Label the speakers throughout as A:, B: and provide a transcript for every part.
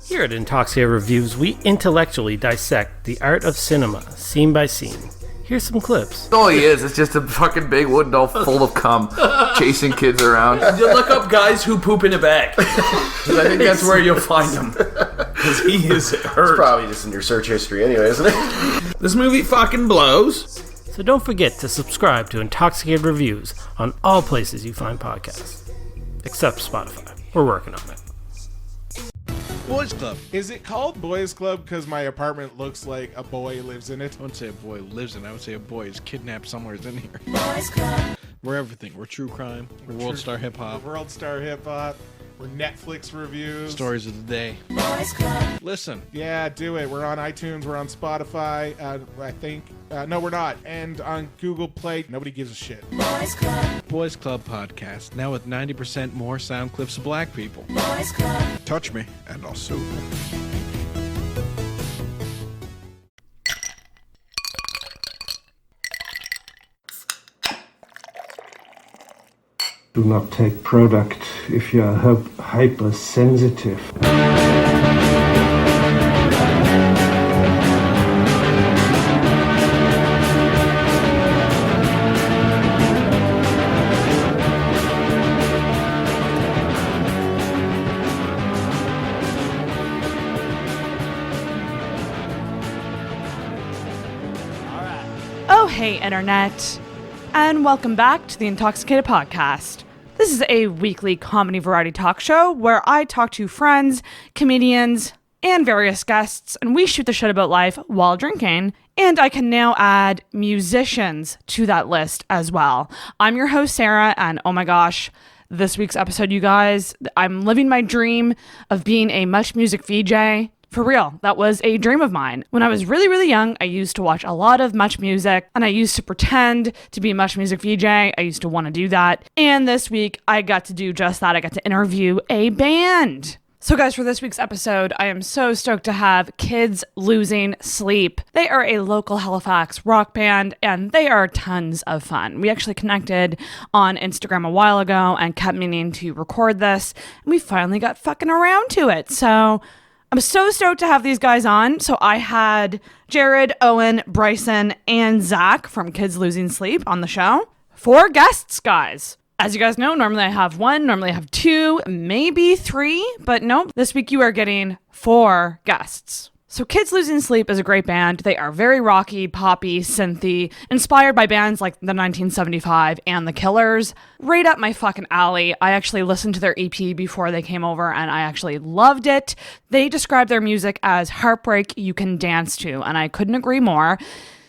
A: Here at Intoxicated Reviews, we intellectually dissect the art of cinema, scene by scene. Here's some clips.
B: All he is, it's just a fucking big wooden doll full of cum, chasing kids around.
C: You look up guys who poop in a bag. I think that's where you'll find him. Because he is hurt.
D: It's probably just in your search history anyway, isn't it?
C: This movie fucking blows.
A: So don't forget to subscribe to Intoxicated Reviews on all places you find podcasts. Except Spotify. We're working on it.
E: Boys Club. Is it called Boys Club because my apartment looks like a boy lives in it?
F: I wouldn't say a boy lives in it. I would say a boy is kidnapped somewhere in here. Boys Club. We're everything. We're true crime. We're world star hip hop.
E: World star hip hop. We're Netflix reviews.
F: Stories of the day. Boys Club. Listen.
E: Yeah, do it. We're on iTunes. We're on Spotify. I think. No, we're not. And on Google Play. Nobody gives a shit.
F: Boys Club. Boys Club Podcast. Now with 90% more sound clips of black people. Boys Club. Touch me, and I'll sue.
G: Do not take product if you are hypersensitive.
H: Oh, hey, Internet, and welcome back to the Intoxicated Podcast. This is a weekly comedy variety talk show where I talk to friends, comedians, and various guests, and we shoot the shit about life while drinking. And I can now add musicians to that list as well. I'm your host, Sarah, and oh my gosh, this week's episode, you guys, I'm living my dream of being a Much Music VJ. For real, that was a dream of mine. When I was really, really young, I used to watch a lot of Much Music, and I used to pretend to be a Much Music VJ. I used to want to do that. And this week, I got to do just that. I got to interview a band. So guys, for this week's episode, I am so stoked to have Kids Losing Sleep. They are a local Halifax rock band, and they are tons of fun. We actually connected on Instagram a while ago and kept meaning to record this, and we finally got fucking around to it. So I'm so stoked to have these guys on. So I had Jared, Owen, Bryson, and Zach from Kids Losing Sleep on the show. 4 guests, guys. As you guys know, normally I have 1, normally I have 2, maybe 3, but nope. This week you are getting 4 guests. So Kids Losing Sleep is a great band. They are very rocky, poppy, synthy, inspired by bands like the 1975 and the Killers. Right up my fucking alley. I actually listened to their EP before they came over and I actually loved it. They describe their music as Heartbreak you can dance to, and I couldn't agree more.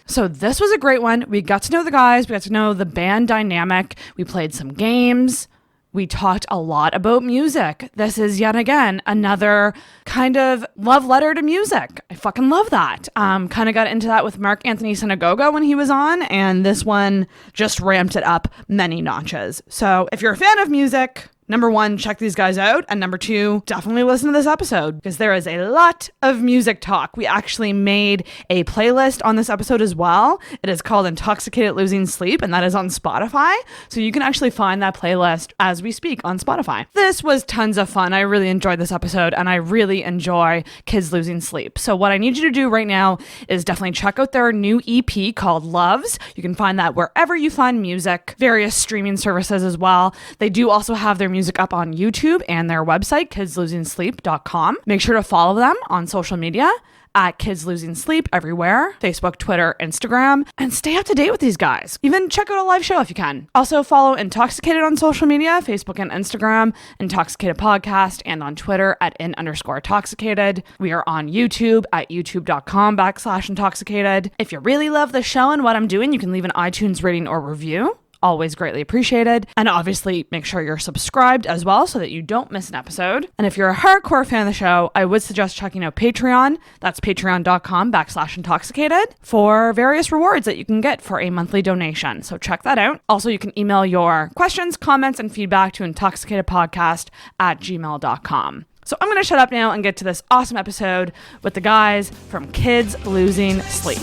H: So this was a great one. We got to know the guys. We got to know the band dynamic. We played some games. We talked a lot about music. This is yet again another kind of love letter to music. I fucking love that. Kind of got into that with Mark Anthony Synagoga when he was on, and this one just ramped it up many notches. So if you're a fan of music, number 1, check these guys out. And number 2, definitely listen to this episode because there is a lot of music talk. We actually made a playlist on this episode as well. It is called Intoxicated Losing Sleep, and that is on Spotify. So you can actually find that playlist as we speak on Spotify. This was tons of fun. I really enjoyed this episode, and I really enjoy Kids Losing Sleep. So what I need you to do right now is definitely check out their new EP called Loves. You can find that wherever you find music, various streaming services as well. They do also have their music up on YouTube and their website, kidslosingsleep.com. Make sure to follow them on social media at Kids Losing Sleep everywhere, Facebook, Twitter, Instagram, and stay up to date with these guys. Even check out a live show if you can. Also follow Intoxicated on social media, Facebook and Instagram, Intoxicated Podcast, and on Twitter at @in_intoxicated. We are on YouTube at youtube.com/intoxicated. If you really love the show and what I'm doing, you can leave an iTunes rating or review. Always greatly appreciated. And obviously make sure you're subscribed as well so that you don't miss an episode. And if you're a hardcore fan of the show, I would suggest checking out Patreon. That's patreon.com/intoxicated for various rewards that you can get for a monthly donation. So check that out. Also, you can email your questions, comments, and feedback to intoxicatedpodcast@gmail.com. So I'm going to shut up now and get to this awesome episode with the guys from Kids Losing Sleep.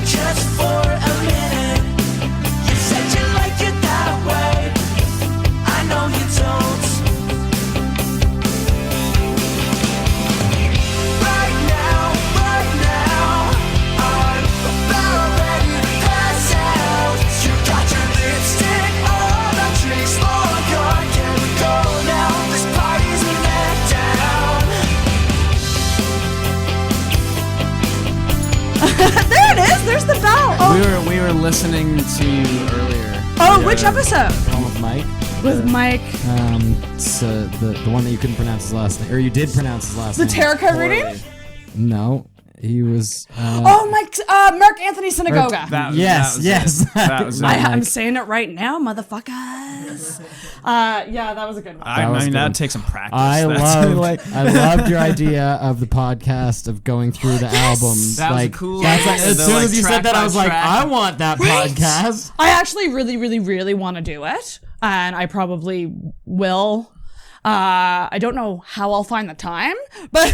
I: Just for a minute, you said you like it that way. I know you don't.
H: there's the bell. Oh,
C: We were listening to you earlier.
H: oh, which episode?
J: One with Mike.
H: With Mike.
J: So the one that you couldn't pronounce his last name, or you did pronounce his last
H: The
J: name.
H: tarot card reading?
J: No, he was.
H: Oh, Mike. Mark Anthony Synagoga.
J: Yes.
C: That was it.
H: I'm saying it right now, motherfuckers. Yeah, that was a good one.
C: I mean,
J: good.
C: that'd take some practice.
J: I
C: That's
J: loved your idea of the podcast of going through the album.
C: That was
J: like,
C: cool.
J: That's
C: Yes.
J: as
C: The,
J: soon
C: like,
J: as you said
C: track
J: that,
C: by
J: I was like,
C: track.
J: I want that podcast.
H: I actually really, really, really want to do it, and I probably will. I don't know how I'll find the time, but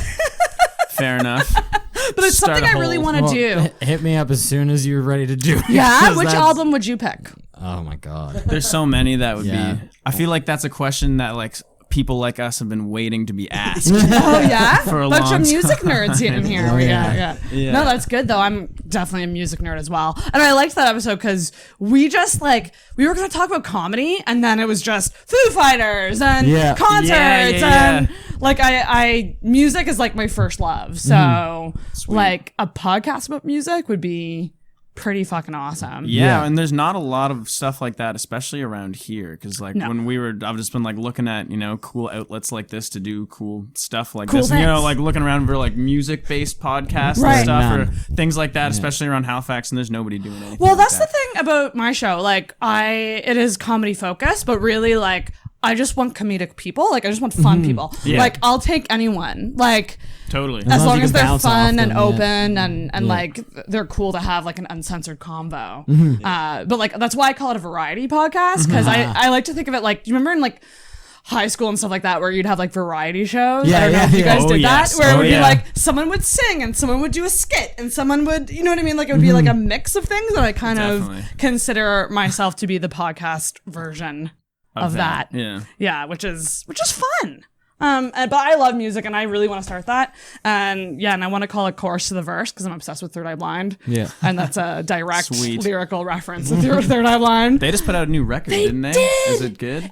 C: Fair enough.
H: but it's
C: Start
H: something
C: a
H: I really
C: whole-
H: want to do.
J: Hit me up as soon as you're ready to do it.
H: Yeah,
J: 'cause
H: which
J: that's-
H: album would you pick?
J: Oh my god.
C: There's so many that would
J: Yeah.
C: be. I feel like that's a question that like people like us have been waiting to be asked.
H: Oh yeah,
C: For a
H: bunch
C: long
H: of music
C: time.
H: nerds in here.
J: Oh,
H: yeah.
C: Yeah.
H: No, that's good though. I'm definitely a music nerd as well, and I liked that episode because we just like we were gonna talk about comedy, and then it was just Foo Fighters and
J: Yeah.
H: concerts,
C: Yeah.
H: and like I music is like my first love. So like a podcast about music would be pretty fucking awesome.
C: Yeah, and there's not a lot of stuff like that, especially around here. Because like
H: No.
C: when I've just been like looking at cool outlets like this to do cool stuff like
H: Cool
C: this. And,
H: things.
C: like looking around for like music-based podcasts
H: Right.
C: and stuff
J: None.
C: or things like that, especially around Halifax. And there's nobody doing anything.
H: Well,
C: like
H: that's
C: that.
H: the thing about my show. Like, it is comedy focused, but really, like, I just want comedic people. Like, I just want fun people.
C: Yeah.
H: Like, I'll take anyone. Like,
C: Totally.
H: as long
J: you
H: as
J: can
H: they're
J: bounce
H: fun
J: off
H: and
J: them, yeah.
H: open and like they're cool to have like an uncensored convo. But like that's why I call it a variety podcast because I like to think of it like, do you remember in like high school and stuff like that where you'd have like variety shows?
J: Yeah,
H: I don't know
J: yeah,
H: if you
J: yeah.
H: guys
C: Oh,
H: did
C: yes.
H: that where it
C: Oh,
H: would
C: yeah.
H: be like someone would sing and someone would do a skit and someone would, you know what I mean? Like it would be like a mix of things, and I kind
C: Definitely.
H: of consider myself to be the podcast version of that.
C: Yeah.
H: Which is fun. But I love music and I really want to start that. And I want to call it Chorus to the Verse because I'm obsessed with Third Eye Blind.
J: Yeah.
H: And that's a direct
C: Sweet.
H: lyrical reference to Third Eye Blind.
C: They just put out a new record, didn't they?
H: did.
C: Is it good?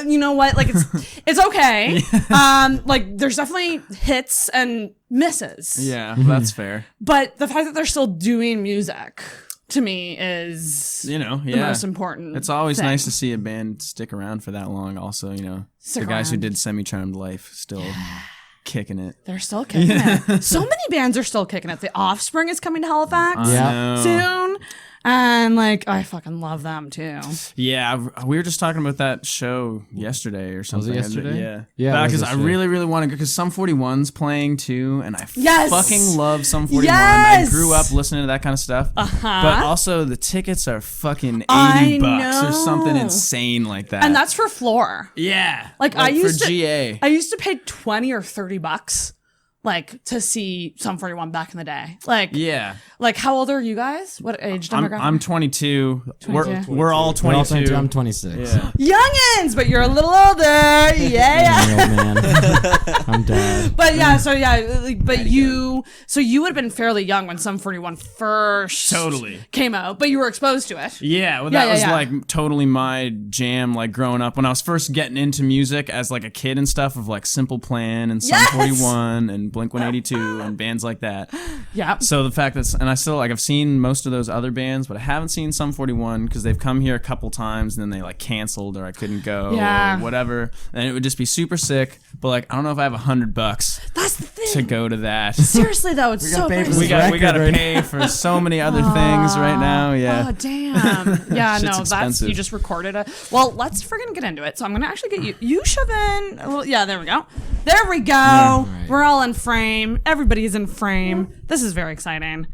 H: You know what? Like it's okay. Like there's definitely hits and misses.
C: Yeah, that's fair.
H: But the fact that they're still doing music to me is
C: The
H: the most important.
C: It's always
H: thing.
C: nice to see a band stick around for that long. Also,
H: Stick
C: the guys who
H: around.
C: did Semi-Charmed Life still kicking it.
H: They're still kicking it. So many bands are still kicking it. The Offspring is coming to Halifax
J: Yeah.
H: soon. And like I fucking love them too.
C: Yeah, we were just talking about that show yesterday or something.
J: yesterday?
C: Yeah.
J: Yeah, it was
C: Because I
J: yesterday.
C: really, really want to go because Sum 41's playing too, and I
H: Yes!
C: fucking love Sum 41.
H: Yes!
C: I grew up listening to that kind of stuff. But also the tickets are fucking $80
H: I
C: or something
H: know.
C: insane like that.
H: And that's for floor.
C: yeah.
H: Like I used
C: for
H: to
C: GA.
H: I used to pay $20 or $30 like to see Sum 41 back in the day. Like
C: Yeah.
H: like how old are you guys? What age demographic?
C: I'm 22.
H: 22.
C: We're all
J: We're all
C: 22.
J: I'm 26.
C: Yeah.
H: youngins, but you're a little older. Yeah.
J: I'm an old man. I'm dad.
H: But but you would have been fairly young when Sum 41 first
C: Totally.
H: came out, but you were exposed to it.
C: Yeah, well, that
H: Yeah,
C: was
H: yeah.
C: like totally my jam, like growing up when I was first getting into music as like a kid and stuff of like Simple Plan and Sum
H: Yes!
C: 41 and Blink 182 and bands like that.
H: Yeah.
C: So the fact that, and I still like, I've seen most of those other bands, but I haven't seen Sum 41 because they've come here a couple times and then they like canceled or I couldn't go
H: Yeah.
C: or whatever. And it would just be super sick. But like, I don't know if I have $100
H: That's the thing.
C: to go to that.
H: Seriously though, it's so
J: paid for
H: crazy.
J: this
C: We got to
J: record right
C: pay for so many other things right now. Yeah.
H: Oh damn! Yeah,
C: Shit's
H: no, that's
C: expensive.
H: you just recorded it. Well, let's friggin' get into it. So I'm gonna actually get you. You shove in. A little, yeah, there we go. There we go.
J: right.
H: We're all in frame. Everybody's in frame. This is very exciting.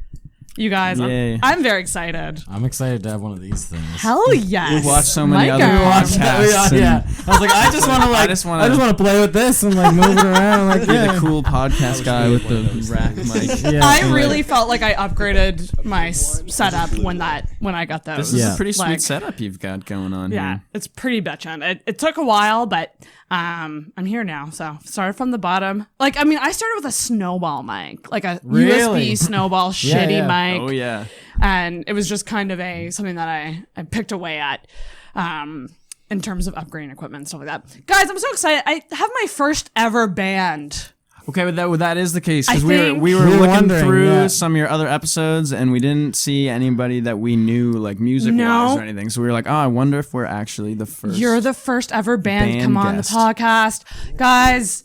H: You guys,
C: Yay.
H: I'm very excited.
J: I'm excited to have one of these things.
H: Hell yes.
C: We've watched so many
H: Micah.
C: other podcasts.
J: Yeah. I was like, I just want to
C: I just wanna-
J: play with this and like move it around. Like,
C: Be
J: yeah.
C: the cool podcast guy with the rack mic.
J: Yeah.
H: I really felt like I upgraded my setup when I got those.
C: This is
J: Yeah.
C: a pretty sweet
H: Like,
C: setup you've got going on
H: Yeah,
C: here.
H: it's pretty bitchin'. It took a while, but I'm here now. So started from the bottom. Like, I mean, I started with a snowball mic, like a
J: Really?
H: USB snowball shitty
J: yeah.
H: mic.
C: Oh yeah.
H: And it was just kind of something that I picked away at in terms of upgrading equipment and stuff like that. Guys, I'm so excited. I have my first ever band
C: Okay, but that is the case
H: I
C: because
H: think-
C: we were
J: We were
C: looking
J: wondering,
C: through
J: yeah.
C: some of your other episodes and we didn't see anybody that we knew like music wise
H: No.
C: or anything. So we were like, oh, I wonder if we're actually the first.
H: You're the first ever band
C: band
H: come on
C: guest.
H: the podcast. Guys,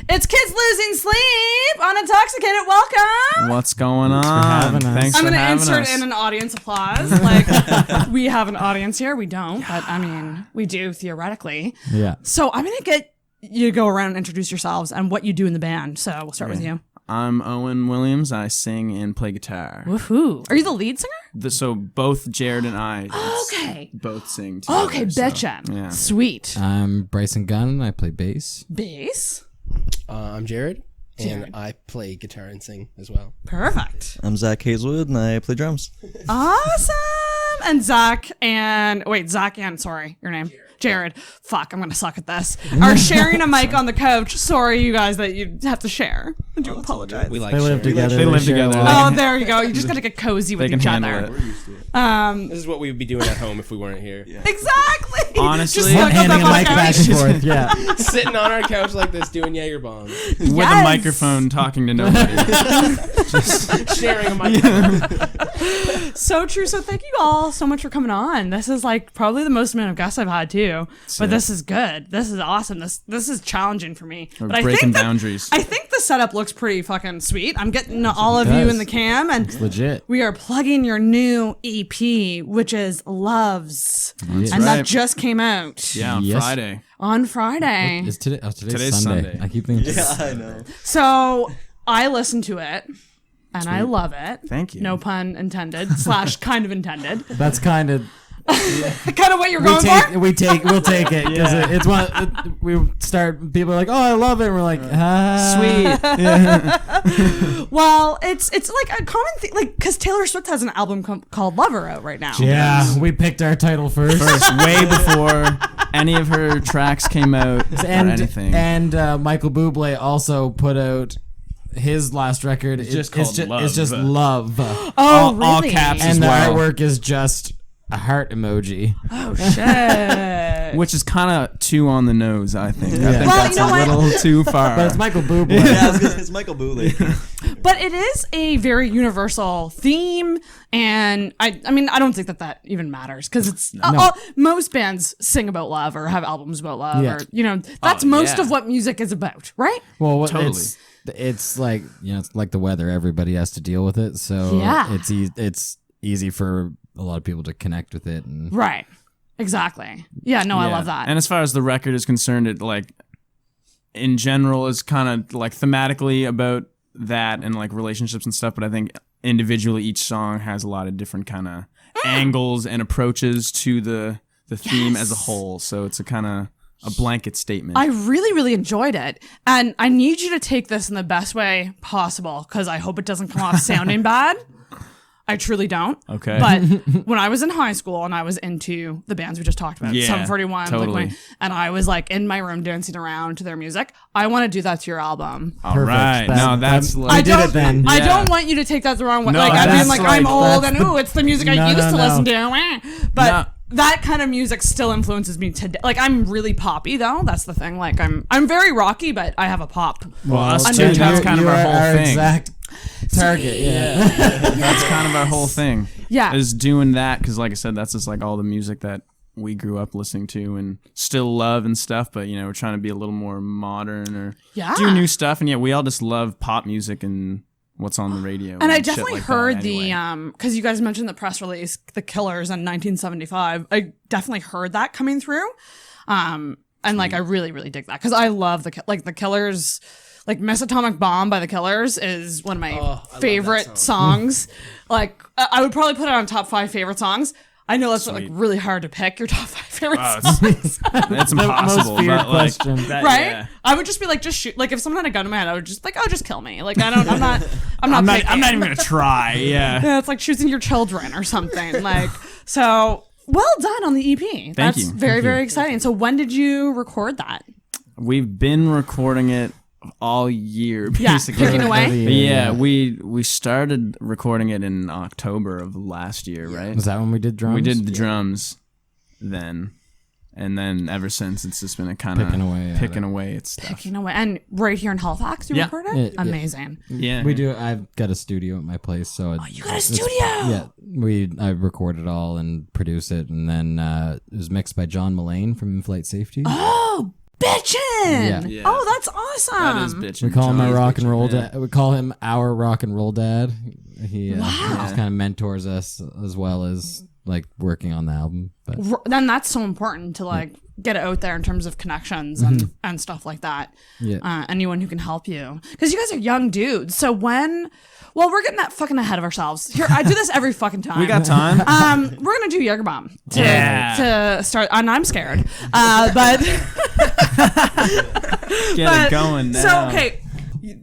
H: it's Kids Losing Sleep on Intoxicated. Welcome.
C: What's going on?
J: having us.
C: Thanks
H: I'm
C: for
H: going to
C: having
H: insert
C: us.
H: in an audience applause. Like, we have an audience here. We don't, but I mean, we do theoretically.
J: Yeah.
H: So I'm going to get you to go around and introduce yourselves and what you do in the band. So we'll start with you.
C: I'm Owen Williams. I sing and play guitar.
H: Woohoo. Are you the lead singer?
C: So both Jared and I
H: Okay.
C: both sing together.
H: Okay,
C: so,
H: betcha.
C: yeah.
H: Sweet.
J: I'm Bryson Gunn. I play bass.
H: Bass.
K: I'm Jared, and I play guitar and sing as well.
H: Perfect.
L: I'm Zach Hazelwood, and I play drums.
H: Awesome. And Zach and sorry, your name. Jared. Fuck, I'm gonna suck at this. Are sharing a mic on the couch. Sorry, you guys, that you have to share. I do apologize.
K: We like
J: They live
K: sharing.
J: together.
C: They live
J: share
C: together.
J: a lot.
H: Oh, there you go. You just gotta get cozy with
C: They can
H: each
C: handle
H: other.
C: it.
K: This is what we would be doing at home if we weren't here.
H: Exactly.
C: Honestly,
H: Just look up
J: Handing a
H: that
J: mic
H: podcast.
J: back and forth. Yeah.
K: Sitting on our couch like this, doing Jaeger bombs,
C: With a
H: Yes.
C: microphone talking to nobody.
K: sharing a microphone.
H: So true. So thank you all so much for coming on. This is like probably the most amount of guests I've had too. But this is good. This is awesome. This is challenging for me.
C: We're
H: but
C: breaking
H: that,
C: boundaries.
H: I think the setup looks pretty fucking sweet. I'm getting all of
J: it
H: you
J: does.
H: in the cam, and
J: It's legit.
H: we are plugging your new EP, which is Loves, and that
C: right.
H: just came out
C: Yeah, on
J: Yes.
C: Friday.
H: on Friday.
J: Is today? Oh, today's
C: Today's
J: Sunday.
C: Sunday.
J: I keep thinking.
L: I know.
H: So I listened to it. And I love it.
C: Thank you.
H: No pun intended. / kind of intended.
J: That's kind of
H: Kind of what you're going for.
J: we'll take it because it's one. We start. People are like, "Oh, I love it." And we're like,
C: Sweet.
H: Well, it's like a common thing, like because Taylor Swift has an album called Lover out right now.
J: Yeah, we picked our title first.
C: Way before any of her tracks came out or anything.
J: And Michael Bublé also put out his last record. It's
C: just called Love.
J: It's just Love.
H: Oh,
C: all
H: really?
C: caps.
J: And
C: as
J: the
C: well.
J: artwork is just a heart emoji.
H: Oh shit.
C: Which is kind of too on the nose, I think. I
J: Yeah.
C: think
H: Well,
C: that's
H: you know
C: a
H: what?
C: little too far.
J: But it's Michael Bublé.
L: Yeah, it's Michael Bublé.
H: But it is a very universal theme, and I mean, I don't think that even matters because it's most bands sing about love or have albums about love,
J: Yeah.
H: or that's most
C: yeah.
H: of what music is about, right?
J: Well,
C: Totally.
J: It's like it's like the weather. Everybody has to deal with it, so
H: Yeah.
J: it's easy for a lot of people to connect with it. And
H: Right. Exactly. Yeah. No, I love that.
C: And as far as the record is concerned, it like in general is kind of like thematically about that and like relationships and stuff. But I think individually each song has a lot of different kind of angles and approaches to the theme as a whole. So it's a kind of a blanket statement.
H: I really, really enjoyed it. And I need you to take this in the best way possible because I hope it doesn't come off sounding bad. I truly don't.
C: Okay.
H: But when I was in high school and I was into the bands we just talked about,
C: Yeah,
H: 741,
C: totally.
H: and I was like in my room dancing around to their music, I want to do that to your album.
C: All right. No, that's
J: we
C: like
J: did it then.
H: I
C: Yeah.
H: don't want you to take that the wrong way.
C: No,
H: like, I mean,
C: that's
H: like,
C: like-
H: I'm old and,
J: that's
H: ooh, it's the music I
J: No,
H: used
J: no,
H: to
J: no.
H: listen to. But
C: No.
H: that kind of music still influences me today. Like, I'm really poppy, though. That's the thing. Like, I'm very rocky, but I have a pop.
C: well, us
H: I'm
C: too.
H: doing
C: That's
H: that.
C: kind of
J: You
C: our
J: are
C: whole thing.
J: exact target. Yeah.
C: That's kind of our whole thing.
H: Yeah.
C: Is doing that because, like I said, that's just like all the music that we grew up listening to and still love and stuff. But we're trying to be a little more modern or
H: Yeah.
C: do new stuff. And we all just love pop music and what's on the radio.
H: And I
C: shit
H: definitely
C: like that
H: heard
C: anyway.
H: because you guys mentioned the press release, The Killers in 1975. I definitely heard that coming through. And like, I really, really dig that because I love the Killers. Like Miss Atomic Bomb by The Killers is one of my favorite songs. Like I would probably put it on top 5 favorite songs. I know that's like really hard to pick your top 5 favorite songs.
C: That's impossible.
J: most feared
C: but, like,
J: question.
C: that-
H: Right?
C: yeah.
H: I would just be like, just shoot. Like if someone had a gun in my head, I would just like, oh, just kill me. Like I'm not picking.
C: I'm not even gonna try. Yeah.
H: Yeah, it's like choosing your children or something. Like, so well done on the EP. That's
C: you.
H: very, very exciting. So when did you record that?
C: We've been recording it all year,
H: Yeah,
C: basically.
H: picking away.
C: Yeah, we started recording it in October of last year, right?
J: Was that when we did drums?
C: We did the drums then. And then ever since, it's just been a kind of picking away at stuff.
H: Picking away. And right here in Halifax, you record it? Amazing.
J: Yeah. We do. I've got a studio at my place, so
H: you got a studio?
J: Yeah. I record it all and produce it, and then it was mixed by John Mullane from In-Flight Safety.
H: Oh, bitchin'!
C: Yeah.
H: Oh, that's awesome.
C: That is bitchin'.
J: We call him our rock and roll dad. We call him our rock and roll dad. He just kind of mentors us as well as like working on the album. But
H: then that's so important to like get it out there in terms of connections and stuff like that.
J: Yeah.
H: Anyone who can help you, because you guys are young dudes. So we're getting that fucking ahead of ourselves. Here, I do this every fucking time.
C: We got time.
H: We're gonna do Jaeger Bomb to start, and I'm scared. But
C: it going now.
H: So okay,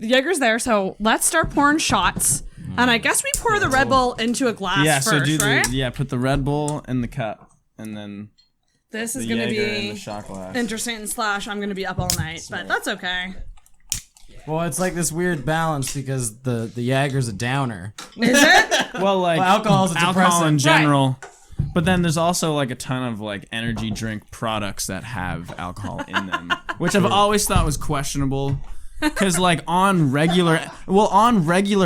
H: Jaeger's there. So let's start pouring shots. And I guess we pour the Red Bull into a glass first, right?
C: Put the Red Bull in the cup, and then
H: this is going to be
C: the shot glass.
H: interesting / I'm going to be up all night, but that's okay.
J: well, it's like this weird balance because the Jaeger's a downer.
H: Is it?
C: Well, like
J: alcohol's a
C: alcohol in
J: depressant.
C: general. But then there's also like a ton of like energy drink products that have alcohol in them, which I've always thought was questionable. Because like on regular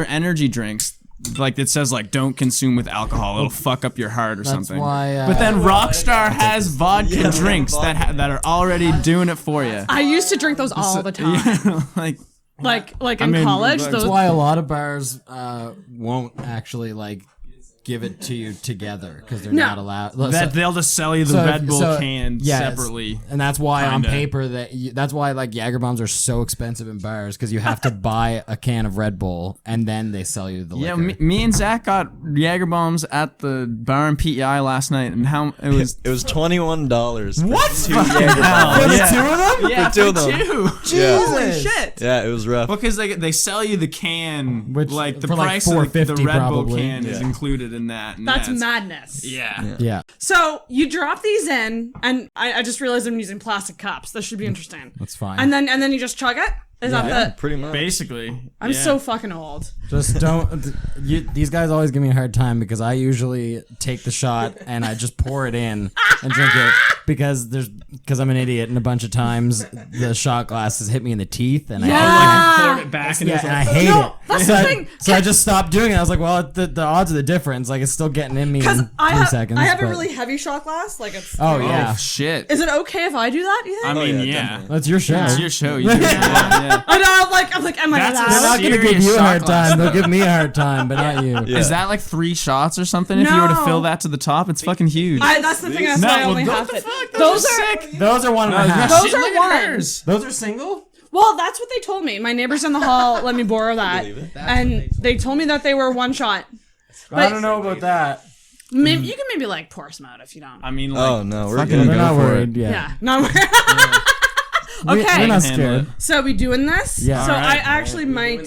C: energy drinks, like it says like don't consume with alcohol, it'll fuck up your heart or something.
J: Why,
C: but then Rockstar has vodka drinks that are already doing it for you.
H: I used to drink those all the time. Like in college.
J: That's why a lot of bars won't actually like give it to you together because they're not allowed.
C: They'll just sell you the Red Bull can separately,
J: and that's why on paper that's why like Jaeger bombs are so expensive in bars because you have to buy a can of Red Bull and then they sell you the liquor.
C: Yeah, me and Zach got Jaeger bombs at the bar in PEI last night, and
L: it was $21.
C: What?
L: For 2 Jaeger bombs.
J: For the two of them?
C: Yeah,
L: for 2 of them.
J: Jesus.
H: Holy shit!
L: Yeah, it was rough.
C: Because they sell you the can,
J: which
C: like the
J: for
C: price
J: like
C: of the Red Bull
J: probably.
C: can is included in that. And
H: That's madness.
C: Yeah.
H: So you drop these in, and I just realized I'm using plastic cups. This should be interesting.
J: That's fine.
H: And then you just chug it. Is that
L: pretty much.
C: Basically.
H: I'm so fucking old.
J: Just don't. These guys always give me a hard time because I usually take the shot and I just pour it in and drink it because I'm an idiot, and a bunch of times the shot glasses hit me in the teeth and
C: I pour it back and
J: and I hate it.
H: That's the thing.
J: So I just stopped doing it. I was like, well, the odds of the difference, like it's still getting in me in 3 seconds.
H: I have a really heavy shot glass. Like it's.
J: Oh yeah.
C: Oh shit.
H: Is it okay if I do that? You think?
C: I mean, yeah.
J: That's your show.
C: It's your show. You do that, yeah.
H: I know. I'm like, am I
C: That's
H: allowed?
J: They're not gonna give
C: serious
J: you a
C: shot
J: hard
C: glass.
J: time. They'll give me a hard time, but not you.
L: Yeah.
C: Is that like 3 shots or something? If you were to
H: No.
C: fill that to the top, it's fucking huge.
H: That's the thing. That's why I only have it.
C: Those are sick.
J: Those are 1.5.
H: Those are ones.
J: Those are single?
H: Well, that's what they told me. My neighbors in the hall let me borrow that, and they told me that they were 1 shot.
J: I don't know about that.
H: Maybe you can maybe like pour some out if you don't.
C: I mean, like,
L: Oh no, we're
J: They're
L: gonna
J: not
L: go for
J: worried.
L: it.
J: Yeah.
H: No. Okay.
J: We're not
C: Handle
J: scared.
H: So we doing this?
J: Yeah.
H: So
C: All right.
H: I actually might.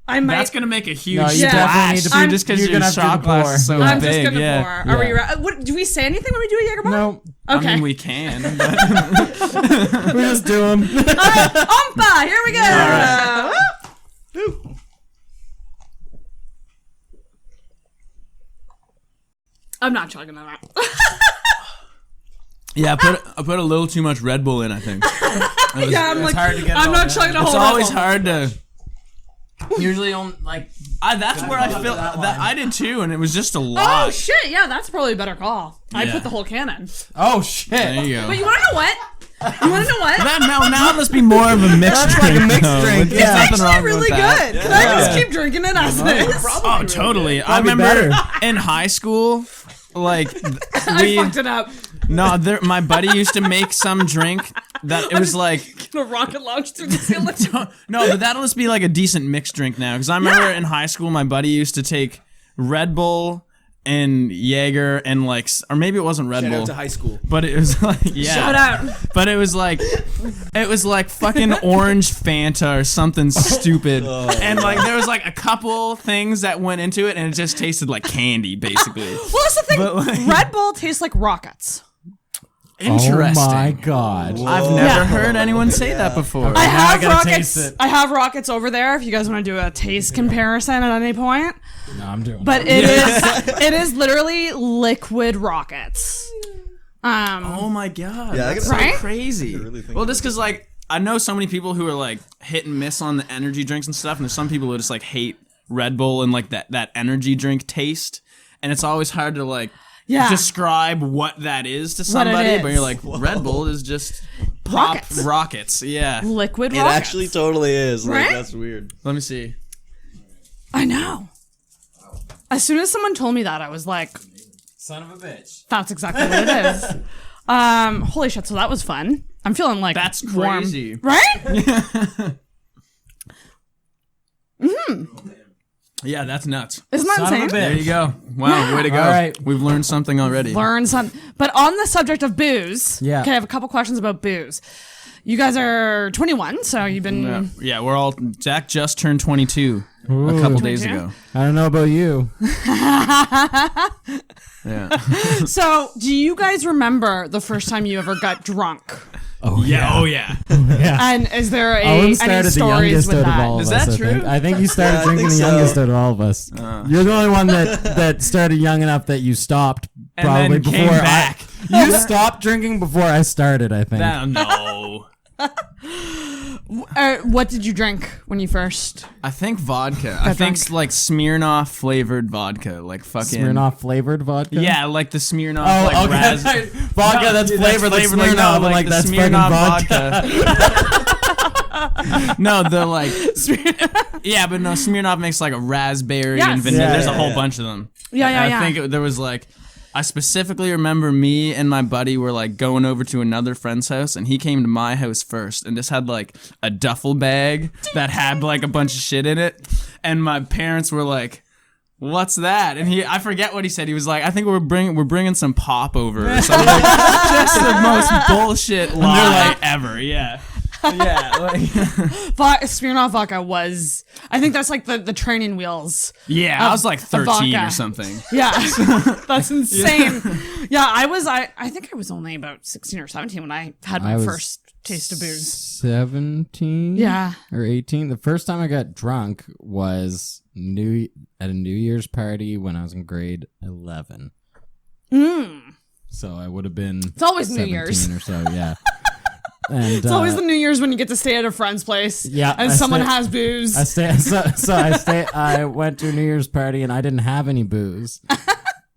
H: I might.
C: That's gonna make a huge
J: No, you
H: Yeah.
J: definitely need
C: splash
J: to.
C: too, just because
J: you're
C: your
J: gonna have to
C: shot
J: do the
C: glass
J: pour.
C: is so
H: I'm
C: big.
H: just gonna
C: Yeah.
H: pour. Are we ready? Do we say anything when we do a Jaeger bomb?
J: No,
H: Okay.
C: I mean, we can. But
J: we just do them.
H: All right, Ompa, here we go. I'm not chugging that.
C: yeah, I put a little too much Red Bull in, I think.
H: Yeah, I'm like,
J: hard to get
H: I'm
J: it
H: not
J: all
H: chugging a whole
C: It's always
H: Red Bull.
C: hard to.
J: Usually on like.
C: That's where I feel that I did too, and it was just a
H: Oh
C: lot.
H: shit! Yeah, that's probably a better call. I
C: Yeah.
H: put the whole can in.
J: Oh shit!
C: There you go.
H: But you want to know what? You want to know what?
C: Now it must be more of a mixed
J: That's
C: drink.
J: like a mixed
C: though.
J: drink,
C: There's
J: yeah.
C: nothing
H: It's
C: wrong
H: actually really
C: with that.
H: good. Can I just keep drinking it as this?
C: Oh, totally. I
J: Probably
C: remember
J: better.
C: in high school, like
H: I fucked it up.
C: No, my buddy used to make some drink that it was like
H: Gonna rocket launch through the ceiling.
C: no, but that'll just be like a decent mixed drink now. Because I remember in high school, my buddy used to take Red Bull and Jaeger and like, or maybe it wasn't Red
K: Shout
C: Bull.
K: out to high school.
C: But it was like, yeah.
H: Shout out.
C: But it was like fucking orange Fanta or something stupid. And like there was like a couple things that went into it and it just tasted like candy, basically.
H: Well, that's the thing.
C: But, like-
H: Red Bull tastes like rockets.
C: Interesting.
J: Oh my god!
C: I've never heard anyone say that before.
H: I have
J: gotta
H: rockets.
J: taste it.
H: I have rockets over there. If you guys want to do a taste comparison at any point,
J: No, I'm doing.
H: but it is literally liquid rockets.
C: Oh my god,
L: Yeah,
C: that's
H: Right?
C: so crazy.
L: really think
C: Well, just because like I know so many people who are like hit and miss on the energy drinks and stuff, and there's some people who just like hate Red Bull and like that energy drink taste, and it's always hard to like describe what that is to somebody. But you're like, Red Bull is just pop rockets. Yeah,
H: Liquid
L: It
H: rockets.
L: actually totally is. Like,
H: Right?
L: that's weird.
C: let me see.
H: I know. As soon as someone told me that, I was like,
J: Son of a bitch.
H: that's exactly what it is. Holy shit, so that was fun. I'm feeling like
C: That's
H: warm.
C: crazy.
H: Right?
C: Yeah, that's nuts.
H: Isn't that
J: Son of a
H: insane?
J: bitch.
C: There you go. Wow, way to go.
J: All right.
C: We've learned something already.
H: Learn something. But on the subject of booze,
J: Yeah.
H: okay, I have a couple questions about booze. You guys are 21, so you've been...
C: Yeah, we're all. Zach just turned 22 a couple days
H: 22?
C: ago.
J: I don't know about you.
C: Yeah.
H: So, do you guys remember the first time you ever got drunk?
J: Oh
C: Yeah. Oh yeah.
H: And is there
J: Owen
H: any
J: started the
H: stories
J: youngest
H: with
J: out of
H: that?
J: all of
C: Is
J: us.
C: that
J: I think.
C: true?
J: I think you started
L: Yeah, I
J: drinking
L: think
J: the
L: so.
J: youngest out of all of us. You're the only one that started young enough that you stopped
C: And
J: probably
C: then
J: before
C: came back.
J: You stopped drinking before I started, I think.
C: No.
H: What did you drink when you first...
C: I think vodka. I think
H: drunk.
C: like Smirnoff flavored vodka, like fucking
J: Smirnoff flavored vodka?
C: Yeah, like the Smirnoff
J: Oh,
C: like
J: okay.
C: raz-
J: Vodka that's
C: dude,
J: flavored like Smirnoff.
C: no,
J: I'm like,
C: the
J: that's fucking
C: Smirnoff
J: vodka.
C: No, the like yeah, but no, Smirnoff makes like a raspberry
H: Yes.
C: and vanilla.
J: Yeah,
C: There's
J: yeah,
C: a whole
J: yeah.
C: bunch of them.
H: Yeah,
C: And
H: yeah.
C: I think there was like I specifically remember me and my buddy were like going over to another friend's house, and he came to my house first and just had like a duffel bag that had like a bunch of shit in it, and my parents were like, "What's that?" And I forget what he said. He was like, "I think we're bringing some pop over or something." Just the most bullshit lie ever. Yeah. Yeah,
H: Smirnoff vodka was... I think that's like the training wheels.
C: yeah. I was like 13
H: vodka.
C: or something.
H: Yeah, that's insane. Yeah, I think I was only about 16 or 17 when I had my
J: I was
H: first taste of booze.
J: 17?
H: Yeah.
J: Or 18. The first time I got drunk was at a New Year's party when I was in grade 11. So I would have been
H: It's always New
J: 17
H: Year's.
J: or so, yeah. And
H: It's always the New Year's when you get to stay at a friend's place.
J: Yeah,
H: and
J: I
H: someone
J: stay-
H: has booze.
J: I went to a New Year's party and I didn't have any booze.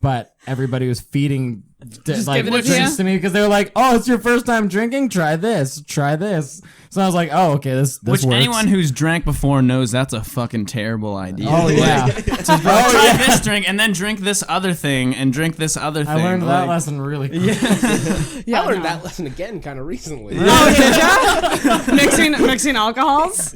J: But everybody was feeding like
H: giving it to
J: drinks
H: you?
J: to me because they were like, "Oh, it's your first time drinking? Try this. Try this." So I was like, "Oh, okay, this
C: Which
J: works."
C: anyone who's drank before knows that's a fucking terrible idea.
J: Oh yeah.
C: Try this drink and then drink this other thing and drink this other thing.
J: I learned that
C: Like,
J: lesson really quick.
K: I learned that lesson again kind of recently.
H: Oh, did ya? mixing alcohols?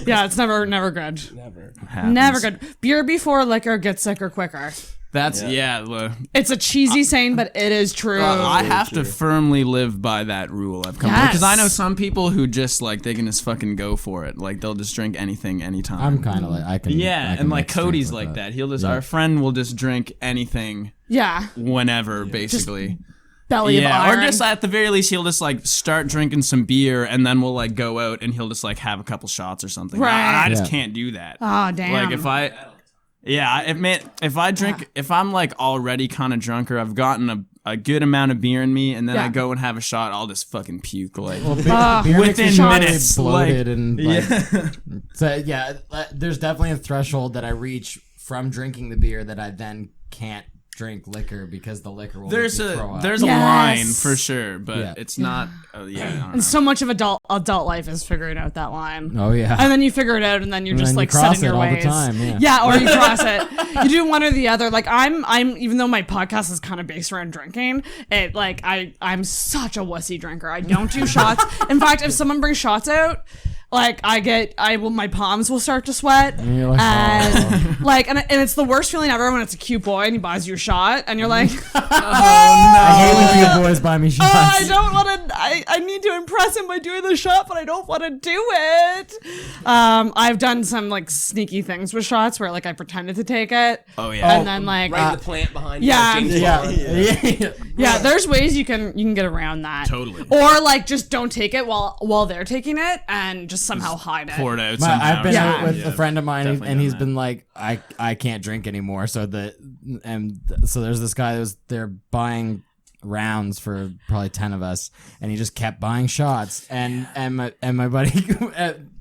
H: Yeah, it's never good.
K: Never.
H: Never good. Beer before liquor gets sicker quicker.
C: That's
H: It's a cheesy saying, but it is true.
C: I have to firmly live by that rule. I've come because I know some people who just like they can just fucking go for it. Like they'll just drink anything, anytime.
J: I'm kind of like I can.
C: Yeah,
J: I can
C: and like
J: mix drink
C: Cody's
J: with
C: like that. He'll just our friend will just drink anything.
H: Yeah.
C: Whenever, basically.
H: Belly of
C: Or
H: iron.
C: just at the very least, he'll just like start drinking some beer, and then we'll like go out, and he'll just like have a couple shots or something.
H: Right.
C: I just
J: Yeah.
C: can't do that.
H: Oh, damn.
C: Like if I drink, if I'm like already kind of drunk or I've gotten a good amount of beer in me, and then I go and have a shot, I'll just fucking puke like
J: beer
C: within
J: makes me really
C: minutes.
J: bloated
C: Like,
J: and like, so yeah, there's definitely a threshold that I reach from drinking the beer that I then can't drink liquor because the liquor will
C: there's
J: make me throw up.
C: a line for sure, but
J: Yeah.
C: it's not. I don't know.
H: And so much of adult life is figuring out that line.
J: Oh yeah.
H: And then you figure it out, and then you're
J: And
H: just
J: then you
H: like
J: cross
H: setting your
J: it all the
H: ways.
J: time, yeah.
H: Or you cross it. You do one or the other. Like I'm even though my podcast is kind of based around drinking, it like I'm such a wussy drinker. I don't do shots. In fact, if someone brings shots out, like my palms will start to sweat,
J: And you're like,
H: and like, and it's the worst feeling ever when it's a cute boy and he buys you a shot, and you're like,
J: I hate when you boys buy me shots.
H: I don't want to. I need to impress him by doing the shot, but I don't want to do it. I've done some like sneaky things with shots where like I pretended to take it.
C: Oh yeah.
H: And then like
K: Right in the plant behind you.
H: yeah.
K: like James Bond.
H: yeah, there's ways you can get around that.
C: Totally.
H: Or like just don't take it while they're taking it and just somehow hide it.
C: Pour it out somehow.
J: I've been
H: Yeah.
J: out with a friend of mine,
C: definitely
J: and he's
C: done
J: been like, I can't drink anymore. So there's this guy that was there buying rounds for probably 10 of us, and he just kept buying shots. And my buddy,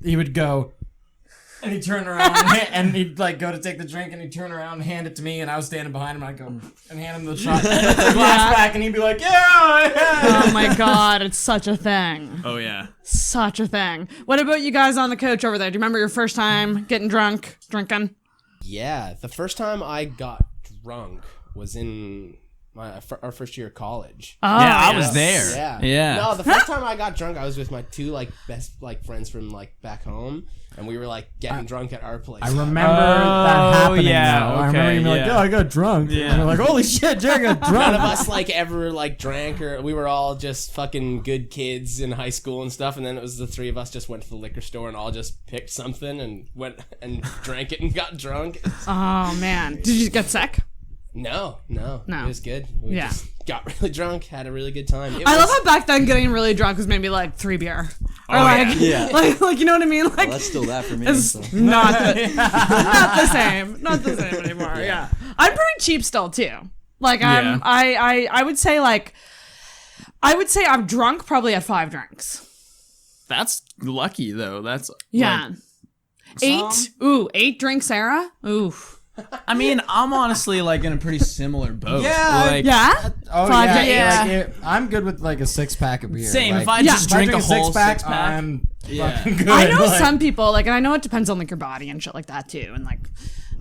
J: he would go, and he'd turn around and he'd like go to take the drink, and he'd turn around and hand it to me, and I was standing behind him, and I'd go and hand him the shot, the glass back, and he'd be like, yeah.
H: Oh my god, it's such a thing.
C: Oh yeah.
H: Such a thing. What about you guys on the couch over there? Do you remember your first time getting drinking?
K: Yeah, the first time I got drunk was in our first year of college.
H: Oh,
C: yeah, I was there.
K: Yeah. No, the first time I got drunk, I was with my two best friends from back home, and we were getting drunk at our place.
J: I remember that happening.
C: Yeah,
J: though. I
C: okay,
J: remember you being like, I got drunk.
C: Yeah.
J: And we're like, holy shit, Jerry got drunk.
K: None of us ever drank, or we were all just fucking good kids in high school and stuff. And then it was the three of us just went to the liquor store and all just picked something and went and drank it and got drunk.
H: Oh man, did you get sick?
K: No. It was good. We
H: Yeah.
K: just got really drunk, had a really good time.
H: I love how back then getting really drunk was maybe 3 beer. Or
L: yeah.
H: like you know what I mean?
L: Well, that's still that for me.
H: It's
L: So.
H: not the same. Not the same anymore. Yeah. I'm pretty cheap still too. I would say I'm drunk probably at 5 drinks.
C: That's lucky though. That's
H: Yeah. 8 drinks, Sarah? Ooh.
C: I mean, I'm honestly in a pretty similar boat.
J: Yeah.
H: Yeah?
J: Oh,
H: 5 drinks?
J: yeah. I'm good with a 6-pack of beer.
C: Same. If I just drink a whole 6-pack,
J: I'm fucking good.
H: I know some people, and I know it depends on your body and shit like that too, and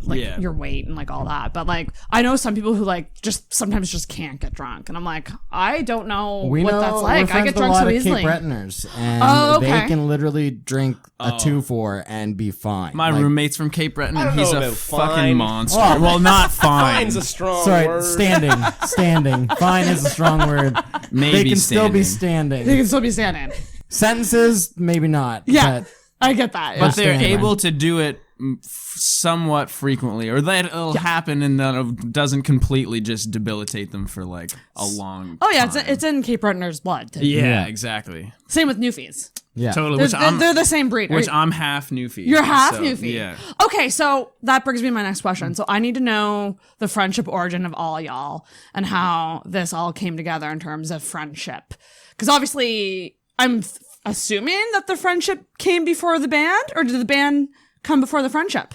C: Yeah.
H: your weight and all that. But I know some people who just sometimes just can't get drunk, and I'm like, I don't know what that's like. I get drunk so easily.
J: Cape Bretoners, and they can literally drink a 2-4 and be fine.
C: My roommate's from Cape Breton, and he's a
K: about
C: fucking
K: fine.
C: monster. Well, not fine.
K: Fine's a strong
J: Sorry,
K: word.
J: standing. Fine is a strong word.
C: Maybe
J: they can still be
C: standing.
H: They
J: standing.
H: can still be standing.
J: Sentences, maybe not.
H: Yeah,
J: but
H: I get that.
C: But they're
J: standing.
C: able to do it somewhat frequently, or that it'll happen and then it doesn't completely just debilitate them for a long
H: Oh yeah,
C: time.
H: it's in Cape Bretoners' blood too.
C: Yeah, exactly.
H: Same with Newfies.
J: Yeah.
C: Totally.
H: They're the same breed.
C: Which I'm half Newfie.
H: You're half
C: so,
H: Newfie.
C: Yeah.
H: Okay, so that brings me to my next question. So I need to know the friendship origin of all y'all and how this all came together in terms of friendship. Because obviously, I'm assuming that the friendship came before the band, or did the band come before the friendship?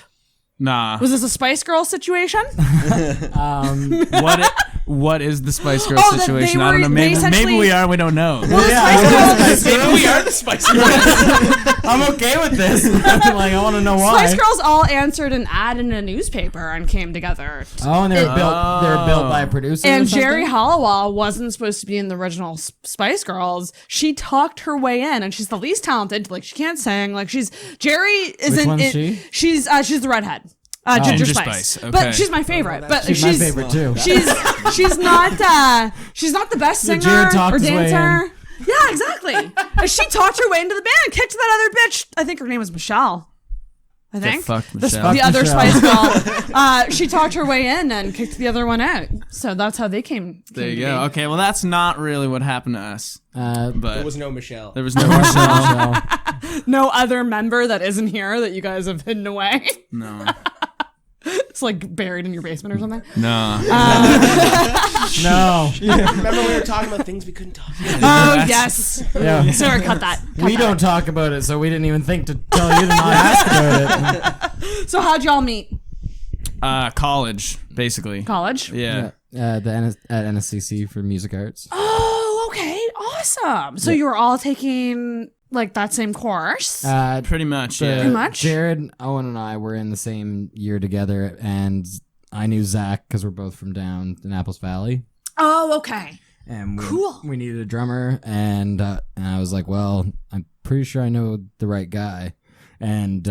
C: Nah.
H: Was this a Spice Girls situation?
C: What is the Spice Girls
H: that
C: situation?
H: they
C: I don't know.
H: were- they
C: Maybe
H: essentially-
C: we are. We don't know.
H: Well, the Spice Girls,
K: Maybe we are the Spice Girls.
J: I'm okay with this. I want to know why.
H: Spice Girls all answered an ad in a newspaper and came together.
J: Oh, and they were built. They were built by a producer.
H: And
J: or something?
H: Jerry Halliwell wasn't supposed to be in the original Spice Girls. She talked her way in, and she's the least talented. She can't sing. Jerry isn't.
J: Which one's she?
H: She's the redhead. Ginger Spice.
C: Okay.
H: But she's my favorite. But
J: She's my favorite too.
H: She's not the best singer
J: Jared talked
H: or
J: his way
H: dancer.
J: in.
H: Yeah, exactly. And she talked her way into the band, kicked that other bitch. I think her name was Michelle. I think
C: fuck Michelle.
H: the other
J: Michelle.
H: Spice Girl. She talked her way in and kicked the other one out. So that's how they came.
C: There you
H: to
C: go.
H: be.
C: Okay, well that's not really what happened to us. But
K: There was no Michelle.
C: there was no Michelle.
H: No other member that isn't here that you guys have hidden away.
C: No.
H: It's buried in your basement or something.
C: No.
J: No.
K: Remember we were talking about things we couldn't talk about?
H: Oh yes.
J: Yeah.
H: Sarah, cut that.
J: We don't talk about it, so we didn't even think to tell you to not ask about it.
H: So how'd y'all meet?
C: College, basically.
H: College.
C: Yeah.
J: At NSCC for music arts.
H: Oh, okay, awesome. So you were all taking that same course.
C: Pretty much, yeah.
H: Pretty much?
J: Jared, Owen, and I were in the same year together, and I knew Zach because we're both from down in Apples Valley.
H: Oh, okay.
J: And
H: Cool.
J: we needed a drummer, and I was like, well, I'm pretty sure I know the right guy. And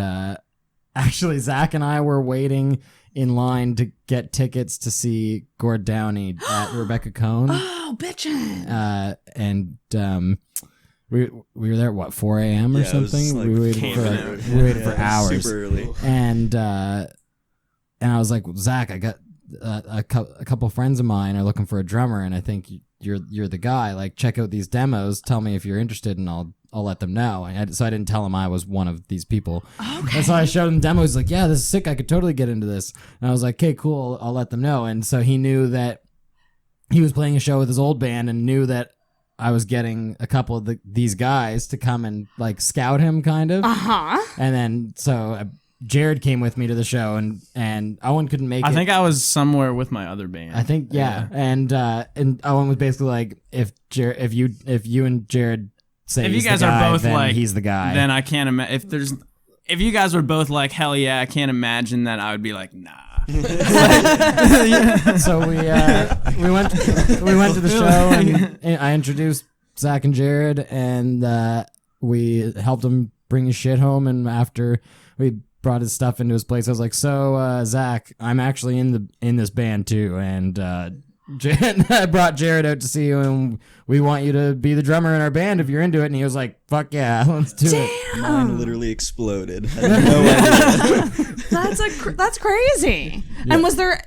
J: actually, Zach and I were waiting in line to get tickets to see Gord Downey at Rebecca Cohn.
H: Oh, bitchin'.
J: And we were there at 4 a.m. or
L: Yeah, it was
J: something. We waited for hours.
L: Super early.
J: And I was like, well, Zach, I got a couple friends of mine are looking for a drummer, and I think you're the guy. Check out these demos. Tell me if you're interested, and I'll let them know. So I didn't tell him I was one of these people.
H: Okay.
J: And so I showed him demos. He's like, yeah, this is sick. I could totally get into this. And I was like, okay, cool. I'll let them know. And so he knew that he was playing a show with his old band and knew that I was getting a couple of these guys to come and like scout him, kind of. And then so Jared came with me to the show, and Owen couldn't make it.
C: I think I was somewhere with my other band.
J: I think and Owen was basically like, if you and Jared say
C: if you
J: he's
C: guys
J: the guy,
C: are both
J: then
C: like
J: he's the guy.
C: then I can't imagine if you guys were both like hell yeah, I can't imagine that I would be like nah.
J: So we went to the show, and I introduced Zach and Jared, and we helped him bring his shit home. And after we brought his stuff into his place, I was like, "So, Zach, I'm actually in this band too, and I brought Jared out to see you, and we want you to be the drummer in our band if you're into it." And he was like, "Fuck yeah, let's do it."
L: Mine literally exploded. I had no idea.
H: That's crazy. Yeah. And was there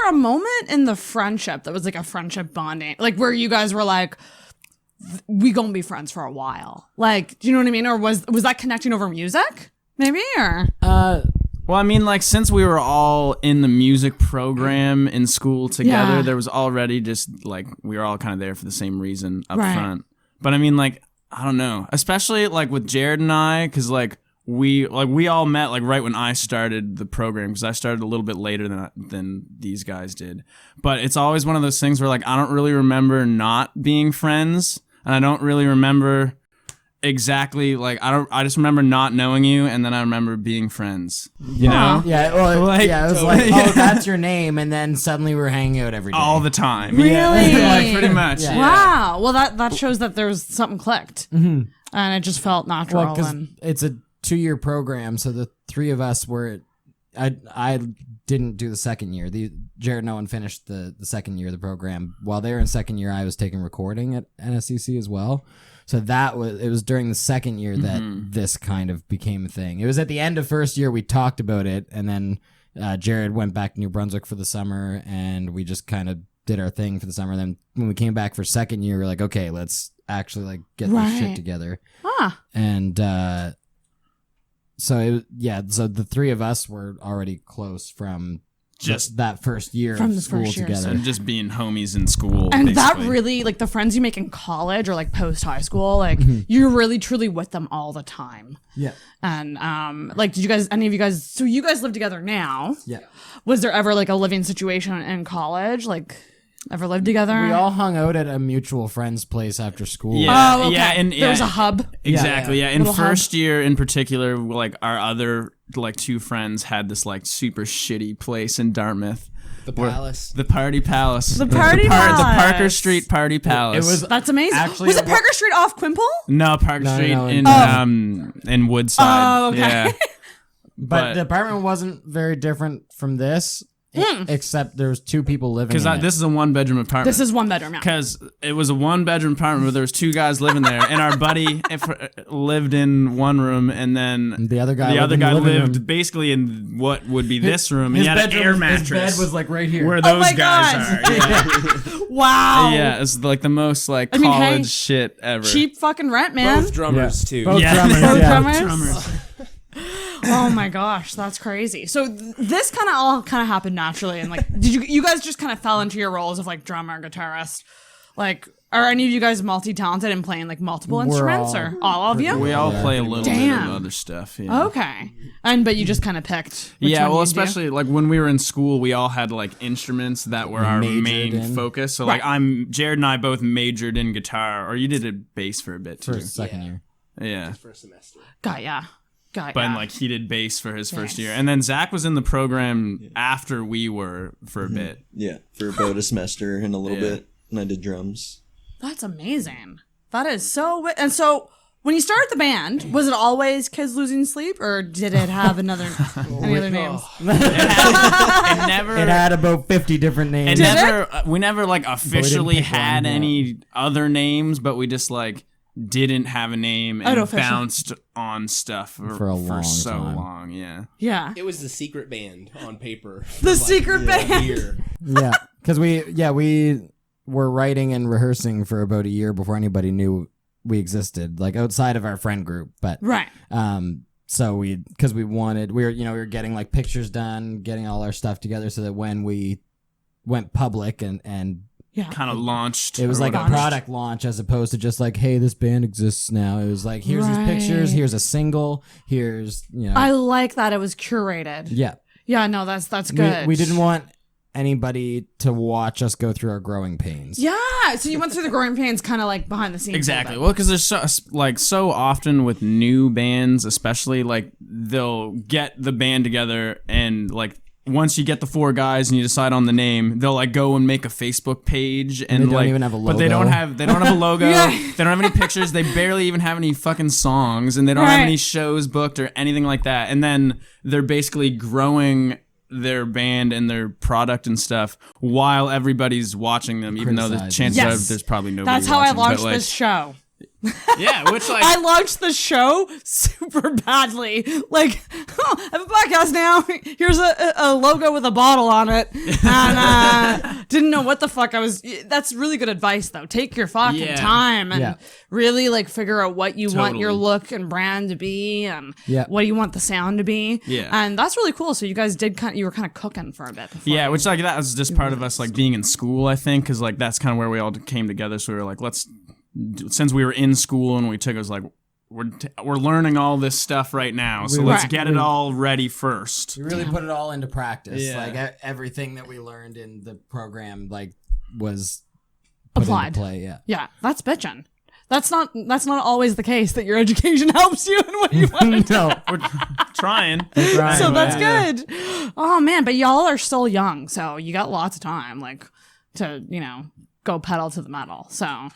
H: a moment in the friendship that was like a friendship bonding, like where you guys were like, we gonna be friends for a while? Like, do you know what I mean? Or was that connecting over music? Maybe, or
C: well, I mean, like, since we were all in the music program in school together, there was already just, like, we were all kind of there for the same reason up front. But, I mean, like, I don't know. Especially, like, with Jared and I, because, like, we all met, like, right when I started the program, because I started a little bit later than these guys did. But it's always one of those things where, like, I don't really remember not being friends, and I don't really remember exactly, like, I just remember not knowing you, and then I remember being friends. You know?
J: Yeah, well, it was like, oh, that's your name, and then suddenly we were hanging out every day.
C: All the time.
H: Really?
C: Like, pretty much.
J: Yeah.
H: Wow. Well, that shows that there was something clicked. And it just felt natural.
J: Well, because it's a 2-year program, so the three of us were... I didn't do the second year. Jared and Owen finished the second year of the program. While they were in second year, I was taking recording at NSCC as well. So it was during the second year that this kind of became a thing. It was at the end of first year we talked about it, and then Jared went back to New Brunswick for the summer, and we just kind of did our thing for the summer. Then when we came back for second year, we were like, okay, let's actually like get this shit together. And so the three of us were already close from just that first year
H: from
J: of
H: the
J: school
H: first year,
J: together,
C: and just being homies in school.
H: And
C: basically.
H: that really, like, the friends you make in college or like post high school, like you're really truly with them all the time.
J: Yeah.
H: And like, any of you guys? So you guys live together now?
J: Yeah.
H: Was there ever like a living situation in college? Like, ever lived together?
J: We all hung out at a mutual friend's place after school.
C: Yeah.
H: Oh, okay.
C: Yeah, and
H: there was a hub.
C: Exactly. Yeah. In
H: Little
C: first
H: hub.
C: year in particular, like our other like two friends had this like super shitty place in Dartmouth.
K: The Palace.
C: The Party Palace.
H: The Party
C: The
H: Palace.
C: Parker Street Party Palace.
H: That's amazing.
J: Actually,
H: was it Parker Street off Quimple?
C: No, Parker Street
J: no,
C: in Woodside.
H: Oh, okay.
C: Yeah.
J: But the apartment wasn't very different from this, except there was two people living in it.
C: Because this is a 1-bedroom apartment.
H: This is 1 bedroom, yeah.
C: Because it was a 1-bedroom apartment where there was 2 guys living there, and our buddy lived in one room, and then
J: the other guy
C: lived basically in what would be this room. He had an air mattress.
J: His bed was like right here.
C: Where those guys
H: God.
C: are. Yeah.
H: Wow.
C: Yeah, it's like the most like college shit ever.
H: Cheap fucking rent, man.
K: Both drummers too.
J: Both
C: drummers.
H: Both
J: yeah.
H: drummers. Oh my gosh, that's crazy. So this kind of all happened naturally, and like, did you guys just kind of fell into your roles of like drummer, guitarist? Like, are any of you guys multi-talented and playing like multiple instruments, or all of you?
C: We all play a little bit of other stuff. Yeah.
H: Okay, but you just kind of picked. Which
C: Yeah,
H: one
C: well,
H: you do?
C: especially like when we were in school, we all had like instruments that were our main focus. So like, Jared and I both majored in guitar, or you did a bass for a bit too.
J: For second year.
C: Yeah.
K: First semester.
H: Got
C: But like he did bass for his first year, and then Zach was in the program after we were for a bit.
L: Yeah, for about a semester and a little bit, and I did drums.
H: That's amazing. That is so. And so, when you started the band, was it always Kids Losing Sleep, or did it have any other names?
C: It never.
J: It had about 50 different names.
C: We never like officially had any other names, but we just like didn't have a name and bounced on stuff for so
J: time.
C: long. Yeah.
H: Yeah.
K: It was the secret band on paper.
H: The secret band.
K: A year.
J: Yeah, because we were writing and rehearsing for about a year before anybody knew we existed, like outside of our friend group. But
H: right.
J: So we were getting like pictures done, getting all our stuff together, so that when we went public and
C: kind of launched.
J: It was
C: or
J: like
C: whatever.
J: a product launch as opposed to just like, hey, this band exists now. It was like, here's these pictures, here's a single, here's, you know.
H: I like that it was curated.
J: Yeah.
H: Yeah, no, that's good.
J: We didn't want anybody to watch us go through our growing pains.
H: Yeah, so you went through the growing pains kind of like behind the scenes.
C: Exactly. Well, because there's so often with new bands, especially, like they'll get the band together and like once you get the 4 guys and you decide on the name, they'll like go and make a Facebook page and
J: they don't
C: like
J: even have a logo.
C: But they don't have a logo.
H: Yeah.
C: They don't have any pictures. They barely even have any fucking songs, and they don't have any shows booked or anything like that. And then they're basically growing their band and their product and stuff while everybody's watching them, even though the chances are there's probably nobody
H: That's how
C: watching,
H: I launched
C: but, like,
H: this show.
C: Yeah, which like
H: I launched the show super badly. Like, I have a podcast now. Here's a logo with a bottle on it, and didn't know what the fuck I was. That's really good advice, though. Take your fucking time and really like figure out what you want your look and brand to be, and what you want the sound to be.
C: Yeah,
H: and that's really cool. So you guys you were kind of cooking for a bit.
C: Yeah, which like that was just part of us like being in school, I think, because like that's kind of where we all came together. So we were like, since we were in school and it was like, we're learning all this stuff right now, so let's get it all ready first.
J: We really put it all into practice. Like everything that we learned in the program, like was put
H: applied.
J: Into play. Yeah,
H: yeah, that's bitchin'. That's not always the case that your education helps you in what you want to do.
C: No, we're trying.
H: So that's good. Oh man, but y'all are still young, so you got lots of time, like to go pedal to the metal. So.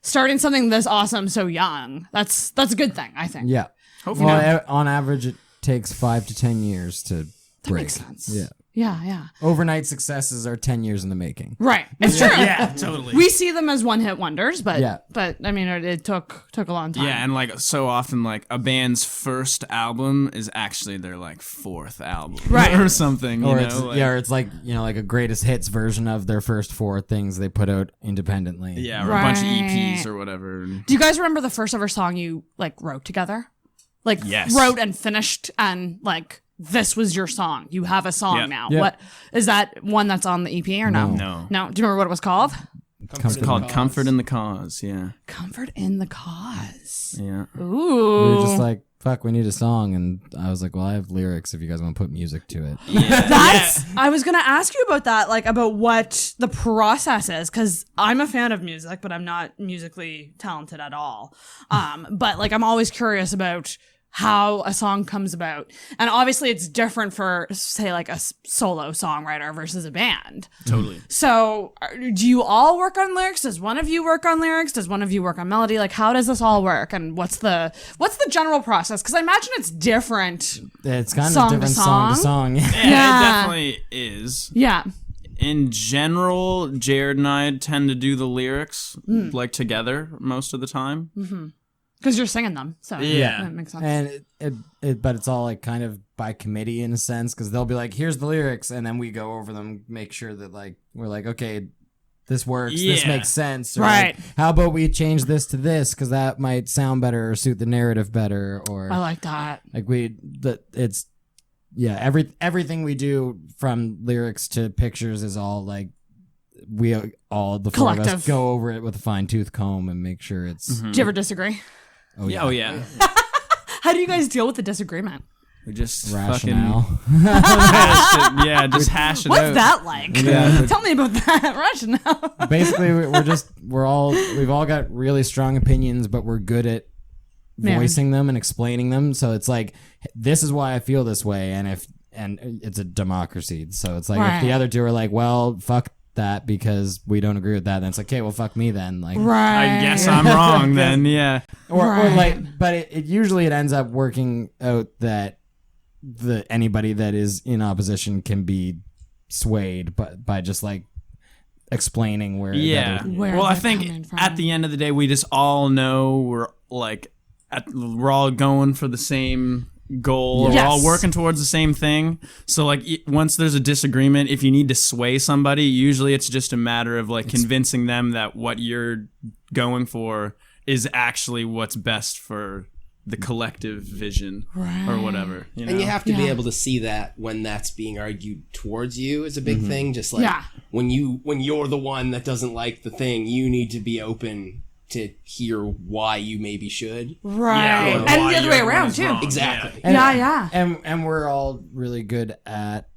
H: Starting something this awesome so young, that's a good thing, I think.
J: Yeah.
C: Hopefully
J: on average, it takes 5 to 10 years to break.
H: Makes sense.
J: Yeah.
H: Yeah.
J: Overnight successes are 10 years in the making.
H: Right. It's true.
C: Yeah, totally.
H: We see them as one-hit wonders, but I mean, it took a long time.
C: Yeah, and like so often, like a band's first album is actually their like 4th album,
H: right,
C: or something.
J: Or
C: it's
J: like like a greatest hits version of their first 4 things they put out independently.
C: Yeah, or a bunch of EPs or whatever.
H: Do you guys remember the first ever song you like wrote togetger? Like wrote and finished and like. This was your song. You have a song now.
J: Yep.
H: What is that one that's on the EP or no?
C: No.
H: Do you remember what it was called?
C: It's called Comfort in the Cause. Yeah.
H: Comfort in the Cause.
C: Yeah.
H: Ooh.
J: We were just like, fuck, we need a song, and I was like, well, I have lyrics if you guys want to put music to it.
C: Yeah.
H: I was gonna ask you about that, like about what the process is, because I'm a fan of music, but I'm not musically talented at all. But like I'm always curious about how a song comes about. And obviously it's different for, say, like a solo songwriter versus a band.
C: Totally.
H: So do you all work on lyrics? Does one of you work on lyrics? Does one of you work on melody? Like, how does this all work? And what's the general process? Because I imagine it's different.
J: It's kind of different song to song.
C: Yeah, it definitely is.
H: Yeah.
C: In general, Jared and I tend to do the lyrics like together most of the time.
H: Mm-hmm. Because you're singing them, so that makes sense.
J: And but it's all like kind of by committee in a sense, because they'll be like, "Here's the lyrics," and then we go over them, make sure that like we're like, "Okay, this works. This makes sense." Or,
H: right?
J: Like, how about we change this to this because that might sound better or suit the narrative better? Or
H: I like that.
J: Like everything we do from lyrics to pictures is all like. We all the four of us go over it with a fine-tooth comb and make sure it's.
H: Mm-hmm. Do you ever disagree?
J: Oh yeah.
H: How do you guys deal with the disagreement?
C: We just
J: rationale.
C: Just hash it
H: What's
C: out.
H: What's that like? Yeah. Tell me about that rationale.
J: Basically, we've all got really strong opinions, but we're good at voicing them and explaining them. So it's like, this is why I feel this way, and it's a democracy. So it's like if the other two are like, well, fuck that because we don't agree with that, then it's like, okay, well, fuck me then. Like,
C: I guess I'm wrong then, yeah.
J: Or like, but it usually ends up working out that anybody that is in opposition can be swayed by just like explaining where.
C: Well, I think at the end of the day, we just all know we're all going for the same goal. Yes. We're all working towards the same thing. So like once there's a disagreement, if you need to sway somebody, usually it's just a matter of like convincing them that what you're going for is actually what's best for the collective vision or whatever. You know?
K: And you have to be able to see that when that's being argued towards you is a big thing. Just like when you're the one that doesn't like the thing, you need to be open to hear why you maybe should.
H: Right. And the other way around too.
K: Exactly.
J: And we're all really good at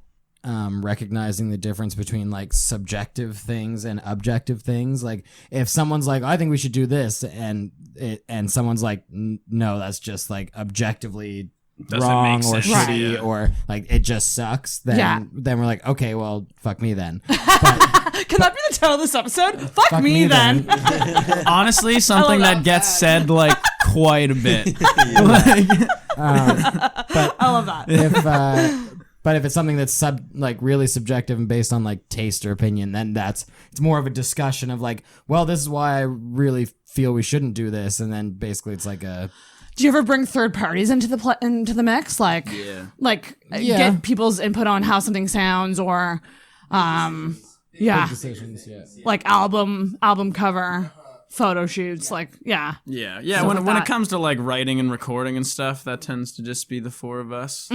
J: recognizing the difference between like subjective things and objective things. Like if someone's like, I think we should do this, and someone's like, no, that's just like objectively wrong or shitty or like it just sucks, then we're like, okay, well, fuck me then.
H: Can that be the title of this episode? Fuck me then.
C: Honestly, something that gets said like quite a bit.
J: But
H: I love that.
J: But if it's something that's really subjective and based on like taste or opinion, then it's more of a discussion of like, well, this is why I really feel we shouldn't do this, and then basically it's like a.
H: Do you ever bring third parties into the mix? Like, get people's input on how something sounds, or,
J: Big decisions,
H: like album cover, photo shoots, like,
C: yeah. When it comes to like writing and recording and stuff, that tends to just be the four of us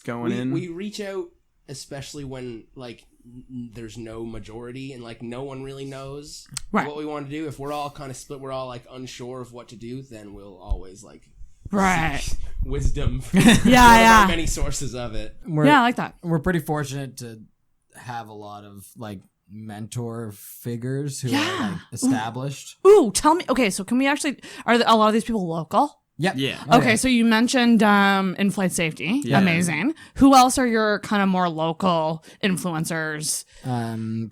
C: going in.
K: We reach out, especially when like there's no majority and like no one really knows what we want to do. If we're all kind of split, we're all like unsure of what to do, then we'll always like seek wisdom from many sources of it.
H: I like that.
J: We're pretty fortunate to have a lot of like mentor figures who are like established.
H: Ooh, tell me. Okay, so can we actually? Are a lot of these people local?
J: Yep.
C: Yeah.
H: Okay, so you mentioned in-flight safety. Yeah. Amazing. Who else are your kind of more local influencers?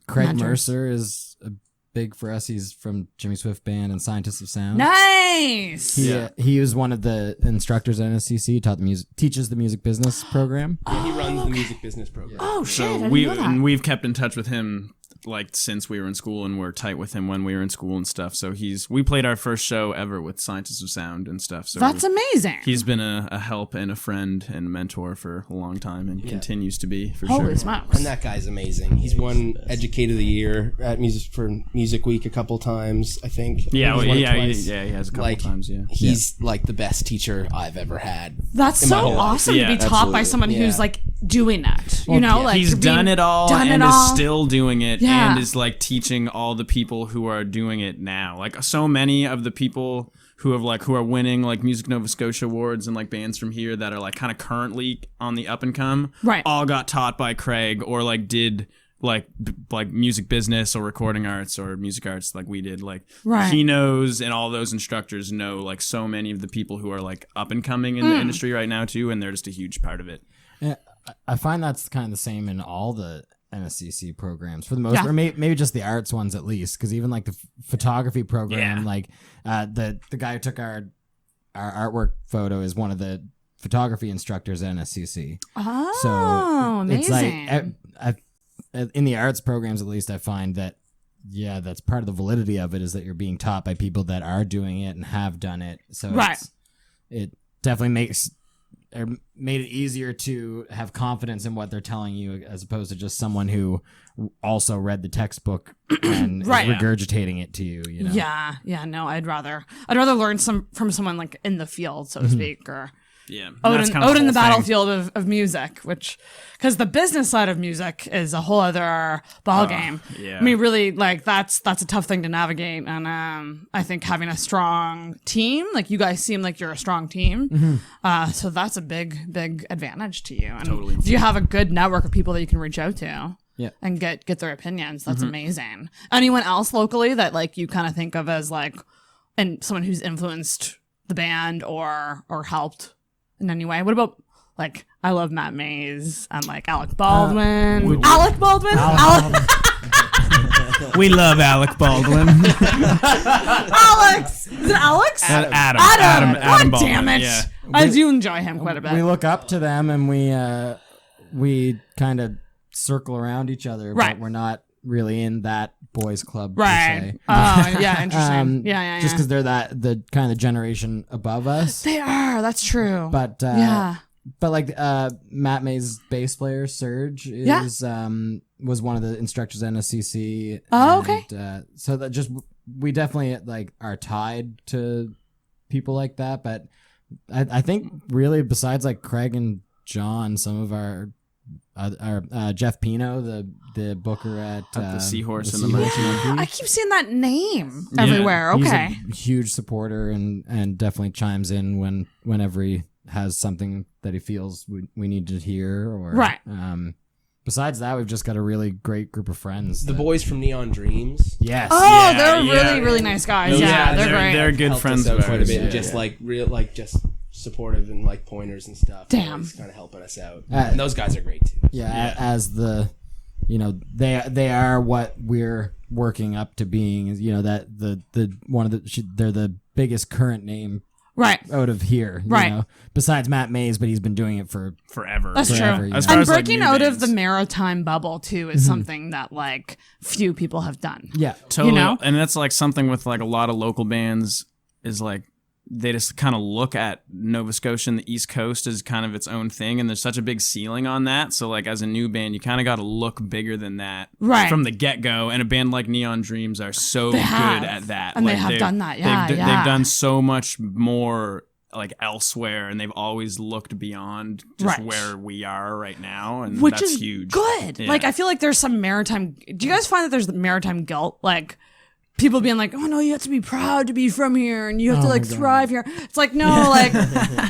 J: Craig Mercer is big for us. He's from Jimmy Swift Band and Scientists of Sound.
H: Nice.
J: He was one of the instructors at NSCC. Teaches the music business program.
K: Yeah, he runs the music business program.
H: Oh shit!
C: So we've kept in touch with him like since we were in school, and we're tight with him when we were in school and stuff. So we played our first show ever with Scientists of Sound and stuff. So
H: that's amazing.
C: He's been a help and a friend and mentor for a long time, and continues to be for
H: Holy
C: sure.
H: smokes!
K: And that guy's amazing. He's won Educated of the Year at Music Week a couple times, I think.
C: He has a couple times. Yeah,
K: he's like the best teacher I've ever had.
H: That's so awesome to be taught by someone who's like doing it. You know, like
C: he's done it all and is still doing it.
H: Yeah.
C: And is like teaching all the people who are doing it now. Like so many of the people who are winning like Music Nova Scotia awards and like bands from here that are like kind of currently on the up and come.
H: Right.
C: All got taught by Craig or like did like music business or recording arts or music arts like we did. Like he knows, and all those instructors know like so many of the people who are like up and coming in the industry right now too, and they're just a huge part of it.
J: Yeah, I find that's kind of the same in all the NSCC programs for the most part, or maybe just the arts ones at least, because even like the photography program, like the guy who took our artwork photo is one of the photography instructors at NSCC.
H: Oh,
J: so
H: amazing.
J: It's like in the arts programs at least, I find that that's part of the validity of it, is that you're being taught by people that are doing it and have done it. So it definitely made it easier to have confidence in what they're telling you, as opposed to just someone who also read the textbook and is regurgitating it to you. You know?
H: No, I'd rather learn from someone like in the field, so to speak, or
C: out
H: in the battlefield of music, which, because the business side of music is a whole other ballgame. I mean, really, like that's a tough thing to navigate, and I think having a strong team, like you guys seem like you're a strong team, so that's a big advantage to you. And if you have a good network of people that you can reach out to, and get their opinions, that's amazing. Anyone else locally that like you kind of think of as like, and someone who's influenced the band or helped in any way? What about like, I love Matt Mays and like Alec Baldwin. Alec Baldwin?
C: We love Alec Baldwin.
H: Alex! Is it Alex?
C: Adam
H: God
C: Baldwin.
H: Damn it.
C: Yeah.
H: I do enjoy him quite a bit.
J: We look up to them and we kind of circle around each other, but we're not really in that boys club per se.
H: Oh, yeah, interesting.
J: Just because they're the kind of generation above us.
H: They are. That's true.
J: But like Matt May's bass player Serge was one of the instructors at NSCC.
H: Oh, okay.
J: So that we definitely like are tied to people like that, but I think really besides like Craig and John, some of our Jeff Pino, the booker at
C: the Seahorse and the
J: Seahorse
C: Merchant.
H: I keep seeing that name everywhere.
J: He's
H: Okay.
J: a huge supporter and definitely chimes in whenever he has something that he feels we need to hear. Or
H: Right.
J: Besides that, we've just got a really great group of friends.
K: The boys from Neon Dreams.
J: Yes.
H: Oh, they're really, really nice guys. Yeah, they're great.
C: They're good
K: Helped
C: friends
K: us out
C: of
K: quite a
C: ours.
K: bit, and
C: Yeah.
K: just like real, like just supportive and like pointers and stuff.
H: Damn.
K: It's kind of helping us out. And those guys are great too.
J: Yeah, as the, they are what we're working up to being. You know, that they're the biggest current name
H: right
J: out of here. You know? Besides Matt Mays, but he's been doing it for
C: forever.
H: That's
J: forever,
H: true.
J: you know?
H: And breaking out of the maritime bubble too is something that like few people have done.
J: Yeah,
C: totally.
H: You know?
C: And that's like something with like a lot of local bands is like they just kind of look at Nova Scotia and the East Coast as kind of its own thing, and there's such a big ceiling on that. So like as a new band, you kind of got to look bigger than that from the get-go. And a band like Neon Dreams are so good at that,
H: and
C: like,
H: they have done that. Yeah,
C: they've done so much more like elsewhere, and they've always looked beyond just where we are right now, and
H: which
C: that's
H: is
C: huge.
H: Good.
C: Yeah.
H: Like I feel like there's some maritime. Do you guys find that there's maritime guilt? Like people being like, "Oh no, you have to be proud to be from here, and you have to like thrive here." It's like no, like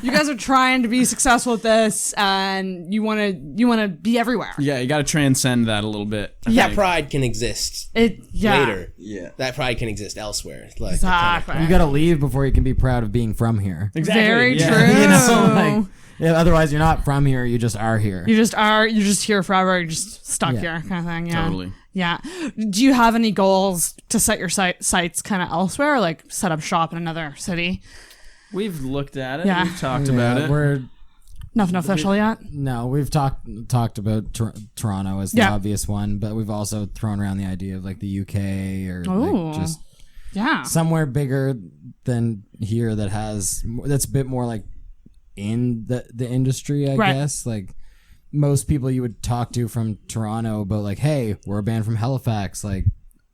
H: you guys are trying to be successful with this, and you want to be everywhere.
C: Yeah, you got to transcend that a little bit.
K: That pride can exist later.
L: Yeah,
K: that pride can exist elsewhere. Like
H: exactly.
J: You got to leave before you can be proud of being from here.
C: Exactly.
H: Very true.
J: You know, like otherwise you're not from here. You just are here.
H: You just are. You're just here forever. You're just stuck here, kind of thing. Yeah.
C: Totally.
H: Yeah. Do you have any goals to set your sights kind of elsewhere, like set up shop in another city?
C: We've looked at it.
H: Yeah.
C: We've talked about it.
J: We're
H: nothing official yet.
J: No, we've talked about Toronto as the obvious one, but we've also thrown around the idea of like the UK or like just somewhere bigger than here that's a bit more like in the industry, I guess. Like most people you would talk to from Toronto about like, hey, we're a band from Halifax, like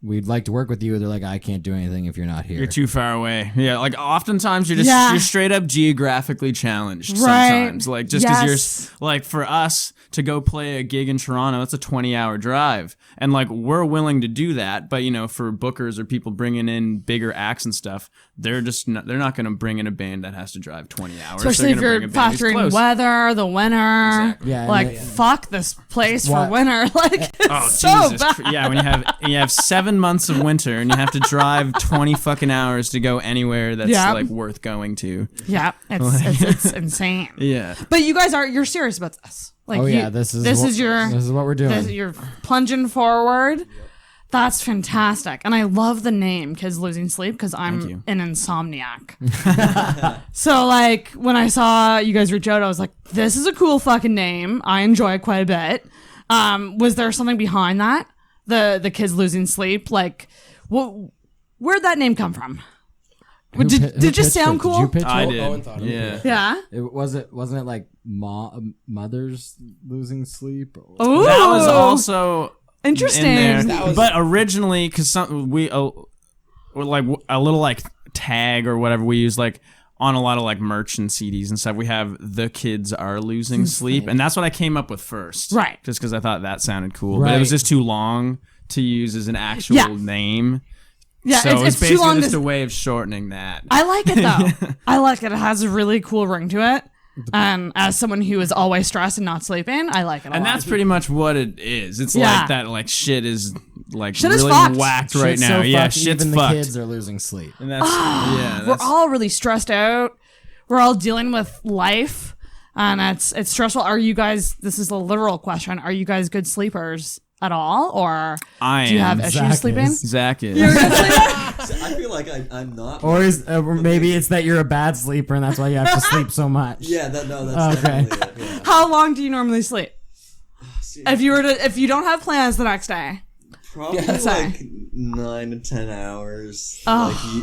J: we'd like to work with you. They're like, I can't do anything if you're not here.
C: You're too far away. Yeah, like oftentimes you're straight up geographically challenged sometimes. Like just because you're like for us to go play a gig in Toronto, it's a 20-hour drive. And like we're willing to do that, but for bookers or people bringing in bigger acts and stuff, they're not going to bring in a band that has to drive 20 hours.
H: Especially if you're factoring weather, the winter.
C: Exactly.
J: Yeah,
H: like fuck this place for winter. Like it's so
C: Jesus.
H: bad.
C: Yeah, when you have 7 months of winter and you have to drive 20 fucking hours to go anywhere that's like worth going to.
H: Yeah, it's insane.
C: Yeah.
H: But you guys you're serious about this. Like
J: this is what we're doing.
H: You're plunging forward. That's fantastic. And I love the name Kids Losing Sleep because I'm an insomniac. So like when I saw you guys reach out, I was like, this is a cool fucking name. I enjoy it quite a bit. Was there something behind that? The Kids Losing Sleep? Like where'd that name come from? Did it just sound cool?
J: Did you pitch
C: I
J: it?
C: did.
K: Owen thought
H: Yeah.
J: Wasn't it like mothers losing sleep?
H: Ooh.
C: That was also
H: interesting.
C: in there. But originally, because we like a little like tag or whatever we use like on a lot of like merch and CDs and stuff. We have the kids are losing sleep, and that's what I came up with first,
H: right?
C: Just because I thought that sounded cool, but it was just too long to use as an actual name.
H: Yeah,
C: so
H: it's
C: basically
H: too long
C: just a way of shortening that.
H: I like it though. I like it. It has a really cool ring to it. As someone who is always stressed and not sleeping, I like it a lot.
C: And that's pretty much what it is. It's like that like shit is like
H: shit
C: really
H: is
C: whacked right
J: Shit's
C: now.
J: so
C: Yeah,
J: fucked,
C: shit's
J: even
C: fucked.
J: The kids are losing sleep.
C: And that's
H: we're all really stressed out. We're all dealing with life, and it's stressful. Are you guys? This is a literal question. Are you guys good sleepers at all, or do you have issues sleeping?
C: Zach is.
H: You're a good sleeper?
L: I feel like I'm not.
J: Or maybe it's that you're a bad sleeper and that's why you have to sleep so much.
L: Yeah, that's definitely it. Yeah.
H: How long do you normally sleep? If you don't have plans the next day,
L: probably like 9 to 10 hours.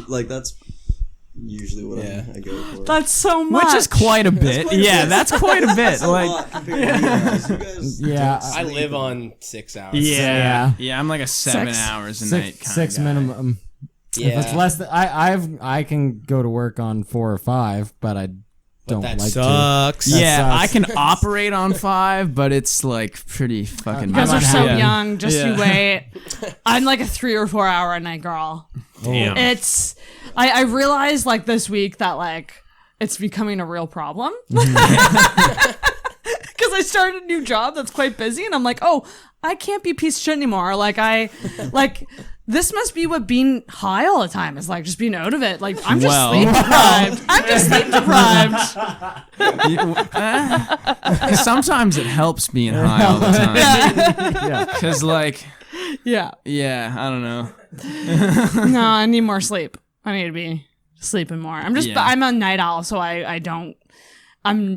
L: Like that's usually what I go for.
H: That's so much.
C: Which is quite a bit. That's quite a bit.
L: That's a
C: like
L: lot compared to you guys. You guys
K: I live on 6 hours.
C: Yeah, I'm like a 7 hours a night kind
J: six
C: of guy.
J: minimum.
K: Yeah.
J: If it's less than I can go to work on 4 or 5, but I don't
K: that
J: like
K: sucks.
J: to. That
C: Yeah,
J: sucks.
C: I can operate on 5, but it's like pretty fucking.
H: You guys are so
C: Yeah.
H: young. Just
C: Yeah.
H: you wait. I'm like a 3 or 4 hour a night girl.
A: Damn.
H: It's. I realized like this week that like it's becoming a real problem. Because I started a new job that's quite busy, and I'm like, oh, I can't be a piece of shit anymore. Like this must be what being high all the time is like, just being out of it. Like I'm just sleep deprived. I'm just sleep deprived.
C: Sometimes it helps being high all the time.
J: Yeah.
C: Because like,
H: Yeah.
C: I don't know.
H: No, I need more sleep. I need to be sleeping more. I'm a night owl, so I'm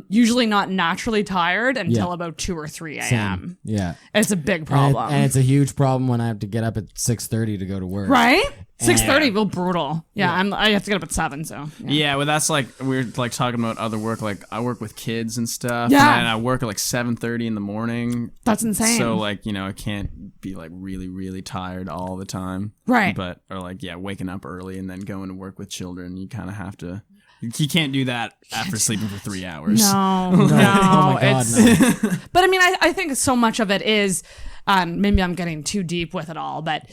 H: usually not naturally tired until about 2 or 3 a.m.
J: Same. Yeah.
H: It's a big problem.
J: And it's a huge problem when I have to get up at 6:30 to go to work.
H: Right? 6:30 will brutal. Yeah, I have to get up at 7, so.
C: Yeah, well, that's like we're like talking about other work. Like I work with kids and stuff.
H: Yeah.
C: And I work at like 7:30 in the morning.
H: That's insane.
C: So like I can't be like really really tired all the time.
H: Right.
C: But or like waking up early and then going to work with children. You kind of have to. You can't do that after sleeping for 3 hours.
H: No.
J: Oh my God,
H: it's,
J: no.
H: But I mean, I think so much of it is, maybe I'm getting too deep with it all, but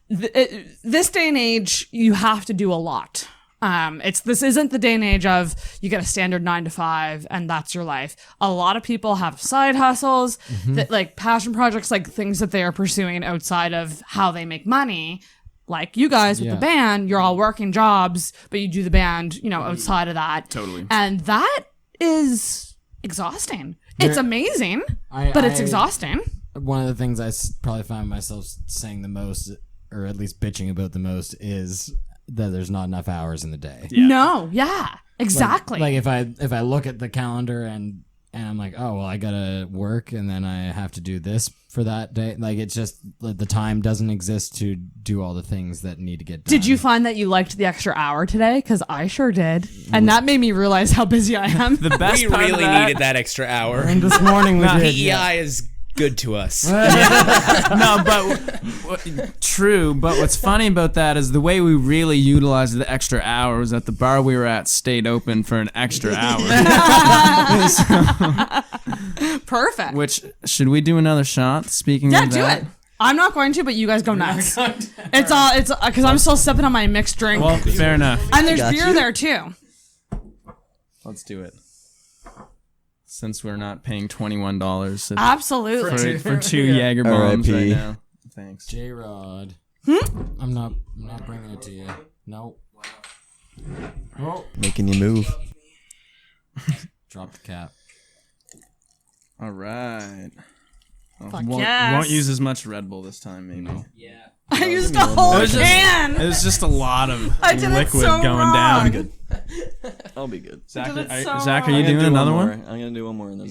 H: this day and age, you have to do a lot. This isn't the day and age of you get a standard 9 to 5 and that's your life. A lot of people have side hustles, that like passion projects, like things that they are pursuing outside of how they make money. Like you guys with the band, you're all working jobs, but you do the band, outside of that.
C: Totally.
H: And that is exhausting. It's amazing, but it's exhausting.
J: One of the things I probably find myself saying the most, or at least bitching about the most, is that there's not enough hours in the day.
H: Yeah. No, yeah, exactly.
J: Like if I look at the calendar and I'm like, oh well, I gotta work and then I have to do this for that day. Like it's just the time doesn't exist to do all the things that need to get done.
H: Did you find that you liked the extra hour today? Because I sure did, and that made me realize how busy I am.
C: The best
K: We
C: part
K: really
C: of that,
K: needed that extra hour.
J: And this morning we did.
K: PEI is good to us.
C: No, but true. But what's funny about that is the way we really utilized the extra hour was that the bar we were at stayed open for an extra hour.
H: Perfect.
C: Which should we do another shot? Speaking
H: Yeah,
C: of
H: do
C: that,
H: it. I'm not going to, but you guys go nuts. It's because I'm still sipping on my mixed drink.
C: well, fair enough.
H: And there's beer there too.
C: Let's do it. Since we're not paying $21
H: Absolutely.
C: for two Jaeger bombs right
L: R.I.P.
C: now. Thanks.
J: J-Rod. I'm not bringing it to you. Nope. Oh.
L: Making you move.
J: Drop the cap.
C: All right.
H: Fuck
C: won't
H: yes.
C: use as much Red Bull this time, maybe.
K: Yeah.
H: I used a whole can.
C: It was just a lot of
H: I did it
C: liquid
H: so
C: going
H: wrong.
C: down.
L: I'll be good.
C: Zach,
H: did it so
C: Zach, are
H: wrong.
C: you doing another one?
L: I'm gonna do one more and then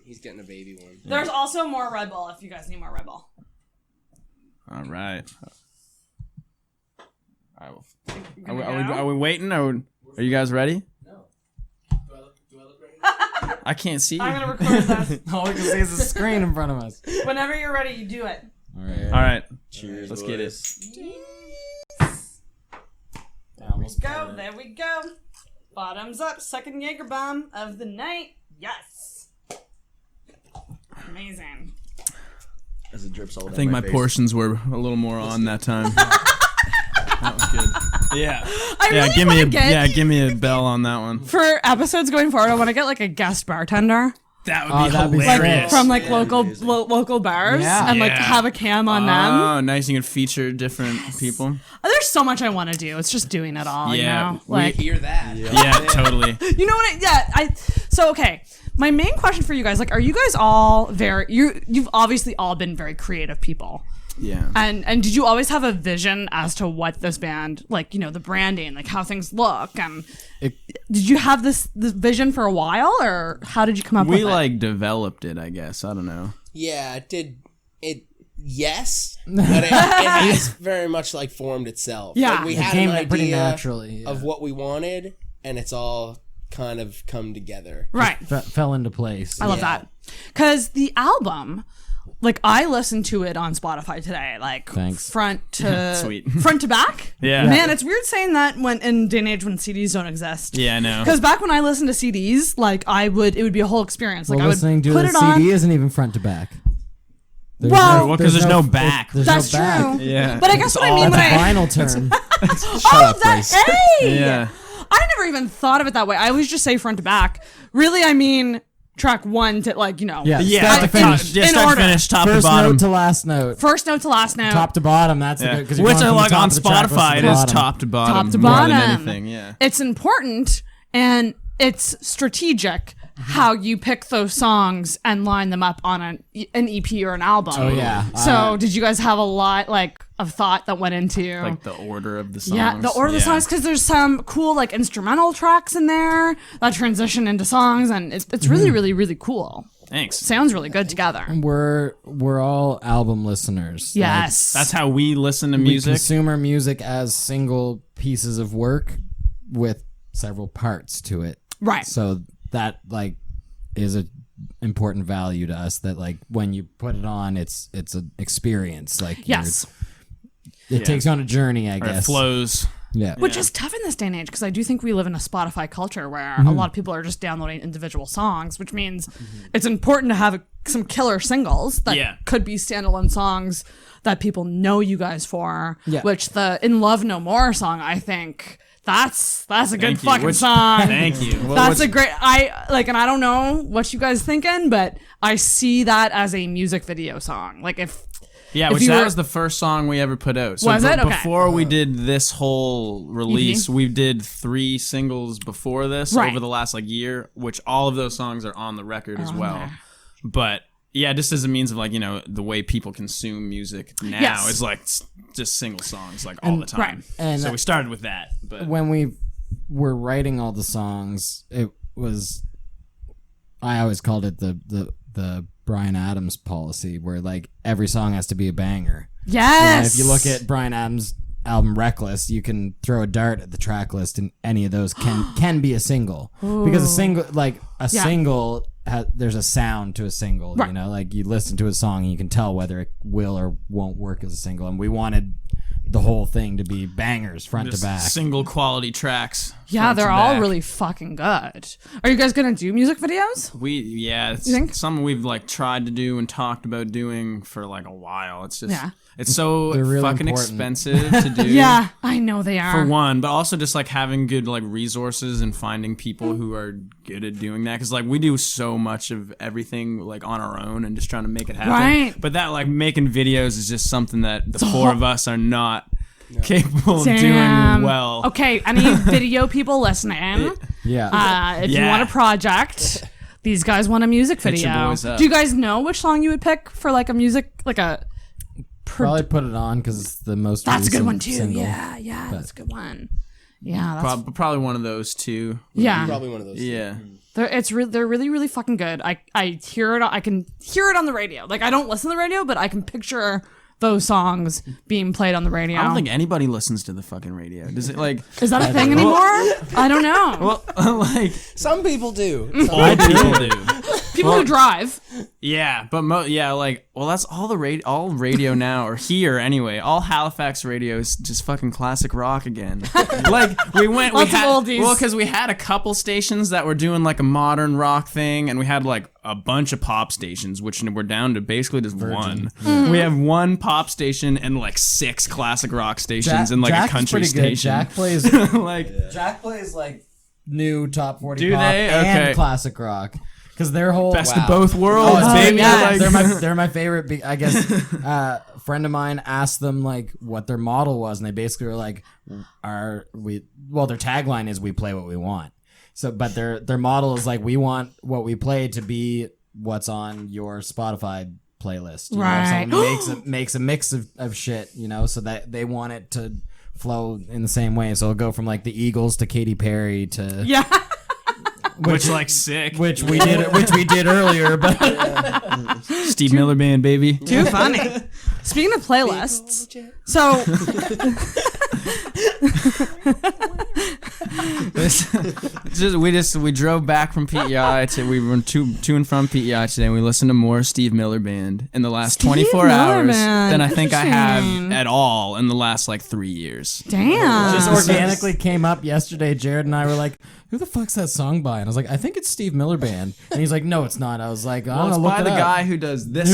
K: He's getting a baby one.
H: There's also more Red Bull if you guys need more Red Bull.
C: All right.
H: Are
C: Are we waiting? Are you guys ready?
K: No. Do I look ready?
C: I can't see you.
H: I'm gonna record this.
J: All we can see is a screen in front of us.
H: Whenever you're ready, you do it.
J: All right.
C: All right.
L: cheers.
C: Let's
L: boys.
C: get it.
H: There we go. Bottoms up. Second Jaeger bomb of the night. Yes. Amazing.
L: As it drips all
C: I
L: down
C: think my
L: face.
C: portions were a little more on that time. That was good. Yeah.
H: I really
C: give me
H: wanna get
C: give me a bell on that one.
H: for episodes going forward. I want to get like a guest bartender.
C: That would
J: Oh,
C: be
J: that'd be
C: hilarious.
H: From like local bars and like
C: Yeah.
H: have a cam on them.
C: Oh, nice! You can feature different people.
H: There's so much I want to do. It's just doing it all.
C: Yeah,
H: you know? Like
K: Hear that?
C: Yeah, totally.
H: you know what? So okay. My main question for you guys, like, are you guys all you've obviously all been very creative people.
C: Yeah.
H: And did you always have a vision as to what this band, like, you know, the branding, like how things look, and did you have this vision for a while, or how did you come up with it?
C: We like developed it, I guess. I don't know.
K: Yeah, it did. Yes, but it has very much like formed itself.
H: Yeah.
K: Like, we
J: It
K: had
J: came
K: an
J: pretty
K: idea
J: naturally, yeah.
K: of what we wanted, and it's all kind of come together.
H: Right.
J: Fell into place.
H: I love that. Because the album, like I listened to it on Spotify today, like
J: Thanks.
H: front to
C: Sweet.
H: front to back.
C: Yeah.
H: Man, it's weird saying that when in day and age when CDs don't exist.
C: Yeah, I know.
H: Because back when I listened to CDs, like it would be a whole experience. Like
J: Well,
H: I would
J: listening to
H: put
J: a
H: it on.
J: CD isn't even front to back.
H: Well,
C: because there's no back.
J: There's
H: That's
J: no back.
H: true.
C: Yeah.
H: But I guess what I mean
J: That's
H: when
J: a
H: I
J: vinyl term.
H: oh, that hey.
C: Yeah.
H: I never even thought of it that way. I always just say front to back. Really, I mean track 1 to like, you know.
J: Yeah,
C: Yeah,
J: start to finish.
C: Yeah,
H: in
C: start
H: order.
C: to finish, top
J: First
C: to bottom.
J: note to last note.
H: First note to last note.
J: Top to bottom. That's
C: Yeah.
J: the good.
C: Which I like on Spotify. It is top to bottom.
H: Top to
C: more
H: bottom.
C: than anything. Yeah.
H: It's important and it's strategic how you pick those songs and line them up on an EP or an album.
J: Oh yeah.
H: So did you guys have a lot of thought that went into
C: Like the order of the songs.
H: Yeah, the order of the songs, because there's some cool like instrumental tracks in there that transition into songs, and it's really, really, really cool.
C: Thanks.
H: Sounds really good together.
J: We're all album listeners.
H: Yes.
C: That's how we listen to
J: We
C: music.
J: consume our music as single pieces of work with several parts to it.
H: Right.
J: So that like is a important value to us, that like when you put it on, it's an experience. Like
H: Yes.
J: it takes you on a journey, I
C: Or
J: guess.
C: it flows.
J: Yeah.
H: Which is tough in this day and age, because I do think we live in a Spotify culture where a lot of people are just downloading individual songs, which means it's important to have some killer singles that could be standalone songs that people know you guys for.
J: Yeah.
H: Which the In Love No More song, I think that's a good
C: Thank you.
H: fucking song.
C: Thank you. Well,
H: That's a great. And I don't know what you guys thinking, but I see that as a music video song. Like if
C: that was the first song we ever put out. So
H: Was it? Okay.
C: Before we did this whole release, we did 3 singles before this over the last like year, which all of those songs are on the record as well.
H: There.
C: But yeah, just as a means of like, you know, the way people consume music now is like just single songs like all the time.
H: Right.
J: And
C: so we started with that. But
J: when we were writing all the songs, it was, I always called it the Bryan Adams policy, where like every song has to be a banger.
H: Yes.
J: If you look at Bryan Adams' album Reckless, you can throw a dart at the track list, and any of those can be a single. Because a single single there's a sound to a single.
H: Right.
J: You know, like you listen to a song and you can tell whether it will or won't work as a single. And we wanted the whole thing to be bangers front
C: just
J: to back.
C: single quality tracks.
H: Yeah,
C: front
H: they're
C: to
H: all
C: back.
H: really fucking good. Are you guys gonna do music videos?
C: It's
H: You think?
C: something we've like tried to do and talked about doing for like a while. It's just
H: Yeah.
C: it's so
J: They're really
C: fucking
J: important.
C: expensive to do.
H: Yeah, I know they are.
C: For one, but also just like having good like resources and finding people who are good at doing that, because like we do so much of everything like on our own and just trying to make it happen.
H: Right.
C: But that like making videos is just something that the four of us are not capable of doing well.
H: Okay, any video people listening?
J: Yeah.
H: If you want a project, these guys want a music
C: Hit your
H: video.
C: boys up.
H: Do you guys know which song you would pick for like a music, like a?
J: Probably put it on because it's the most
H: That's a good
J: recent
H: one too.
J: single.
H: Yeah, that's a good one. Yeah, that's
C: Probably one of those two.
H: yeah.
K: Probably one of those.
C: Yeah.
H: They're really really fucking good. I hear it. I can hear it on the radio. Like I don't listen to the radio, but I can picture those songs being played on the radio.
C: I don't think anybody listens to the fucking radio. Does it like?
H: Is that a thing anymore? I don't know.
C: Well, like
K: Some people do.
C: old people do.
H: People who drive.
C: Yeah, but that's all all radio now, or here anyway. All Halifax radio is just fucking classic rock again. Like we
H: Lots of
C: had
H: oldies.
C: well, because we had a couple stations that were doing like a modern rock thing, and we had like a bunch of pop stations, which we're down to basically just one. We have one pop station and like 6 classic rock stations and like
J: Jack's
C: a country
J: pretty good.
C: station.
J: Jack plays
C: like
J: Jack plays like new top 40
C: Do
J: pop
C: they?
J: and
C: Okay.
J: classic rock. Because their whole
C: best of both worlds,
J: Oh,
C: baby.
H: yeah.
C: Like-
J: they're my favorite. I guess a friend of mine asked them like what their model was, and they basically were like, their tagline is "We play what we want." So, but their model is like, we want what we play to be what's on your Spotify playlist. You know?
H: Right.
J: If someone makes a mix of shit, you know, so that they want it to flow in the same way. So it'll go from like the Eagles to Katy Perry to
H: Yeah.
C: which like sick.
J: which we did earlier, but
C: Steve Miller Band, baby.
H: Too funny. Speaking of playlists, so
C: We drove back from PEI we were to and from PEI today, and we listened to more Steve Miller Band in the last 24 hours than I think I have at all in the last like 3 years.
H: Damn.
J: Just organically came up yesterday. Jared and I were like, who the fuck's that song by? And I was like, I think it's Steve Miller Band. And he's like, no, it's not. I was like, I don't know, look
C: by
J: it
C: the
J: up.
C: guy who does this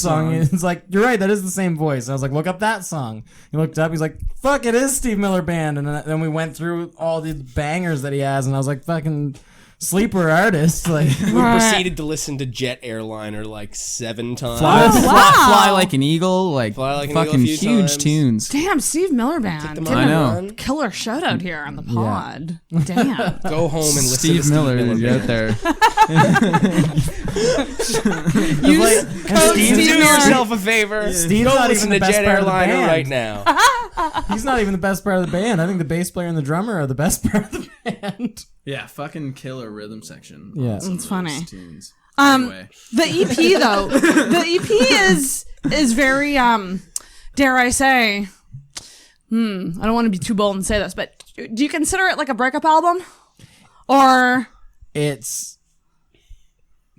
J: song. And he's like, you're right, that is the same voice. I was like, look up that song. He looked up, he's like, fuck, it is Steve Miller Band. And then we went through all these bangers that he has, and I was like, fucking sleeper artist. Like,
K: we proceeded to listen to Jet Airliner like 7 times.
C: Fly like an eagle, like fucking
K: huge
C: times. Tunes.
H: Damn, Steve Miller Band.
C: I know.
H: Killer shout out here on the pod. Damn.
K: Go home and listen
C: Steve
K: to Steve
C: Miller
K: Band.
C: out there.
K: Do yourself a favor.
J: Steve's
K: Go
J: not
K: listen
J: even
K: to
J: the best
K: Jet
J: part of the
K: Airliner
J: band.
K: right now.
J: He's not even the best part of the band. I think the bass player and the drummer are the best part of the band.
C: Yeah, fucking killer rhythm section.
J: Yeah.
H: It's funny.
C: Tunes.
H: The EP though, the EP is very dare I say, I don't want to be too bold and say this, but do you consider it like a breakup album, or
J: it's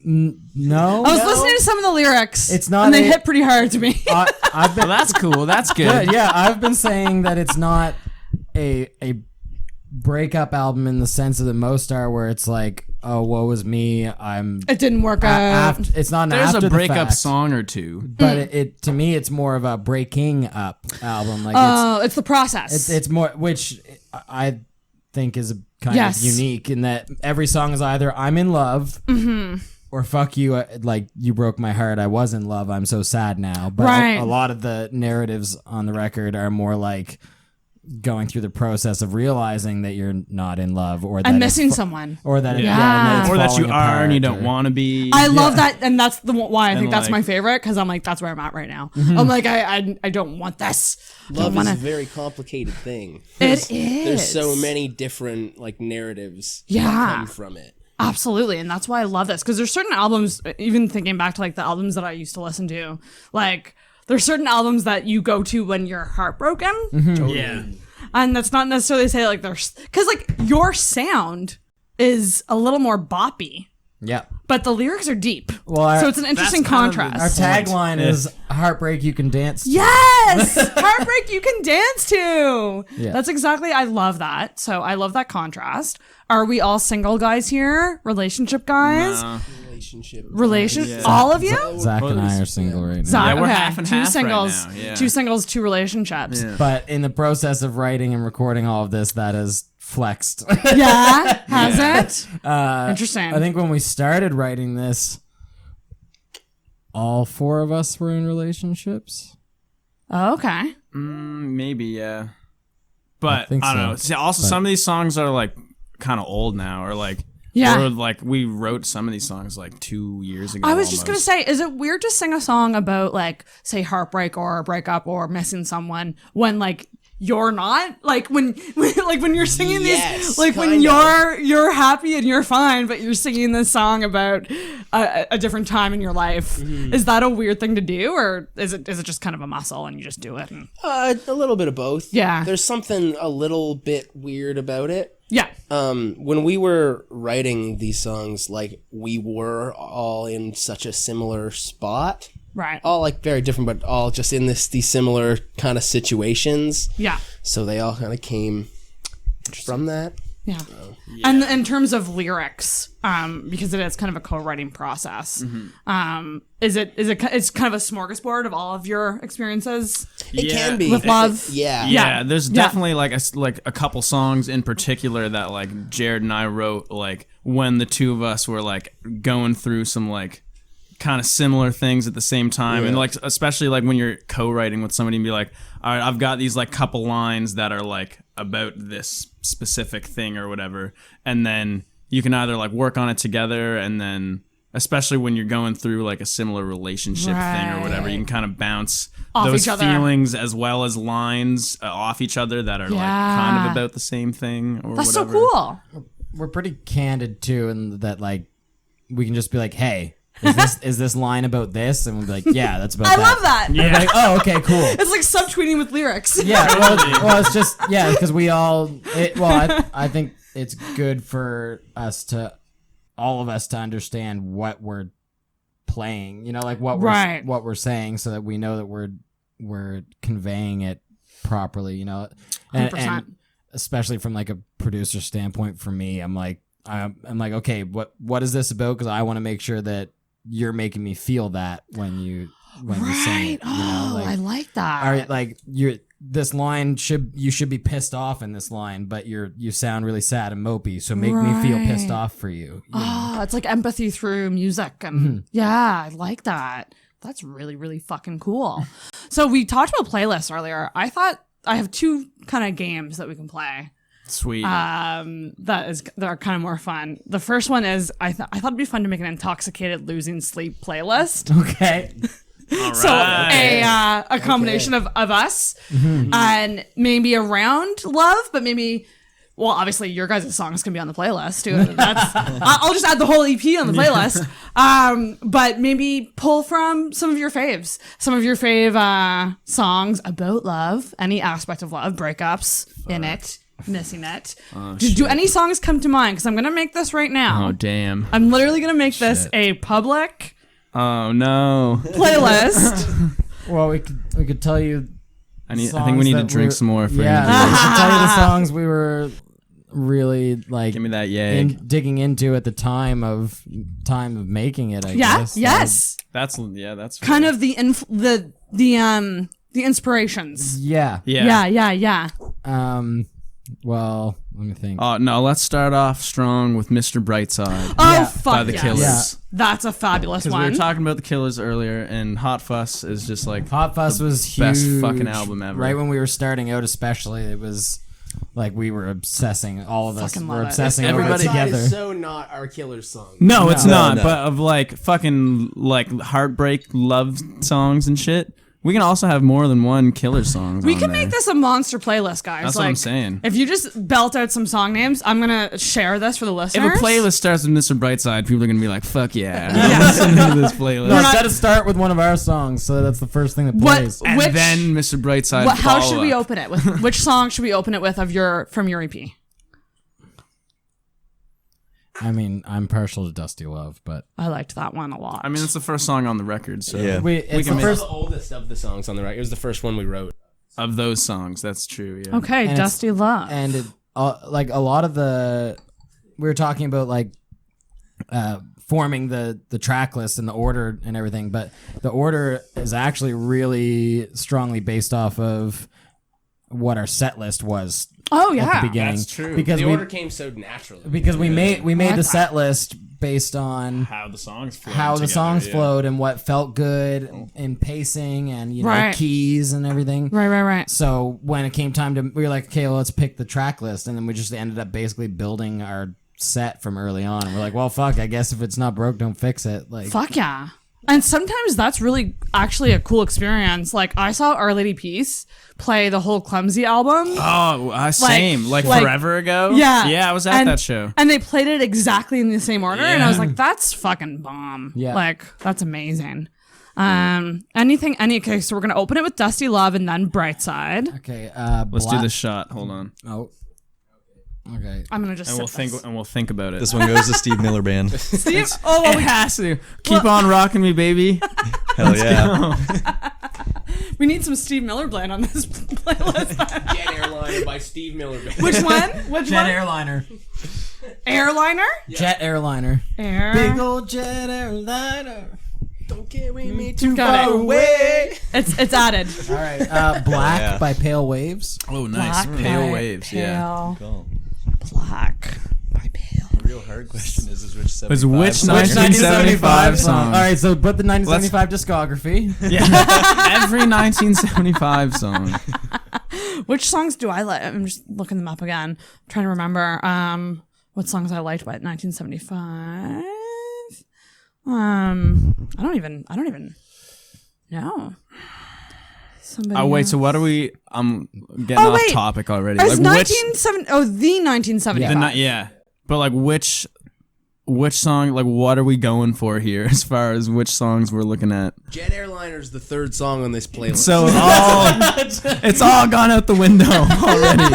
J: no?
H: I was listening to some of the lyrics.
J: It's not,
H: and they hit pretty hard to me.
J: I've been,
C: well, that's cool. That's good.
J: Yeah, I've been saying that it's not a breakup album in the sense of the most are, where it's like, oh, woe is me,
H: it didn't work out.
J: It's not an
C: There's
J: after
C: a
J: the
C: breakup
J: fact,
C: song or two,
J: but it to me it's more of a breaking up album. Like
H: it's the process.
J: It's more, which I think is kind of unique in that every song is either I'm in love or fuck you, like you broke my heart, I was in love, I'm so sad now. But a lot of the narratives on the record are more like going through the process of realizing that you're not in love, or that
H: I'm missing someone,
J: or that
C: or that you are and you don't want to be.
H: I love that, and that's why I think that's my favorite, because I'm like, that's where I'm at right now. I'm like, I don't want this.
K: Love is a very complicated thing.
H: It is.
K: There's so many different like narratives that come from it.
H: Absolutely, and that's why I love this, because there's certain albums, even thinking back to like the albums that I used to listen to, like there's certain albums that you go to when you're heartbroken.
K: Totally.
C: Yeah.
H: And that's not necessarily to say like there's, because like your sound is a little more boppy.
J: Yeah.
H: But the lyrics are deep.
J: Well,
H: so it's an interesting contrast.
J: Our tagline is "Heartbreak You Can Dance to."
H: Yes! Heartbreak You Can Dance to.
J: Yeah.
H: That's exactly, I love that. So I love that contrast. Are we all single guys here? Relationship guys?
C: No.
H: All of you?
J: Zach and I are single right now.
H: Zach,
C: we're half and
H: two
C: half
H: singles,
C: right now. Yeah.
H: 2 singles, 2 relationships.
C: Yeah.
J: But in the process of writing and recording all of this, that is flexed.
H: Yeah? Has it? Interesting.
J: I think when we started writing this, all 4 of us were in relationships.
H: Oh, okay.
C: Maybe, yeah. But
J: think
C: I don't
J: so.
C: know. See, also, some of these songs are like kind of old now, or like,
H: Yeah.
C: or like we wrote some of these songs like 2 years ago.
H: I was just going to say, is it weird to sing a song about like, say, heartbreak or a breakup or missing someone when like you're not? Like when you're singing these, like when you're happy and you're fine, but you're singing this song about a different time in your life. Is that a weird thing to do, or is it just kind of a muscle and you just do it?
K: A little bit of both.
H: Yeah.
K: There's something a little bit weird about it.
H: Yeah.
K: When we were writing these songs, like we were all in such a similar spot.
H: Right.
K: All like very different, but all just in these similar kind of situations.
H: Yeah.
K: So they all kind of came from that.
H: Yeah. And in terms of lyrics, because it is kind of a co-writing process, it's kind of a smorgasbord of all of your experiences.
K: It can be
H: with love.
C: Yeah. There's definitely like a couple songs in particular that like Jared and I wrote like when the two of us were like going through some like kind of similar things at the same time, and like especially like when you're co-writing with somebody and be like, all right, I've got these like couple lines that are like about this specific thing or whatever, and then you can either like work on it together, and then especially when you're going through like a similar relationship thing or whatever, you can kind of bounce
H: off
C: those
H: each other.
C: feelings as well as lines off each other that are like kind of about the same thing or
H: That's
C: whatever.
H: so cool.
J: We're pretty candid too, in that like we can just be like, hey, is this line about this? And we'll be like, yeah, that's about
H: I
J: that.
H: love that.
J: Yeah. Like, oh, okay, cool.
H: It's like subtweeting with lyrics.
J: Yeah, well, it's just, because we all, I think it's good for all of us to understand what we're playing, you know, like what we're saying, so that we know that we're conveying it properly, you know. And especially from like a producer standpoint, for me, I'm like, okay, what is this about? Because I want to make sure that you're making me feel that when you sing it, you know? Like,
H: I like that.
J: All right, like this line you should be pissed off in this line, but you sound really sad and mopey, so make me feel pissed off for you.
H: It's like empathy through music, and yeah, I like that. That's really, really fucking cool. So we talked about playlists earlier. I thought I have two kind of games that we can play.
C: Sweet.
H: That are kind of more fun. The first one is I thought it'd be fun to make an intoxicated losing sleep playlist.
J: Okay.
C: All right.
H: So a combination of us and maybe around love, but maybe, well, obviously your guys' songs can be on the playlist too. I'll just add the whole EP on the playlist. But maybe pull from some of your faves, songs about love, any aspect of love, breakups in it, missing it. Do any songs come to mind? Because I'm gonna make this right now.
C: Oh damn!
H: I'm literally gonna make this a public.
C: Oh no!
H: Playlist.
J: Well, we could tell you.
C: I think we need to drink some more.
J: Yeah, we should tell you the songs we were really like.
C: Give me that yag.
J: Digging into at the time of making it. I guess.
H: Yes.
C: That's
H: kind of the inspirations.
J: Yeah. Well, let me think.
C: No, let's start off strong with Mr. Brightside.
H: Fuck
C: by the
H: yes.
C: Killers.
H: Yeah. That's a fabulous one.
C: We were talking about the Killers earlier, and Hot Fuss is just like
J: Hot Fuss was
C: best
J: huge.
C: fucking album ever.
J: Right when we were starting out, especially, it was like we were obsessing. All of us were obsessing over it together.
K: Is so not our Killers song.
C: No, it's not. No. But of like fucking like heartbreak love songs and shit. We can also have more than one Killer song.
H: We can make this a monster playlist, guys.
C: That's
H: like,
C: what I'm saying.
H: If you just belt out some song names, I'm gonna share this for the listeners.
C: If a playlist starts with Mr. Brightside, people are gonna be like, "Fuck yeah!" Listen to this playlist.
J: No, it's got to start with one of our songs, so that's the first thing that plays.
C: And then Mr. Brightside.
H: How should we open it with? Which song should we open it with from your EP?
J: I mean, I'm partial to Dusty Love, but
H: I liked that one a lot.
C: I mean, it's the first song on the record, so
K: yeah.
J: It's
K: the oldest of the songs on the record. It was the first one we wrote.
C: Of those songs, that's true. Yeah.
H: Okay, and Dusty Love,
J: and like a lot of we were talking about like forming the track list and the order and everything, but the order is actually really strongly based off of what our set list was.
H: Oh yeah,
J: at the beginning.
K: That's true.
J: Because
K: the order came so naturally.
J: Because we made the set list based on
C: how the songs
J: flowed and what felt good in pacing and keys and everything.
H: Right.
J: So when it came time we were like, okay, well, let's pick the track list, and then we just ended up basically building our set from early on. And we're like, well, fuck, I guess if it's not broke, don't fix it. Like,
H: fuck yeah. And sometimes that's really actually a cool experience. Like, I saw Our Lady Peace play the whole Clumsy album.
C: Oh, same. Like forever ago?
H: Yeah.
C: Yeah, I was at that show.
H: And they played it exactly in the same order. Yeah. And I was like, that's fucking bomb.
J: Yeah.
H: Like, that's amazing. Okay, so we're going to open it with Dusty Love and then Brightside.
J: Okay.
C: Let's do this shot. Hold on.
J: Oh. Okay.
H: I'm gonna just
C: we'll think about it.
M: This one goes to Steve Miller Band.
H: Steve,
C: it has to keep on rocking me, baby.
M: Hell yeah!
H: We need some Steve Miller Band on this playlist.
K: Jet Airliner by Steve Miller Band.
H: Which one?
J: Jet Airliner.
H: Airliner?
J: Yeah. Jet Airliner.
H: Big
J: old jet airliner.
K: Don't carry me too far away.
H: It's added.
J: All right. Black by Pale Waves.
C: Oh, nice.
H: Black
C: Pale Waves.
H: Pale.
C: Yeah.
M: Cool.
H: Black by Pale.
M: The real hard question is which 75
C: It's which 1975 song.
J: All right, so put the 1975 discography.
C: Yeah. Every 1975 song.
H: Which songs do I like? I'm just looking them up again. I'm trying to remember what songs I liked by 1975. I don't even know.
C: Wait, so what are we? I'm getting off topic already.
H: Like the 1975.
C: Yeah, but like which song? Like what are we going for here as far as which songs we're looking at?
K: Jet Airliner's the third song on this playlist.
C: So it's all gone out the window already.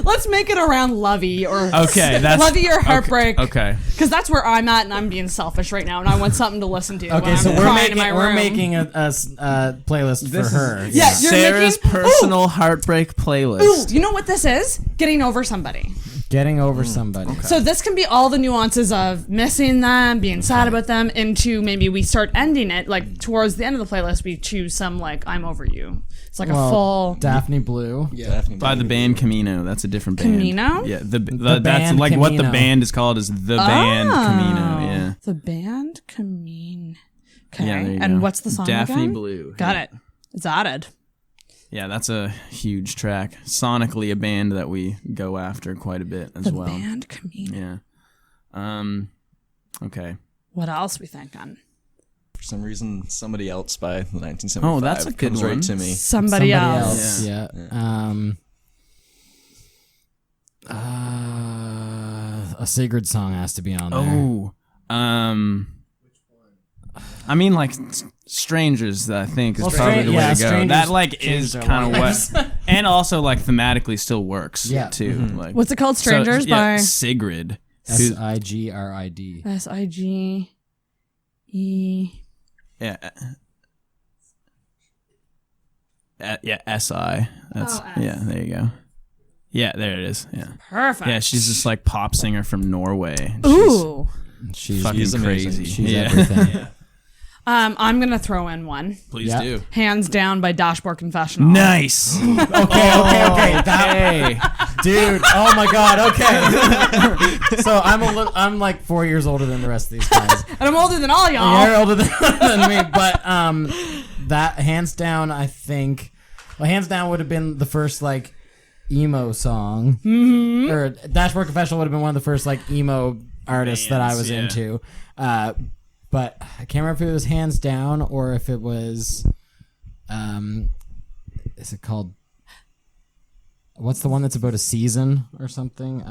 H: Let's make it around Lovey or
C: Lovey
H: or Heartbreak.
C: Okay.
H: Because that's where I'm at, and I'm being selfish right now, and I want something to listen to.
J: Okay, so we're making a playlist for her.
H: Yeah, you're
C: Sarah's
H: making,
C: personal Heartbreak playlist.
H: Ooh, you know what this is? Getting over somebody.
J: Getting over somebody. Okay.
H: So this can be all the nuances of missing them, being sad about them, into maybe we start ending it, like towards the end of the playlist, we choose some like I'm over you. It's like a full
J: Daphne Blue.
K: Yeah, Daphne
C: by the band Camino. That's a different band.
H: Camino?
C: Yeah,
J: The
C: that's
J: band
C: like
J: Camino.
C: what the band is called is the band Camino. Yeah.
H: The band Camino. Okay.
C: Yeah, there you
H: and
C: go.
H: what's the song
C: Daphne
H: again?
C: Blue.
H: Got it. It's added.
C: Yeah, that's a huge track. Sonically, a band that we go after quite a bit as well.
H: The band Camino.
C: Yeah. Okay.
H: What else we thinking?
M: For some reason, Somebody Else by the 1975.
C: Oh, that's a good
M: comes
C: one.
M: right to me.
H: Somebody else.
J: Yeah. A Sigurd song has to be on there.
C: Oh. I mean, like Strangers, I think, is probably the way to go.
J: Strangers
C: That like is
J: changed our
C: kind of
J: lives.
C: what, and also like thematically still works.
J: Yeah.
C: too.
J: Mhm.
C: Like,
H: What's it called? Strangers by
C: Sigrid.
J: Sigrid.
H: Sigee.
C: Yeah. SI. That's yeah. There you go. Yeah, there it is. Yeah.
H: Perfect.
C: Yeah, she's this like pop singer from Norway.
H: Ooh.
J: She's
C: fucking crazy.
J: amazing. She's everything.
H: I'm gonna throw in one.
C: Please do.
H: Hands Down by Dashboard Confessional.
C: Nice.
J: Okay. Dude, oh my god, okay. So I'm like 4 years older than the rest of these guys.
H: And I'm older than all y'all.
J: You're older than me, but that Hands Down, I think, Hands Down would have been the first like emo song.
H: Mm-hmm.
J: Or Dashboard Confessional would have been one of the first like emo artists that I was
C: yeah.
J: into. But I can't remember if it was Hands Down or if it was is it called, what's the one that's about a season or something?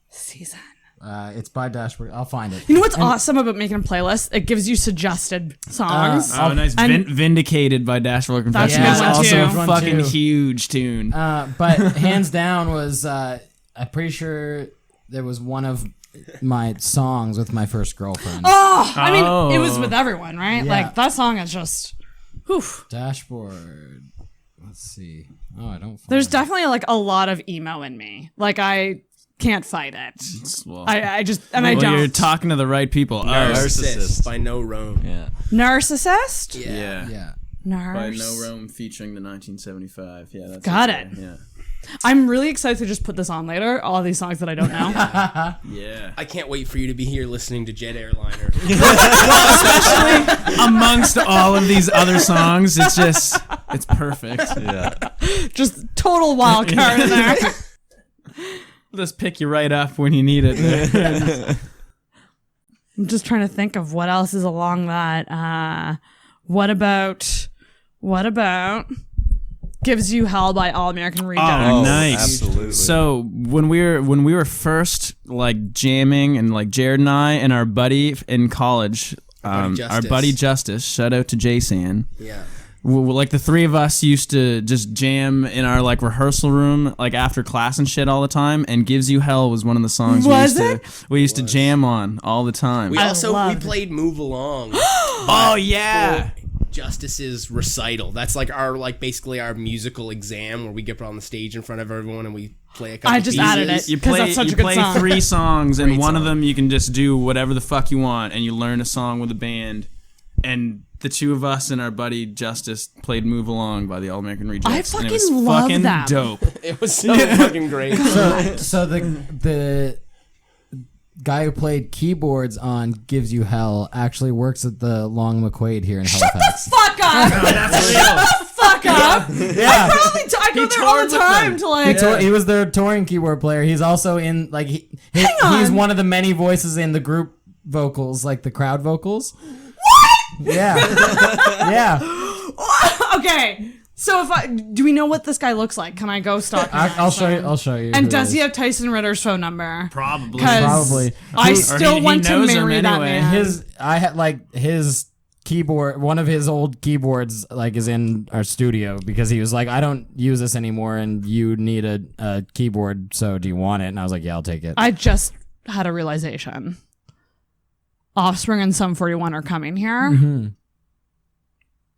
H: Season.
J: It's by Dashboard. I'll find it.
H: You know what's awesome about making a playlist? It gives you suggested songs.
C: Nice. Vindicated by Dashboard
H: That's
C: Confessional.
H: a good one,
C: Also
H: too.
C: a fucking huge tune.
J: But Hands Down was, I'm pretty sure there was one of my songs with my first girlfriend.
H: I mean, it was with everyone, right?
J: Yeah.
H: Like, that song is just, oof.
J: Dashboard. Let's see. Oh, I don't find
H: There's
J: it.
H: definitely, like, a lot of emo in me. Like, I can't fight it.
C: Well,
H: I just, and I don't.
C: You're talking to the right people.
K: Narcissist by No Rome.
M: Yeah.
H: Narcissist?
C: Yeah.
J: Yeah.
C: By
H: Nars.
C: No Rome featuring the 1975. Yeah, that's
H: Got
C: okay.
H: it.
C: Yeah.
H: I'm really excited to just put this on later, all these songs that I don't know.
C: Yeah.
K: I can't wait for you to be here listening to Jet Airliner.
C: Especially amongst all of these other songs, it's perfect.
M: Yeah.
H: Just total wild card in there.
C: Just pick you right up when you need it.
H: I'm just trying to think of what else is along that. What about Gives You Hell by All American Redux?
C: Oh, nice.
M: Absolutely.
C: So when we were first like jamming, and like Jared and I and our buddy in college, our buddy Justice, shout out to Jason.
K: Yeah.
C: Like the three of us used to just jam in our like rehearsal room, like after class and shit all the time. And Gives You Hell was one of the songs we used to jam on all the time.
K: We also played Move Along.
C: Oh yeah.
K: Justice's recital. That's like basically our musical exam where we get put on the stage in front of everyone and we play a couple
H: I just
K: pieces.
H: added it.
C: You
H: 'Cause
C: play,
H: that's such
C: you
H: a good
C: play
H: song.
C: 3 songs, and
K: Great
C: one of
K: song.
C: them you can just do whatever the fuck you want, and you learn a song with a band. And the two of us and our buddy Justice played Move Along by the All American Rejects.
H: I
C: and it
H: fucking
C: was
H: love
C: fucking
H: them.
C: dope.
K: It was so fucking great.
J: So the guy who played keyboards on Gives You Hell actually works at the Long McQuaid here in Halifax.
H: Fuck up! Shut the fuck up!
J: Yeah.
H: I go there all the time to like.
J: He was their touring keyboard player. He's also in like he's one of the many voices in the group vocals, like the crowd vocals. What? Yeah. Yeah.
H: Okay. So do we know what this guy looks like? Can I go stalk him?
J: I'll show you. I'll show you.
H: And
J: who
H: does
J: it
H: he
J: is.
H: have Tyson Ritter's phone number?
C: Probably.
J: Probably.
H: I
J: He-
H: still
C: he
H: want to
C: knows him
H: marry that
C: anyway.
H: man.
J: I had like his keyboard, one of his old keyboards, like, is in our studio because he was like, I don't use this anymore and you need a keyboard, so do you want it? And I was like, yeah, I'll take it.
H: I just had a realization. Offspring and Sum 41 are coming here.
J: Mm-hmm.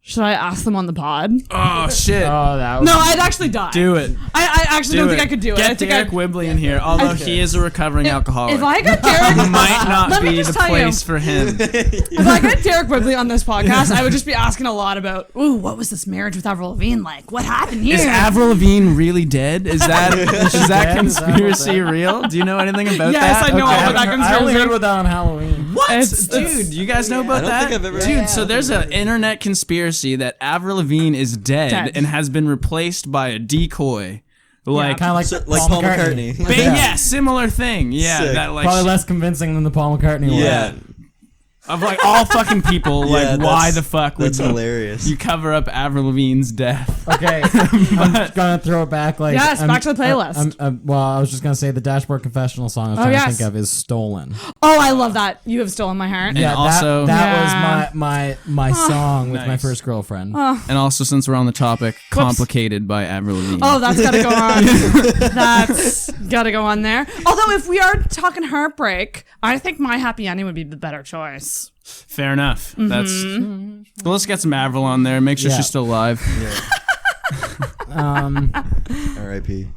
H: Should I ask them on the pod?
C: Oh shit!
J: Oh, that was...
H: No, I'd actually die.
C: Do it.
H: I actually don't think I could do it.
C: Get
H: I think
C: Derek Whibley in here, although he is a recovering alcoholic.
H: If I got Derek,
C: might not
H: let me
C: be
H: just
C: the
H: tell you.
C: place for him.
H: If I got Derek Whibley on this podcast, I would just be asking a lot about, ooh, what was this marriage with Avril Lavigne like? What happened here?
C: Is Avril Lavigne really dead? Is that conspiracy real? Do you know anything about that?
H: Yes, I know all about that conspiracy.
J: I only heard about that on Halloween.
C: What? Dude, you guys know about that?
L: I don't think I've ever...
C: Dude, so there's an internet conspiracy that Avril Lavigne is dead and has been replaced by a decoy. Like,
J: kind of like
L: Paul McCartney.
C: Yeah, similar thing. Yeah,
L: Sick.
C: that like
J: probably less convincing than the Paul McCartney one.
L: Yeah.
C: Of like all fucking people, like why the fuck would
L: that's hilarious.
C: you cover up Avril Lavigne's death?
J: Okay, I'm just gonna throw it back. Like,
H: yes, back to the playlist.
J: Well, I was just gonna say the Dashboard Confessional song I was trying to think of is "Stolen."
H: Oh, I love that. You have stolen my heart.
J: Yeah,
C: and also
J: that was my song with my first girlfriend.
C: And also, since we're on the topic, "Complicated" by Avril Lavigne.
H: Oh, that's gotta go on. That's gotta go on there. Although, if we are talking Heartbreak, I think My Happy Ending would be the better choice.
C: Fair enough. That's. Well, let's get some Avril on there. Make sure she's still alive.
L: R.I.P.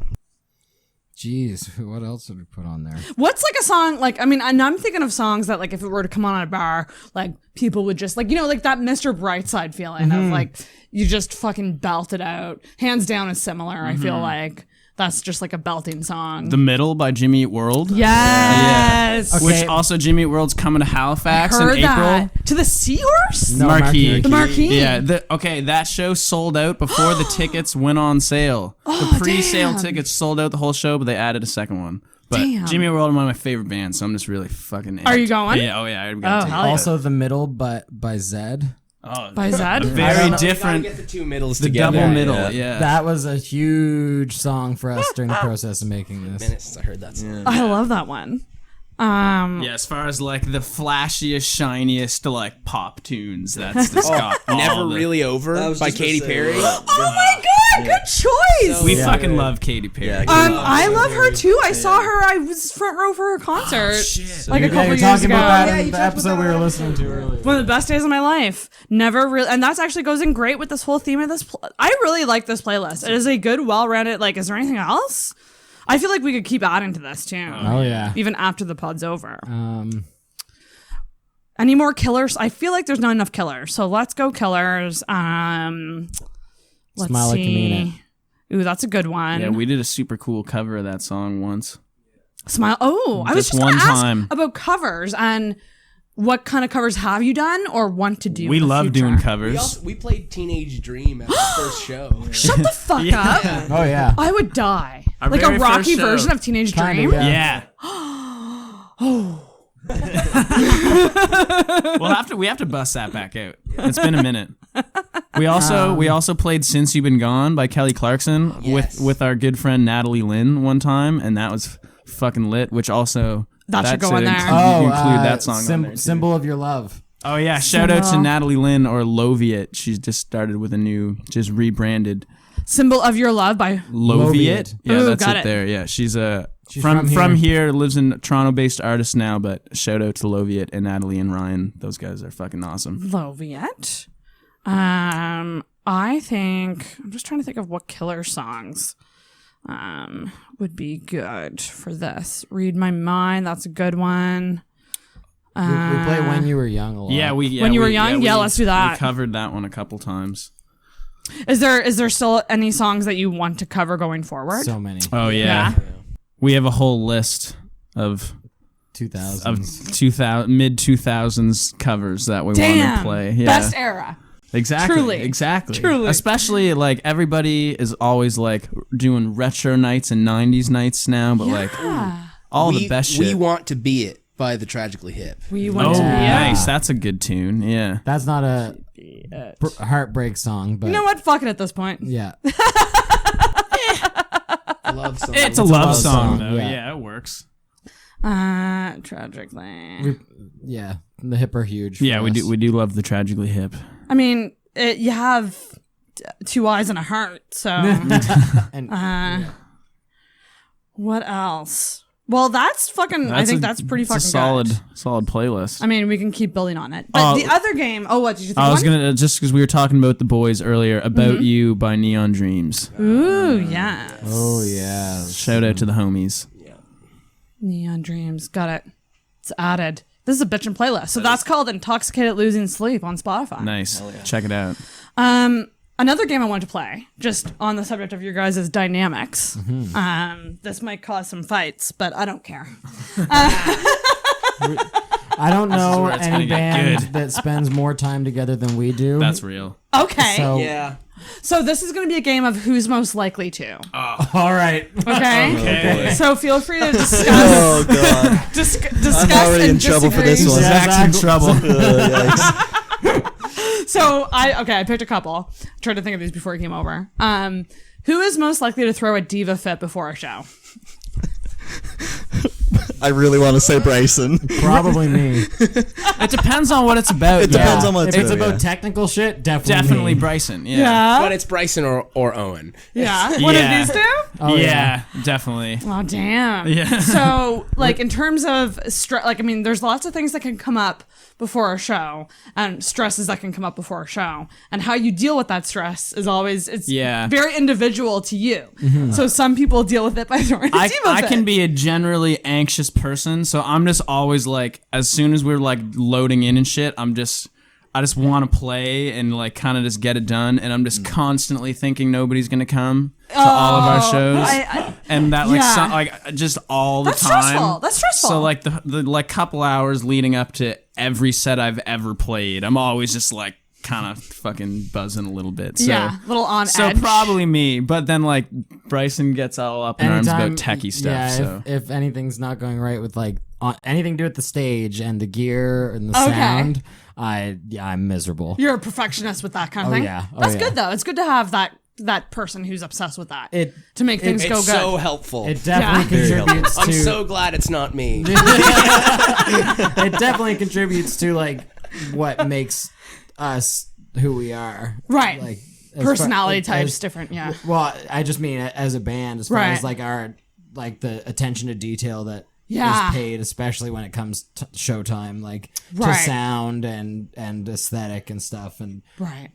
J: Jeez, what else did we put on there?
H: What's like a song like? I mean, and I'm thinking of songs that like if it were to come on at a bar, like people would just like like that Mr. Brightside feeling of like you just fucking belt it out. Hands Down is similar. I feel like. That's just like a belting song.
C: The Middle by Jimmy Eat World.
H: Yes.
C: Okay. Which also Jimmy Eat World's coming to Halifax in April.
H: That. To the Seahorse?
C: No, Marquee.
H: The Marquee.
C: Yeah. That show sold out before the tickets went on sale. The pre-sale tickets sold out the whole show, but they added a second one. But Jimmy Eat World are one of my favorite bands, so I'm just really fucking.
H: Are you going?
C: Yeah. Oh yeah. I gotta
J: also, The Middle by Zed.
C: Oh,
H: by Zed?
C: Very different.
K: Get the two middles
C: the
K: together.
C: double middle, yeah.
J: That was a huge song for us during the process of making this.
K: Minutes since I heard that song.
H: I love that one.
C: Yeah, as far as like the flashiest, shiniest like pop tunes, that's the Scott.
K: Never Really Over by Katy Perry.
H: Oh my god, good choice.
C: We fucking love Katy Perry.
L: Yeah,
H: I love her too. I saw her. I was front row for her concert like a couple years ago.
J: Talking about that in the episode we were listening to earlier.
H: One of the best days of my life. Never really, and that's actually goes in great with this whole theme of this. I really like this playlist. It is a good, well-rounded. Like, is there anything else? I feel like we could keep adding to this too.
J: Oh yeah.
H: Even after the pod's over. Any more killers? I feel like there's not enough killers. So let's go killers. Let's
J: Smile Like You Mean
H: It. Ooh, that's a good one.
C: Yeah, we did a super cool cover of that song once.
H: Smile. Oh, I was
C: Just
H: just
C: one
H: going to ask
C: time.
H: about covers and what kind of covers have you done or want to do?
C: We
H: in the
C: love
H: future?
C: doing covers.
K: We played Teenage Dream at the first show.
H: Shut the fuck up.
J: Oh yeah.
H: I would die.
C: Our
H: like a
C: very
H: Rocky
C: first show.
H: version of Teenage
J: Kinda,
H: Dream.
J: yeah.
H: Oh.
C: We have to bust that back out. It's been a minute. We also played Since You've Been Gone by Kelly Clarkson with our good friend Natalie Lynn one time, and that was fucking lit. Which also
H: That should go on there.
C: Include that song. on there too.
J: Symbol of Your Love.
C: Oh yeah! Shout out to Natalie Lynn or Loviet. She's just started with a new, just rebranded.
H: Symbol of Your Love by
C: Loviet. Yeah,
H: Ooh,
C: that's
H: got
C: it
H: it.
C: there. Yeah, she's
J: from
C: from here, lives in Toronto-based artist now, but shout out to Loviet and Natalie and Ryan. Those guys are fucking awesome.
H: Loviet. I think I'm just trying to think of what killer songs would be good for this. Read My Mind, that's a good one.
J: We play When You Were Young a lot.
H: When You Were Young? Yeah, let's do that.
C: We covered that one a couple times.
H: Is there still any songs that you want to cover going forward?
J: So many.
C: Oh yeah. We have a whole list of
J: 2000s.
C: mid 2000s covers that we want to play. Yeah.
H: Best era.
C: Exactly.
H: Truly.
C: Especially like everybody is always like doing retro nights and 90s nights now, but like all the best shit.
K: We Want to Be It by the Tragically Hip.
H: We Want to Be It.
C: Nice. That's a good tune. Yeah.
J: That's not a heartbreak song, but
H: you know what? Fuck it at this point.
J: Yeah.
K: Love song.
C: It's a love song,
J: song,
C: though.
J: yeah.
C: Yeah, it works.
H: Tragically.
J: Yeah. The hip are huge.
C: Yeah,
J: for
C: we
J: us.
C: do love the tragically hip.
H: I mean, you have 2 eyes and a heart, so. What else? Well, that's fucking. I think that's pretty fucking
C: solid,
H: good.
C: solid playlist.
H: I mean, we can keep building on it. But the other game. Oh, what did you think?
C: I was gonna just because we were talking about the boys earlier. About You by Neon Dreams.
H: Ooh, yeah.
J: Oh yeah.
C: Shout out to the homies.
K: Yeah.
H: Neon Dreams. Got it. It's added. This is a bitchin' playlist. So that's called Intoxicated Losing Sleep on Spotify.
C: Nice. Check it out.
H: Another game I wanted to play, just on the subject of your guys' dynamics. This might cause some fights, but I don't care.
J: I don't know any band that spends more time together than we do.
C: That's real.
H: Okay.
J: So,
K: Yeah.
H: So this is going to be a game of who's most likely to.
J: all right.
H: Okay. So feel free to discuss.
L: Oh god.
H: discuss
L: I'm already
H: and
L: in trouble for this
H: disagree.
L: one.
C: Zach's in trouble.
L: Yikes.
H: So I picked a couple. Tried to think of these before he came over. Who is most likely to throw a diva fit before a show?
L: I really want to say Bryson.
J: Probably me.
C: It depends on what it's about.
L: It depends on what
J: If it's about technical shit, definitely me.
C: Bryson. Yeah.
K: But it's Bryson or Owen.
H: Yeah. One of these two?
J: Oh,
C: yeah, definitely.
H: Oh, damn.
C: Yeah.
H: So, like, in terms of stress, like, I mean, there's lots of things that can come up before a show and stresses that can come up before a show. And how you deal with that stress is always, it's very individual to you. So some people deal with it by throwing a diva
C: I
H: fit.
C: can be a generally anxious person, so I'm just always like, as soon as we're like loading in and shit, I just want to play and like kind of just get it done, and I'm just constantly thinking nobody's gonna come to all of our shows, and that like just all the time.
H: Stressful. That's stressful.
C: So like the like couple hours leading up to every set I've ever played, I'm always just like kind of fucking buzzing a little bit. So,
H: yeah, a little on edge.
C: So probably me, but then like Bryson gets all up in arms about techie stuff.
J: Yeah,
C: so
J: if anything's not going right with like anything to do with the stage and the gear and the sound, I'm miserable.
H: You're a perfectionist with that kind of thing.
J: Yeah.
H: That's good though. It's good to have that person who's obsessed with that to make things go good.
K: It's so helpful.
J: It definitely contributes to.
K: I'm so glad it's not me.
J: It definitely contributes to like what makes us who we are.
H: Right.
J: Like
H: personality types different. Yeah.
J: Well, I just mean as a band, as far as like our the attention to detail that is paid, especially when it comes to showtime, like to sound and aesthetic and stuff. And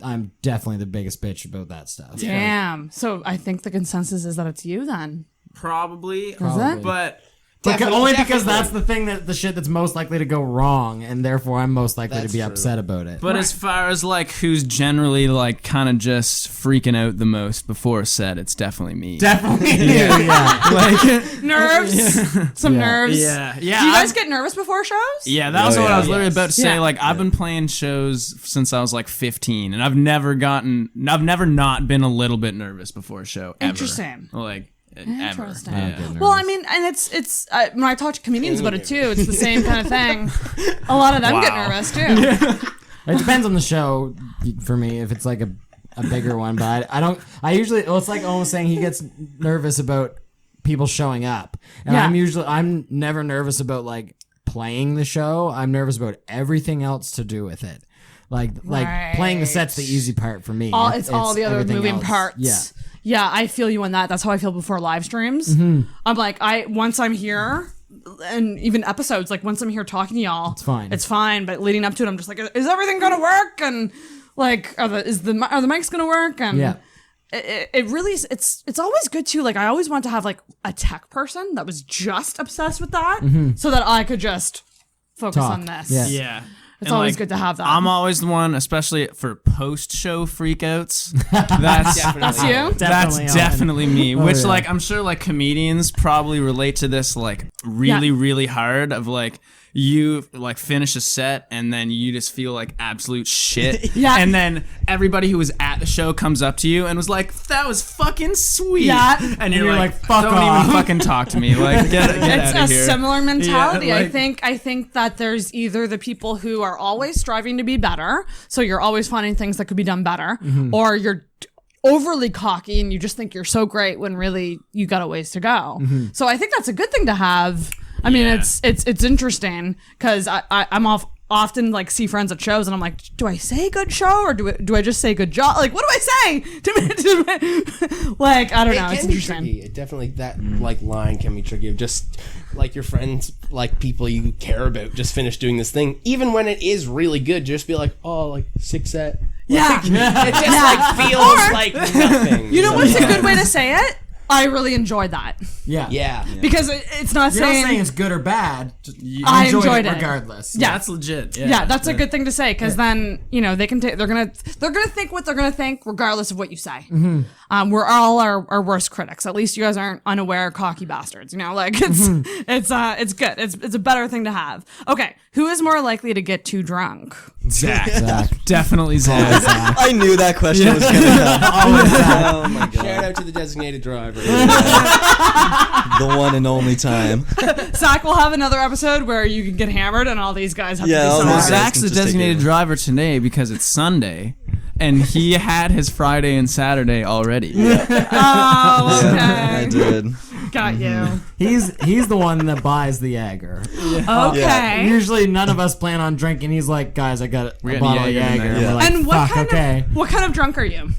J: I'm definitely the biggest bitch about that stuff.
H: Damn. So I think the consensus is that it's you then.
C: Probably.
J: But because that's the thing that the shit that's most likely to go wrong, and therefore I'm most likely to be upset about it.
C: But as far as like who's generally like kind of just freaking out the most before a set, it's definitely me.
J: Definitely.
C: Like
H: nerves. Some nerves.
C: Yeah.
H: Do you guys get nervous before shows?
C: Yeah, that was what I was literally about to say. Like I've been playing shows since I was like 15, and I've never not been a little bit nervous before a show. Ever.
H: Interesting.
C: Like.
H: Interesting.
C: Yeah.
H: Well, I mean, and it's when I talk to comedians about it too, it's the same kind of thing. A lot of them get nervous too.
J: It depends on the show for me if it's like a bigger one, but I usually it's like almost saying he gets nervous about people showing up, and I'm never nervous about like playing the show. I'm nervous about everything else to do with it. Like playing the set's the easy part for me.
H: It's all the other moving parts.
J: Yeah.
H: Yeah, I feel you on that. That's how I feel before live streams. I'm like, once I'm here, and even episodes, like once I'm here talking to y'all, it's fine. But leading up to it, I'm just like, is everything gonna work? And like, are the mics gonna work? And it really it's always good too. Like I always want to have like a tech person that was just obsessed with that, so that I could just focus on this.
C: Yeah.
H: It's always good to have that.
C: I'm always the one, especially for post-show freakouts. That's
H: you.
C: That's definitely me. Which, like, I'm sure, like, comedians probably relate to this, like, really hard. Of like, you like finish a set and then you just feel like absolute shit. And then everybody who was at the show comes up to you and was like, "That was fucking sweet." And you're like,
J: "Fuck
C: don't
J: off.
C: even fucking talk to me." Like, get out of here.
H: It's a similar mentality.
C: Yeah, like,
H: I think that there's either the people who are always striving to be better, so you're always finding things that could be done better, or you're overly cocky and you just think you're so great when really you got a ways to go. So I think that's a good thing to have. I mean, it's interesting because I'm often like see friends at shows and I'm like, do I say good show or do I just say good job? Like, what do I say? Like, I don't know. It's interesting.
K: It definitely, that like line can be tricky of just like your friends, like people you care about just finished doing this thing. Even when it is really good, just be like, oh, like 6 set.
H: Yeah.
K: It just like feels like nothing.
H: You know what's a good way to say it? I really enjoyed that.
J: Yeah.
H: Because it's not
J: You're
H: saying...
J: not saying it's good or bad.
H: I enjoyed it
J: regardless.
H: Yeah,
C: that's legit.
H: Yeah, that's a good thing to say because then they can they're gonna think what they're gonna think regardless of what you say.
J: Mm-hmm.
H: We're all our worst critics. At least you guys aren't unaware, cocky bastards. Like it's good. It's a better thing to have. Okay, who is more likely to get too drunk?
C: Zach. Definitely Zach.
L: I knew that question was going to come. Oh my god!
K: Shout out to the designated driver.
L: The one and only time.
H: Zach will have another episode where you can get hammered and all these guys have to be
L: all
H: sober.
L: these
C: Zach's the designated driver today because it's Sunday, and he had his Friday and Saturday already.
H: Oh, okay.
L: I did.
H: Got you.
J: He's the one that buys the Jaeger.
H: Okay.
J: Usually none of us plan on drinking. He's like, guys, I got a bottle of Jaeger. And we're like,
H: And what
J: fuck,
H: what kind of drunk are you?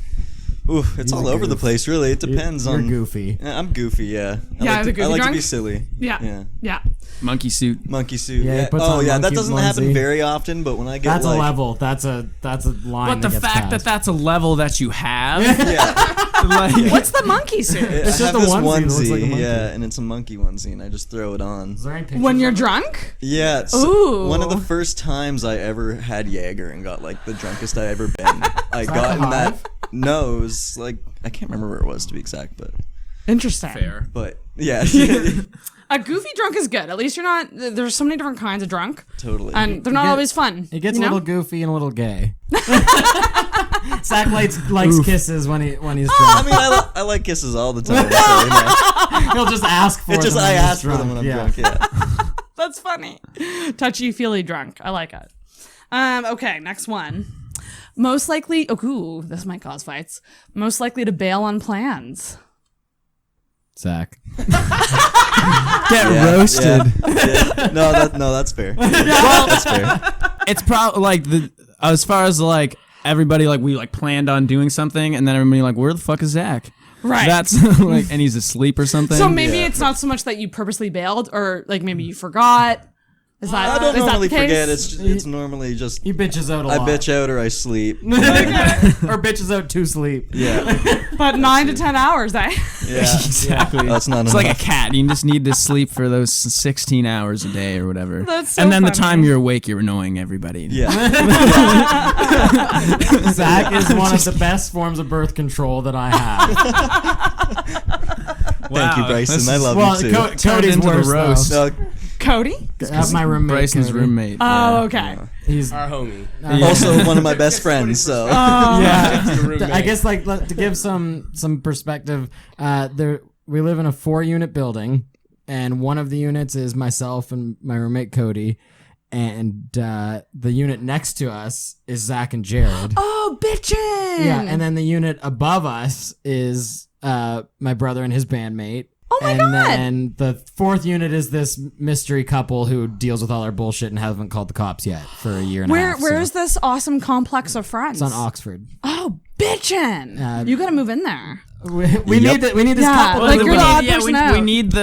L: Oof, it's all over the place, really. It depends
J: you're
L: on.
J: goofy.
L: I'm goofy, yeah.
H: Yeah, the goofy
L: I like to
H: drunk?
L: be silly.
H: Yeah.
C: Monkey suit.
J: Yeah, he puts
L: Oh
J: on
L: yeah, that
J: monkey
L: doesn't
J: onesie.
L: happen very often, but when I get
J: That's
L: like,
J: a level. That's a line.
C: But the
J: that gets
C: fact that
J: passed.
C: that's a level that you have,
L: yeah,
H: What's the monkey suit?
J: It's
L: I
J: just
L: have
J: a
L: this
J: onesie that looks like a monkey.
L: yeah, and it's a monkey onesie, and I just throw it on.
J: Is there any pictures
H: When you're
J: of it?
H: drunk?
L: Yeah, it's
H: Ooh.
L: one of the first times I ever had Jaeger and got like the drunkest I ever been. I got in that nose, like I can't remember where it was to be exact, but
H: Interesting.
C: fair.
L: but yeah,
H: A goofy drunk is good. At least you're not. There's so many different kinds of drunk.
L: totally.
H: And they're not always fun.
J: It gets
H: you
J: a
H: know?
J: little goofy and a little gay. Zach likes kisses when he's drunk.
L: I mean, I like kisses all the time. So, you know.
J: He'll just ask for
L: It's
J: them.
L: just
J: when
L: I
J: he's
L: ask for them when I'm drunk. Yeah.
H: That's funny. Touchy-feely drunk. I like it. Okay, next one. Most likely... Oh, ooh, this might cause fights. Most likely to bail on plans.
J: Zach.
C: Get roasted.
L: Yeah. No, that's fair.
C: Well,
L: That's fair.
C: it's probably like as far as like everybody like we like planned on doing something, and then everybody like, where the fuck is Zach?
H: Right.
C: That's like, and he's asleep or something.
H: So maybe it's not so much that you purposely bailed, or like maybe you forgot. Is that
L: I don't
H: is that
L: normally
H: the case?
L: forget. It's normally just
J: He bitches out a
L: I
J: lot.
L: bitch out or I sleep.
J: Or bitches out to sleep.
L: Yeah.
H: But 9 to 10 hours, eh?
L: Yeah.
C: Exactly.
L: That's not
C: It's
L: enough.
C: like a cat. You just need to sleep for those 16 hours a day or whatever.
H: That's so
C: and then the
H: funny.
C: time you're awake, you're annoying everybody.
L: Yeah.
J: Zach is one of the best forms of birth control that I have.
L: Thank you, Bryson.
C: This
L: I
C: is-
L: love
J: Well,
L: you too.
J: Cody's
C: into the
J: worse,
C: roast.
J: though.
L: No,
H: Cody?
J: I have my roommate.
C: Bryson's
J: Cody.
C: roommate.
H: Oh, okay.
J: He's
K: Our homie.
L: Also one of my best friends. So
J: yeah. I guess like to give some perspective. We live in a 4-unit building, and one of the units is myself and my roommate Cody, and the unit next to us is Zach and Jared.
H: Oh, bitchin'!
J: Yeah, and then the unit above us is my brother and his bandmate.
H: Oh my
J: and
H: God.
J: then the 4th unit is this mystery couple who deals with all our bullshit and haven't called the cops yet for a year and a half.
H: Where's this awesome complex of friends?
J: It's on Oxford.
H: Oh, bitchin'! You gotta move in there.
J: We need this
H: Yeah,
J: couple.
H: like
J: to
H: you're
J: live
H: the
J: in.
H: odd person out.
C: we need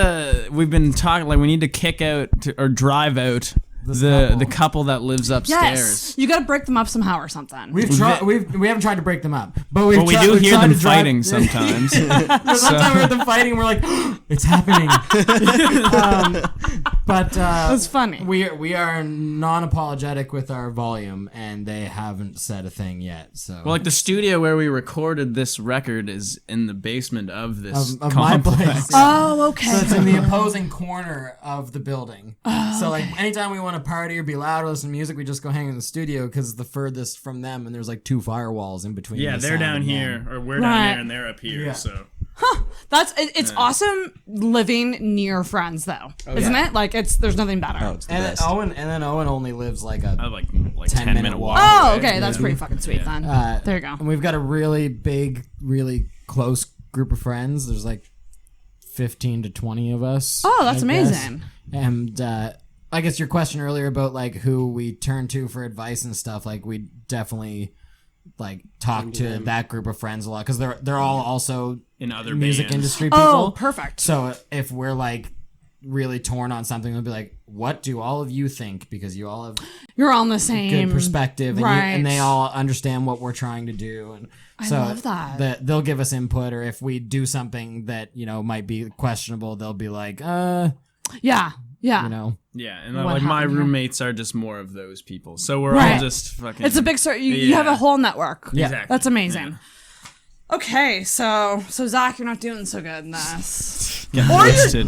C: we've been talking like we need to kick out or drive out the couple that lives upstairs.
H: Yes, you gotta break them up somehow or something.
J: We haven't tried to break them up, but
C: But we do hear them
J: to drive-
C: fighting sometimes.
J: Sometimes we hear them fighting. We're like, it's happening. But
H: That's funny.
J: We are non-apologetic with our volume, and they haven't said a thing yet. So
C: Well, like the studio where we recorded this record is in the basement of this
J: of my
C: complex.
J: place.
H: Oh, okay.
J: So it's in the opposing corner of the building. So like anytime we want to party or be loud or listen to music, we just go hang in the studio because it's the furthest from them, and there's like 2 firewalls in between.
C: Yeah,
J: the
C: they're
J: sound
C: down
J: and
C: here,
J: them.
C: or we're down
H: Right.
C: here, and they're up here.
J: Yeah.
C: So
H: It's awesome living near friends though, isn't it? Like there's nothing better.
L: oh, it's the
J: And
L: best.
J: then Owen only lives like
C: I
J: a
C: have like
J: 10-minute walk.
H: Oh, okay, that's pretty fucking sweet then. There you go.
J: And we've got a really big, really close group of friends. There's like 15 to 20 of us.
H: Oh, that's
J: I guess.
H: amazing.
J: And I guess your question earlier about like who we turn to for advice and stuff, like we definitely like talk to that group of friends a lot because they're all also
C: in other
J: music
C: bands.
J: industry people.
H: Oh, perfect.
J: So if we're like really torn on something, we'll be like, what do all of you think? Because you all have
H: You're all in the same
J: good perspective, and,
H: right?
J: and they all understand what we're trying to do, and
H: I
J: so
H: love that.
J: They'll give us input, or if we do something that might be questionable, they'll be like, yeah,
H: yeah.
C: Yeah, and like my roommates are just more of those people. So we're
H: Right.
C: all just fucking...
H: It's a big you have a whole network.
J: Yeah.
C: Exactly.
H: That's amazing. Okay, so Zach, you're not doing so good in this.
C: Yeah,
H: or
C: roasted.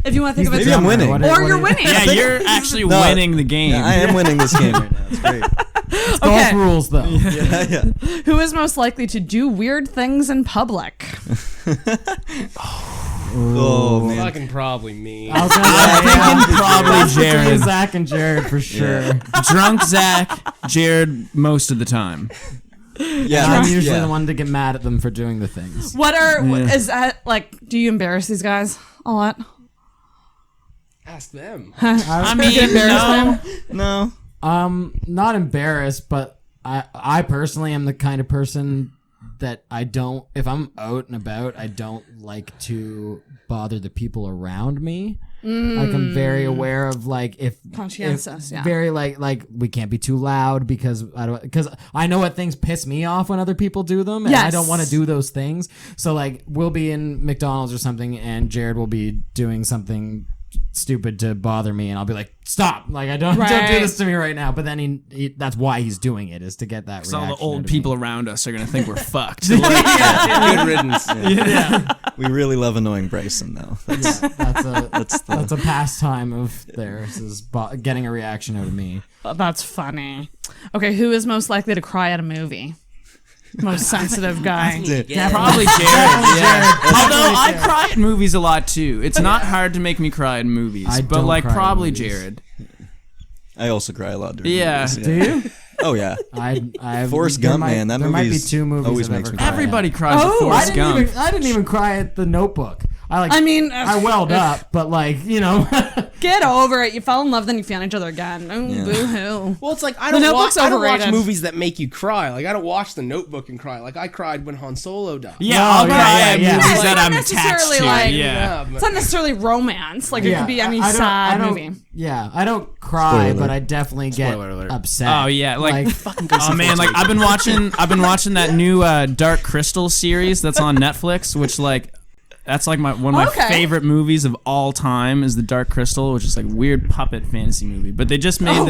H: if you want to think of it,
L: Maybe I'm winning.
H: You're winning.
C: Yeah, you're actually winning the game.
L: Yeah, I am winning this game right now. It's great.
J: It's golf rules though.
L: Yeah.
H: Who is most likely to do weird things in public?
L: Oh man.
K: Fucking probably me.
J: I was gonna say,
C: I'm thinking probably
J: that's between
C: Jared.
J: Zach and Jared for sure.
C: Drunk Zach, Jared most of the time.
L: Yeah,
J: I'm usually the one to get mad at them for doing the things.
H: What is that like? Do you embarrass these guys a lot?
K: Ask them.
C: I
H: Do you embarrass them?
L: No.
J: Not embarrassed, but I personally am the kind of person that if I'm out and about, I don't like to bother the people around me. Like I'm very aware of like if
H: Conscientious, yeah.
J: Very like we can't be too loud because I know what things piss me off when other people do them, and I don't want to do those things. So like we'll be in McDonald's or something, and Jared will be doing something stupid to bother me, and I'll be like, stop, like I don't do this to me right now. But then he that's why he's doing it, is to get that reaction.
C: All the old
J: out of
C: people
J: me.
C: around us are gonna think we're fucked.
K: Good riddance.
J: Yeah.
L: We really love annoying Bryson though.
J: That's a pastime of theirs, is getting a reaction out of me.
H: That's funny. Okay, who is most likely to cry at a movie? Most sensitive guy.
C: Probably Jared. Yeah. Although I cry at movies a lot too. It's not hard to make me cry in movies, but
J: don't
C: like
J: cry at
C: probably
J: movies.
C: Jared.
L: I also cry a lot during
C: Yeah.
L: movies,
J: Do you?
L: Oh yeah.
J: I
L: Forrest Gump, man, that
J: there might be
L: movie's
J: 2 movies
L: always
J: I've
L: makes
J: ever
L: me
J: cried at.
C: Everybody cries at
J: I
C: Forrest Gump.
J: didn't even cry at The Notebook. I welled up, but like
H: Get over it. You fell in love, then you found each other again. Oh,
L: Yeah.
H: boo-hoo.
K: Well, it's like I
H: The
K: don't
H: Notebook's
K: watch
H: overrated.
K: movies that make you cry. Like I don't watch The Notebook and cry. Like I cried when Han Solo died.
C: Yeah, I'll cry at movies
H: It's
C: that
H: not
C: I'm attached
H: necessarily
C: to.
H: like-
C: Yeah.
H: It's not necessarily romance. Like it could be any sad movie.
J: Yeah, I don't cry,
L: Spoiler
J: but
L: alert.
J: I definitely get
B: Spoiler alert.
J: upset.
C: Oh yeah, like
J: fucking
C: oh man, like I've been watching that new Dark Crystal series that's on Netflix, which like that's like one of my favorite movies of all time is the Dark Crystal, which is like weird puppet fantasy movie. But they just made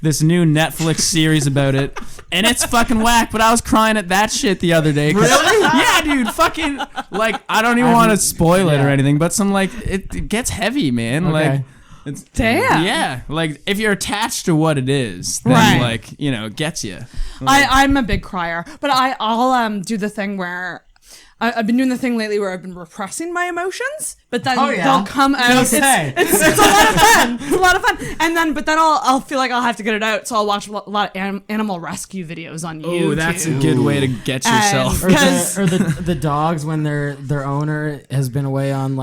C: this new Netflix series about it, and it's fucking whack. But I was crying at that shit the other day.
J: Really?
C: Yeah, dude. Fucking like I don't even want to spoil it or anything, but some like it gets heavy, man.
J: Okay.
C: Like. It's,
H: Damn.
C: Yeah, like if you're attached to what it is, then like it gets you.
H: I'm a big crier, but I'll do the thing where I've been doing the thing lately where I've been repressing my emotions, but then they'll come out. It's a lot of fun. It's a lot of fun, but then I'll feel like I'll have to get it out, so I'll watch a lot of animal rescue videos on YouTube.
C: Oh, that's a good way to get yourself.
J: Or the dogs when their owner has been away on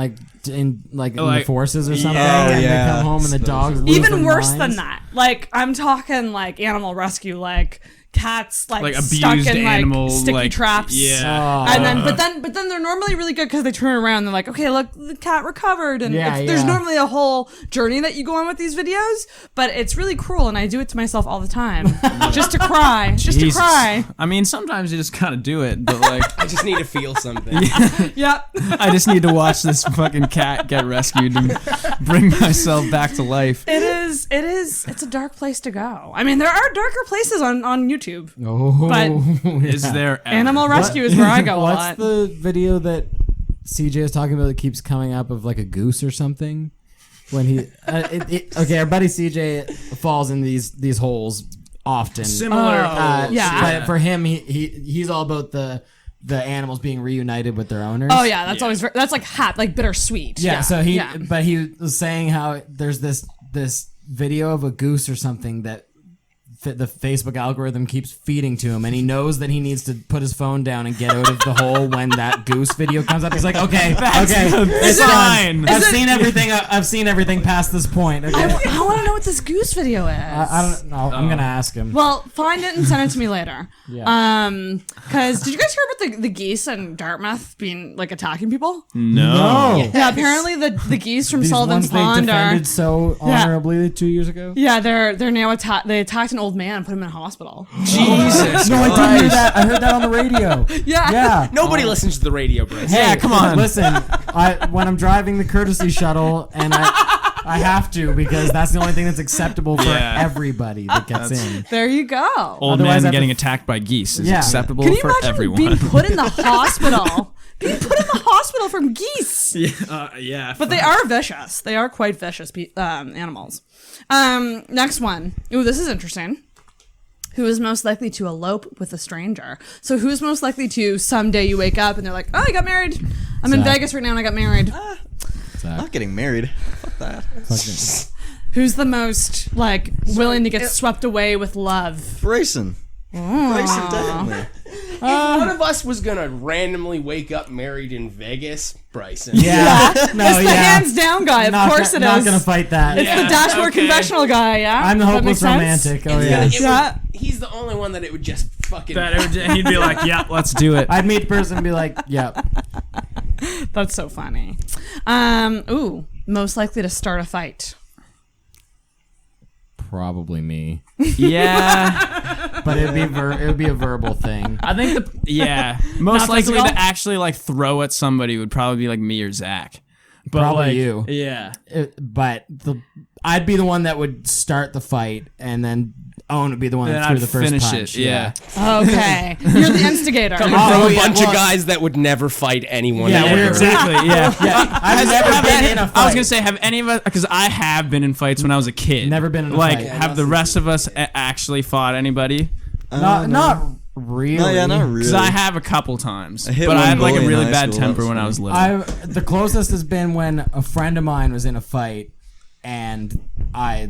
J: in the forces or something, and they come home and the dogs lose
H: even
J: their
H: worse
J: minds.
H: than that. Like I'm talking like animal rescue, like cats like stuck
C: abused
H: in like
C: animals,
H: sticky
C: like,
H: traps.
C: Yeah.
H: And then but then they're normally really good because they turn around and they're like, okay, look, the cat recovered, and there's normally a whole journey that you go on with these videos, but it's really cruel, and I do it to myself all the time just to cry, to cry.
C: I mean, sometimes you just gotta do it, but like
K: I just need to feel something.
H: Yep.
C: I just need to watch this fucking cat get rescued and bring myself back to life.
H: It's a dark place to go. I mean, there are darker places on YouTube. But
C: is there
H: animal rescue is where I go a
J: What's
H: lot.
J: the video that CJ is talking about that keeps coming up of like a goose or something? When he okay, our buddy CJ falls in these holes often.
C: Similar holes.
J: But for him, he's all about the animals being reunited with their owners.
H: Oh yeah, that's always that's like bittersweet.
J: Yeah. So he was saying how there's this video of a goose or something that the Facebook algorithm keeps feeding to him, and he knows that he needs to put his phone down and get out of the hole when that goose video comes up. He's like, okay, it's fine. I've seen everything past this point. Okay.
H: I want to know what this goose video is.
J: I don't know. I'm gonna ask him.
H: Well, find it and send it to me later.
J: Yeah.
H: Because did you guys hear about the geese in Dartmouth being like attacking people?
J: No.
H: Yeah, apparently the geese from
J: These
H: Sullivan's
J: ones they
H: Pond
J: defended so honorably 2 years ago.
H: Yeah, they're now they attacked an old man and put him in a hospital.
K: Jesus.
J: No, I didn't hear that. I heard that on the radio.
H: Yeah.
K: Nobody listens to the radio, Bryce.
J: Hey,
C: come on.
J: Listen, when I'm driving the courtesy shuttle, and I have to because that's the only thing that's acceptable for everybody that gets in.
H: There you go.
C: Old
J: Otherwise,
C: man getting attacked by geese is acceptable
H: Can you
C: for
H: imagine
C: everyone.
H: being put in the hospital? Being put in the hospital from geese.
C: Yeah.
H: But they are vicious. They are quite vicious animals. Next one. Ooh, this is interesting. Who is most likely to elope with a stranger? So who's most likely to someday you wake up and they're like, oh, I got married. I'm in Vegas right now and I got married.
L: I'm not getting married. Fuck that.
H: Who's the most willing to get swept away with love?
L: Bryson. Bryson, definitely.
K: If one of us was gonna randomly wake up married in Vegas, Bryson.
J: Yeah.
H: It's the hands down guy. Of course it is.
J: Not gonna fight that.
H: It's the dashboard confessional guy. Yeah.
J: I'm the
H: That
J: hopeless
H: makes sense?
J: romantic. Oh yeah.
K: He's the only one that it would just fucking.
C: He'd be like, yeah, let's do it.
J: I'd meet the person and be like, yep.
H: That's so funny. Most likely to start a fight.
J: Probably me.
C: Yeah.
J: But it would be a verbal thing.
C: I think most
H: Not
C: likely
H: physical?
C: to actually throw at somebody would probably be me or Zach. But
J: Probably you.
C: Yeah.
J: I'd be the one that would start the fight, and then Owen would be the one
C: Then
J: that threw
C: I'd
J: the first
C: finish
J: punch.
C: it, yeah.
H: Okay. You're the instigator.
K: From a bunch of guys that would never fight anyone.
J: Yeah,
K: ever.
C: Exactly. Yeah.
J: I've never been in a fight.
C: I was gonna say, have any of us? Because I have been in fights when I was a kid.
J: Never been in a fight.
C: Have the rest of us actually fought anybody?
J: Not really.
L: No, yeah, not really.
C: Because I have a couple times,
L: I hit
C: but I
L: one
C: had a
L: bully in
C: really
L: high
C: bad
L: school,
C: temper
L: that was
C: when I was little.
J: The closest has been when a friend of mine was in a fight, and I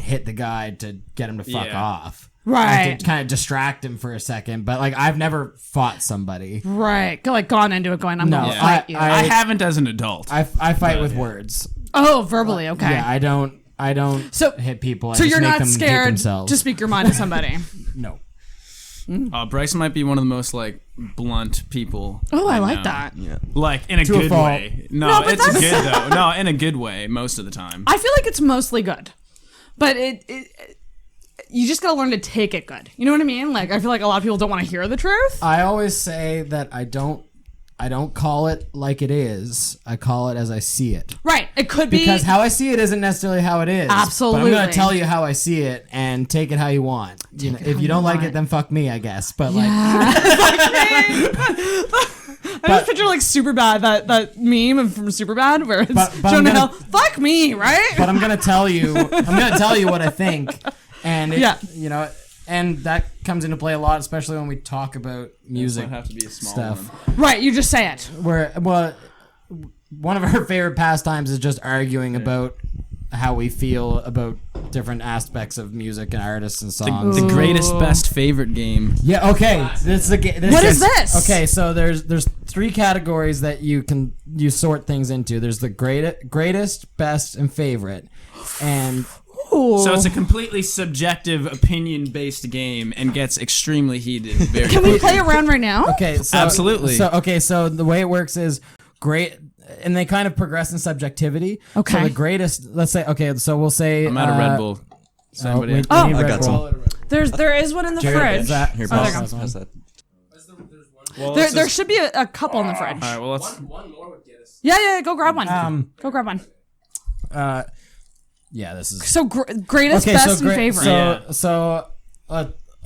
J: hit the guy to get him to fuck off.
H: Right.
J: To kind of distract him for a second, but I've never fought somebody.
H: Right. Gone into it going, I'm going to fight you.
C: I haven't as an adult.
J: I fight with words.
H: Oh, verbally. Okay.
J: Yeah, I don't hit people.
H: So
J: I just
H: you're
J: make
H: not
J: them hit
H: scared
J: themselves.
H: to speak your mind to somebody.
J: No.
C: Bryce might be one of the most blunt people.
H: Oh, I like
C: know.
H: that.
L: Yeah.
C: In a
J: To a
C: good
J: fault.
C: way. No,
H: No, but
C: it's
H: that's-
C: good though. No, in a good way most of the time.
H: I feel like it's mostly good, but you just gotta learn to take it good. You know what I mean? I feel like a lot of people don't want to hear the truth.
J: I always say that I don't call it like it is. I call it as I see it.
H: Right. It could be
J: Because how I see it isn't necessarily how it is.
H: Absolutely.
J: But I'm going to tell you how I see it and take it how you want. If you don't like it, then fuck me, I guess. But
H: I just picture Superbad, that meme from Superbad where it's
J: but
H: Jonah Hill, fuck me, right?
J: But I'm going to tell you what I think. And and that comes into play a lot, especially when we talk about music
C: Might have to be a small
J: stuff.
C: one.
H: Right, you just say it.
J: One of our favorite pastimes is just arguing about how we feel about different aspects of music and artists and songs.
C: The greatest, best, favorite game.
J: Yeah. Okay.
H: What is this?
J: Okay. So there's 3 categories that you sort things into. There's the greatest, best, and favorite, and.
C: So it's a completely subjective, opinion-based game and gets extremely heated. Very
H: Can we play a round right now?
J: Okay. So,
C: Absolutely.
J: So the way it works is great. And they kind of progress in subjectivity.
H: Okay.
J: So the greatest, let's say, okay, so we'll say...
C: I'm out of Red Bull.
J: We need
L: I
J: Red
L: got
J: Bull.
L: some.
H: There is one in the fridge.
J: Is that,
L: Here,
H: there you
L: pass,
H: go.
L: pass that.
H: There should be a couple in the fridge.
C: All right, well, let's...
K: One more would get us.
H: Yeah, go grab one. Go grab one.
J: yeah, this is...
H: So greatest, best, and favorite.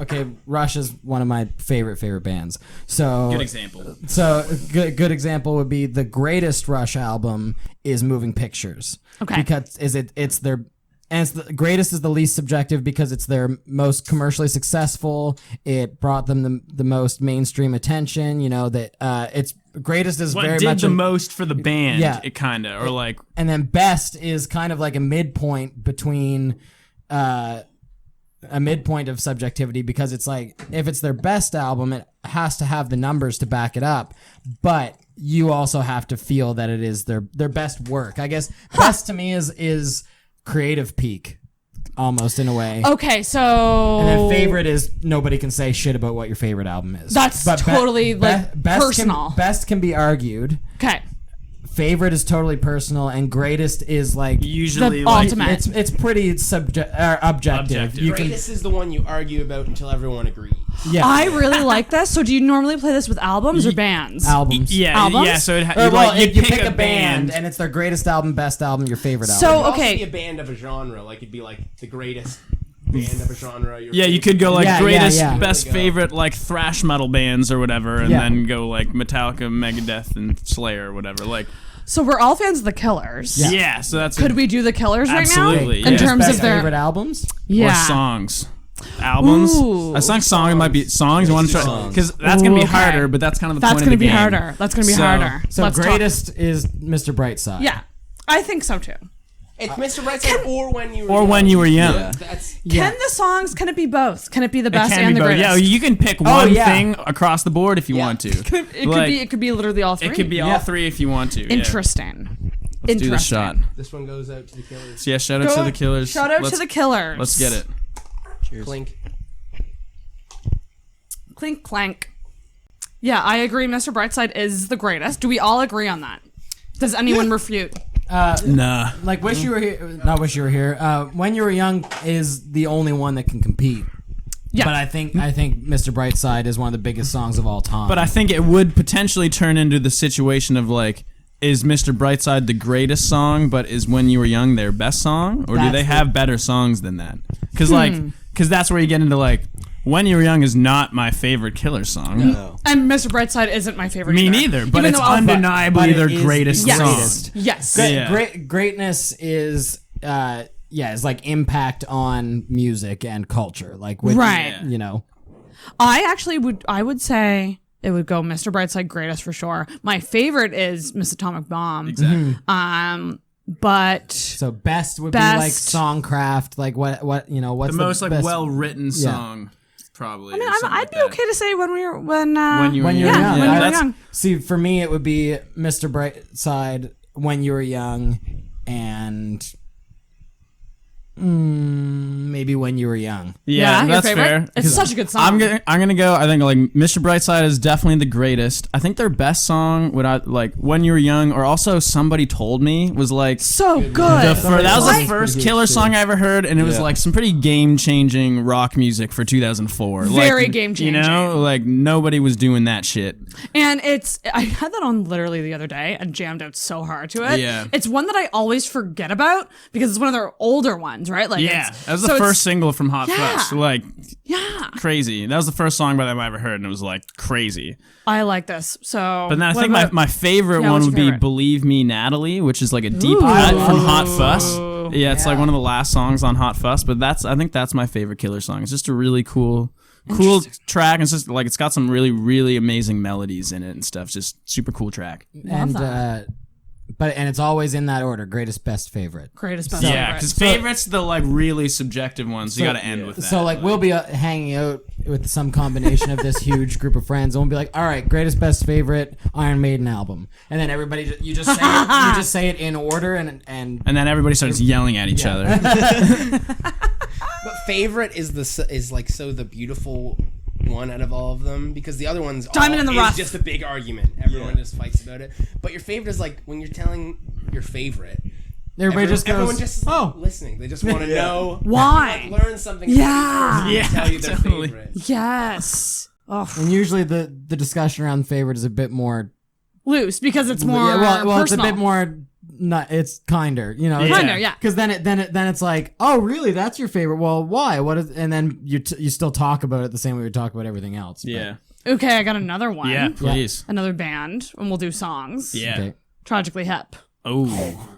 J: Okay, Rush is one of my favorite bands. So
C: Good example.
J: So good example would be the greatest Rush album is Moving Pictures.
H: Okay.
J: Because it's their and it's the greatest is the least subjective because it's their most commercially successful. It brought them the most mainstream attention. That it's greatest is
C: What
J: very
C: did
J: much
C: the most for the band?
J: Yeah.
C: It kind of, or like...
J: And then best is kind of like a midpoint between a midpoint of subjectivity because it's like if it's their best album, it has to have the numbers to back it up, but you also have to feel that it is their best work. I guess best to me is creative peak, almost in a way.
H: Okay, so
J: and then favorite is nobody can say shit about what your favorite album is.
H: That's totally personal.
J: Best can be argued.
H: Okay.
J: Favorite is totally personal, and greatest is like
C: usually
H: the ultimate.
J: It's pretty objective.
K: Greatest is the one you argue about until everyone agrees.
J: Yeah,
H: I really like this. So, do you normally play this with albums or bands?
J: Albums.
C: Yeah,
H: albums?
C: yeah. So
J: you pick a band, and it's their greatest album, best album, your favorite album.
H: So,
K: It could
H: okay,
K: also be a band of a genre. Like it'd be like the greatest band of a genre.
C: Yeah, you could go like greatest,
J: yeah.
C: best favorite like thrash metal bands or whatever, and then go like Metallica, Megadeth, and Slayer or whatever. Like,
H: so we're all fans of the Killers.
C: yeah. So that's
H: Could we do the Killers
C: Absolutely,
H: right now? In
C: yeah.
H: terms
J: best
H: of their
J: favorite albums?
H: Yeah.
C: or songs. Albums.
H: Ooh.
C: I sang song. It might be songs. You want to try because that's gonna be harder, but that's kind of the point of the game.
H: That's gonna be harder.
J: So
H: Let's
J: greatest
H: talk.
J: is Mr. Brightside.
H: Yeah, I think so too.
K: It's Mr. Brightside or when you were
C: Or
K: young.
C: when you were young.
K: Yeah.
H: Can the songs? Can it be both? Can it be the best
C: It can
H: and
C: be
H: the
C: both.
H: greatest?
C: Yeah, you can pick one thing across the board if you want to.
H: It could be literally all three.
C: It could be all three if you want to.
H: Interesting.
C: Let's do the shot.
K: This one goes out to the Killers.
C: So yeah, shout out to the Killers.
H: Shout out to the Killers.
C: Let's get it.
K: Cheers. Clink.
H: Clink clank. Yeah, I agree. Mr. Brightside is the greatest. Do we all agree on that? Does anyone refute?
C: Nah.
J: Like Wish You Were Here. Not Wish You Were Here. When You Were Young is the only one that can compete.
H: Yeah.
J: But I think Mr. Brightside is one of the biggest songs of all time.
C: But I think it would potentially turn into the situation of like, is Mr. Brightside the greatest song, but is When You Were Young their best song, or do they have better songs than that? Because that's where you get into like, When You Were Young is not my favorite Killer song.
J: No.
H: And Mr. Brightside isn't my favorite.
C: Me
H: either.
C: neither, but
H: Even
C: it's
H: though I'll-
C: undeniably their greatest
H: yes.
C: song.
H: Yes.
J: Greatness is is like impact on music and culture, like with,
H: Right.
J: you know.
H: I would say it would go Mr. Brightside greatest for sure. My favorite is Miss Atomic Bomb.
C: Exactly.
H: But
J: so best would be like Songcraft, like what you know, what's
C: the most like
J: best?
C: well written song, probably.
H: I mean,
C: or something
H: I'd
C: like
H: be
C: that.
H: okay to say when you were
J: When You Were Young.
H: When You Were Young.
J: See, for me, it would be Mr. Brightside, When You Were Young, and maybe When You Were Young.
H: Yeah,
C: that's
H: your favorite?
C: fair.
H: It's such a good song.
C: I'm gonna go. I think like Mr. Brightside is definitely the greatest. I think their best song would like When You Were Young, or also Somebody Told Me was like
H: so good.
C: That was the first Killer song I ever heard, and it was like some pretty game changing rock music for 2004.
H: Very
C: like,
H: game-changing.
C: You know, like nobody was doing that shit.
H: And I had that on literally the other day and jammed out so hard to it.
C: Yeah.
H: It's one that I always forget about because it's one of their older ones, right? Like
C: That was the first single from Hot
H: Yeah.
C: Fuss. Like,
H: yeah,
C: crazy. That was the first song by them I ever heard, and it was like crazy.
H: I like this. So,
C: But then I think my favorite one
H: what's
C: would
H: your
C: be
H: favorite?
C: Believe Me, Natalie, which is like a deep
H: Ooh.
C: cut from Hot Fuss. Yeah, it's
J: Yeah.
C: like one of the last songs on Hot Fuss, but I think that's my favorite Killer song. It's just a really cool track. And it's just like, it's got some really, really amazing melodies in it and stuff. Just super cool track.
J: And and it's always in that order: greatest, best, favorite.
H: Greatest, best,
C: Yeah,
H: favorite.
C: because favorite's the like really subjective ones. So you got to end with that.
J: So like we'll be hanging out with some combination of this huge group of friends, and we'll be like, "All right, greatest, best, favorite Iron Maiden album," and then everybody you just say it in order, and
C: then everybody starts yelling at each other.
K: But favorite is like so the beautiful one out of all of them, because the other ones
H: Diamond in the
K: is
H: Rough.
K: just a big argument. Everyone just fights about it. But your favorite is like when you're telling your favorite.
J: Everybody just goes,
K: everyone just listening. They just want to know
H: why.
K: Like, learn something.
H: Yeah.
K: From tell you their
C: totally.
K: favorite.
H: Yes. Oh.
J: and usually the discussion around favorite is a bit more
H: Loose because it's more
J: well, it's a
H: personal.
J: bit more. It's kinder, you know.
H: Kinder, yeah.
J: Because then it's like, oh, really? That's your favorite? Well, why? What is? And then you still talk about it the same way we talk about everything else.
C: Yeah.
H: Okay, I got another one.
C: Yeah, please.
H: Another band, and we'll do songs.
C: Yeah.
J: Okay.
H: Tragically Hip.
C: Oh.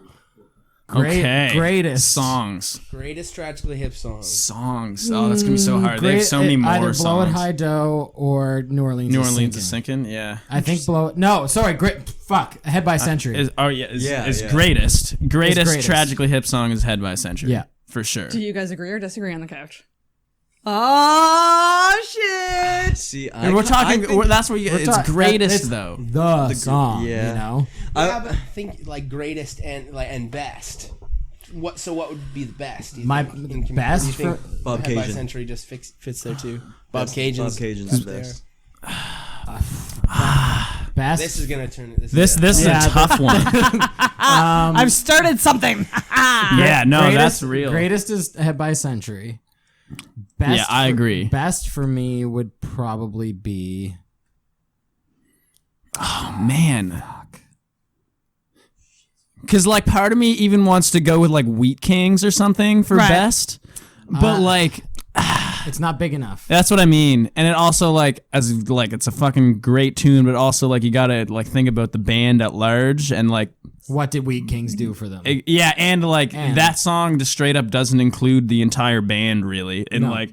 J: Greatest
C: songs.
K: Greatest Tragically Hip songs.
C: Oh, that's gonna be so hard. They have so many more
J: either
C: songs.
J: Blow It High Dough or New Orleans.
C: New
J: is
C: Orleans
J: Sinking.
C: is sinking. Yeah.
J: I think Blow It. No, sorry. Great. Fuck. Head by Century.
C: Is greatest
J: greatest.
C: Tragically Hip song is Head by Century.
J: Yeah.
C: For sure.
H: Do you guys agree or disagree on the couch? Oh shit!
L: See,
C: And we're talking. That's where it's greatest though.
J: The song,
L: yeah.
J: you know.
K: Yeah, but I think like greatest and best. What would be the best?
J: My best
K: for
L: Bob
K: Head by
L: Cajun.
K: Century just fits there too. Bob Cajun's
L: best.
J: Best.
K: This is gonna turn.
C: This is a tough one.
H: I've started something.
C: Yeah, no, that's real.
J: Greatest is Head by Century. Best
C: Yeah, I agree.
J: Best for me would probably be.
C: Oh man. Because like part of me even wants to go with like Wheat Kings or something for best, but like
J: it's not big enough.
C: That's what I mean. And it also like as like it's a fucking great tune, but also like you gotta like think about the band at large and like
J: what did Wheat Kings do for them?
C: And like that song just straight up doesn't include the entire band really, and like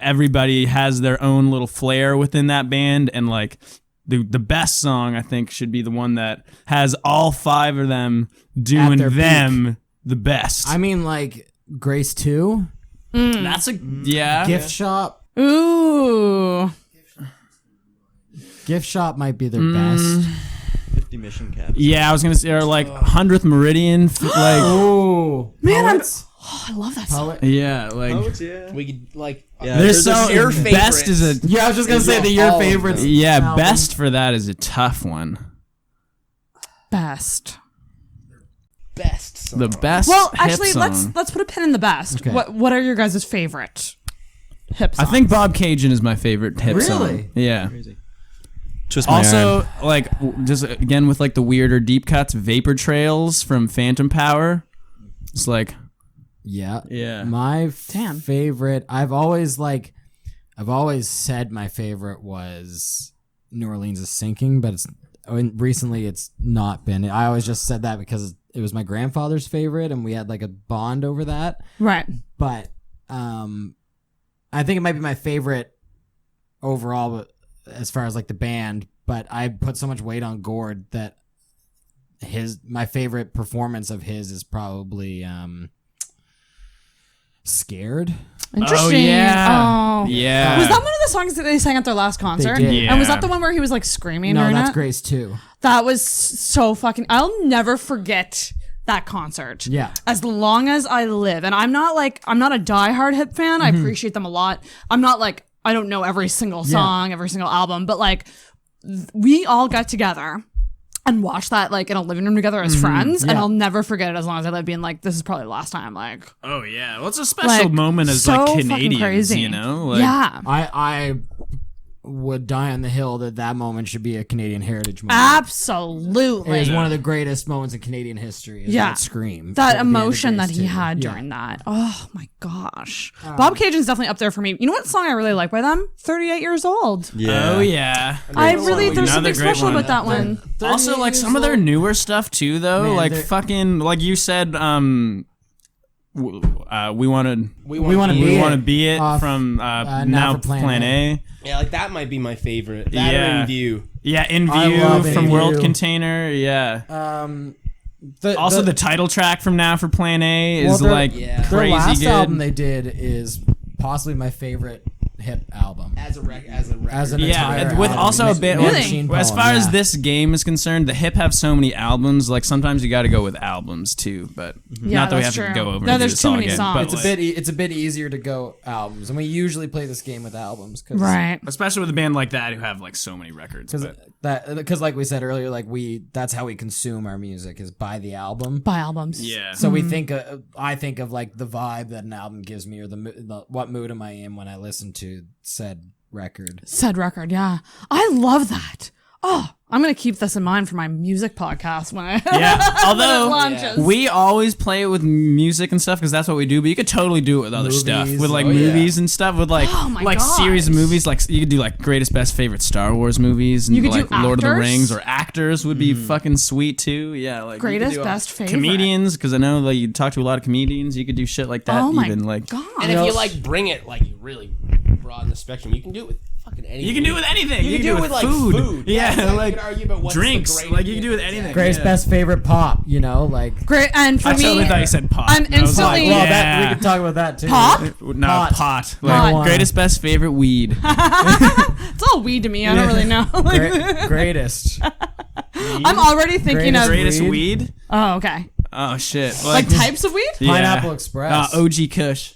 C: everybody has their own little flair within that band, and like. The best song, I think, should be the one that has all 5 of them doing them the best.
J: I mean, like, Grace 2?
C: That's a... Yeah.
J: Gift Shop?
H: Ooh.
J: Gift Shop might be their best.
L: 50 Mission Caps.
C: Yeah, I was going to say, or like 100th Meridian. Like,
J: oh.
H: Man, I love that song.
C: Yeah, like...
L: Poets, yeah.
K: We could, like...
L: Yeah,
C: there's so... Your best is a...
J: Yeah, I was just going to say your favorites.
C: Yeah,
J: album.
C: best for that is a tough one.
H: Best
K: song.
C: The best
H: Well,
C: hip
H: actually,
C: song.
H: let's put a pin in the best.
J: Okay.
H: What are your guys' favorite hip songs?
C: I think Bob Cajun is my favorite hip song.
J: Really?
C: Yeah.
L: Crazy. Twist my
C: Also,
L: arm.
C: like, just again with like the weirder deep cuts, Vapor Trails from Phantom Power. It's like,
J: yeah. My favorite. I've always said my favorite was New Orleans is Sinking, but recently it's not been. I always just said that because it was my grandfather's favorite, and we had like a bond over that.
H: Right.
J: But I think it might be my favorite overall, but as far as like the band. But I put so much weight on Gord that my favorite performance of his is probably Scared.
H: Interesting.
C: Oh, yeah.
H: Oh.
C: Yeah.
H: Was that one of the songs that they sang at their last concert?
J: They did.
C: Yeah.
H: And was that the one where he was like screaming
J: No,
H: during
J: that's
H: it?
J: Grace too.
H: That was so fucking... I'll never forget that concert.
J: Yeah.
H: As long as I live. And I'm not a diehard hip fan. I appreciate them a lot. I'm not like... I don't know every single song, every single album, but like we all got together and watched that like in a living room together as friends, and I'll never forget it as long as I live, being like, this is probably the last time. Like,
C: oh yeah, well, it's a special moment as
H: so
C: like
H: fucking
C: Canadians,
H: crazy.
C: you know? Like,
H: yeah,
J: I would die on the hill that moment should be a Canadian heritage moment.
H: absolutely.
J: It is one of the greatest moments in Canadian history. Is that scream,
H: that emotion that he had during that. Oh my gosh, Bob Cajun's definitely up there for me. You know what song I really like by them? 38 Years Old.
L: Yeah.
C: Oh yeah.
H: There's something special about that one.
C: Also, like some of their newer stuff too, though.
J: Man,
C: like fucking, like you said, we want to be it from now for Plan A.
K: Yeah, like that might be my favorite. That or In View.
C: Yeah, In
J: I
C: View
J: love
C: from
J: In
C: World
J: View.
C: Container. Yeah.
J: Also,
C: the title track from Now for Plan A is like
J: their
C: crazy
J: last
C: good.
J: album they did is possibly my favorite hip album.
K: As an
J: entire
C: and with
J: album.
C: also a bit.
H: Really?
J: Machine
C: As
J: Poem,
C: far as
J: yeah.
C: this game is concerned, the hip have so many albums. Like sometimes you got to go with albums too, but
H: Yeah,
C: not that we have
H: that's
C: to
H: true.
C: go over.
H: No,
C: and do
H: there's
C: this
H: too
C: all
H: many
C: again,
H: songs.
C: but,
J: It's a bit easier to go albums, and we usually play this game with albums,
H: Right.
C: especially with a band like that who have like so many records.
J: Because like we said earlier, like that's how we consume our music is by the album.
H: By albums.
C: Yeah.
J: So we think I think of like the vibe that an album gives me, or what mood am I in when I listen to said record.
H: Said record, yeah. I love that. Oh, I'm going to keep this in mind for my music podcast when I
C: Although
H: when it launches.
C: we always play it with music and stuff because that's what we do, but you could totally do it with other stuff, with like movies and stuff, with like series of movies. Like you could do like greatest best favorite Star Wars movies, and
H: You could
C: like
H: do
C: Lord of the
H: actors?
C: Rings, or actors would be fucking sweet too. Yeah, like you could
H: Greatest
C: do,
H: best favorite.
C: comedians, because I know like you talk to a lot of comedians. You could do shit like that.
H: Oh my
C: even like
H: God.
K: And if you like bring it, like you really broaden the spectrum, you can do it with fucking anything.
C: You can do it with anything.
K: You can do it with like food.
C: Yeah,
K: exactly.
C: like
K: you can argue about what's
C: drinks.
K: The greatest,
C: Like you can do it with anything.
J: Greatest, best, favorite pop. You know, like
H: Great, and for
C: I
H: me,
C: totally thought you said pot.
H: I'm
C: And I was
H: instantly.
C: like,
J: well,
C: yeah.
J: that we could talk about that too.
H: Pop?
C: No, pot.
J: Marijuana.
C: Like, greatest, best, favorite weed.
H: It's all weed to me. I don't really know.
J: Greatest.
H: I'm already thinking of
C: Greatest weed?
H: Oh, okay.
C: Oh shit!
H: Like types of weed?
C: Yeah.
J: Pineapple Express.
C: OG Kush.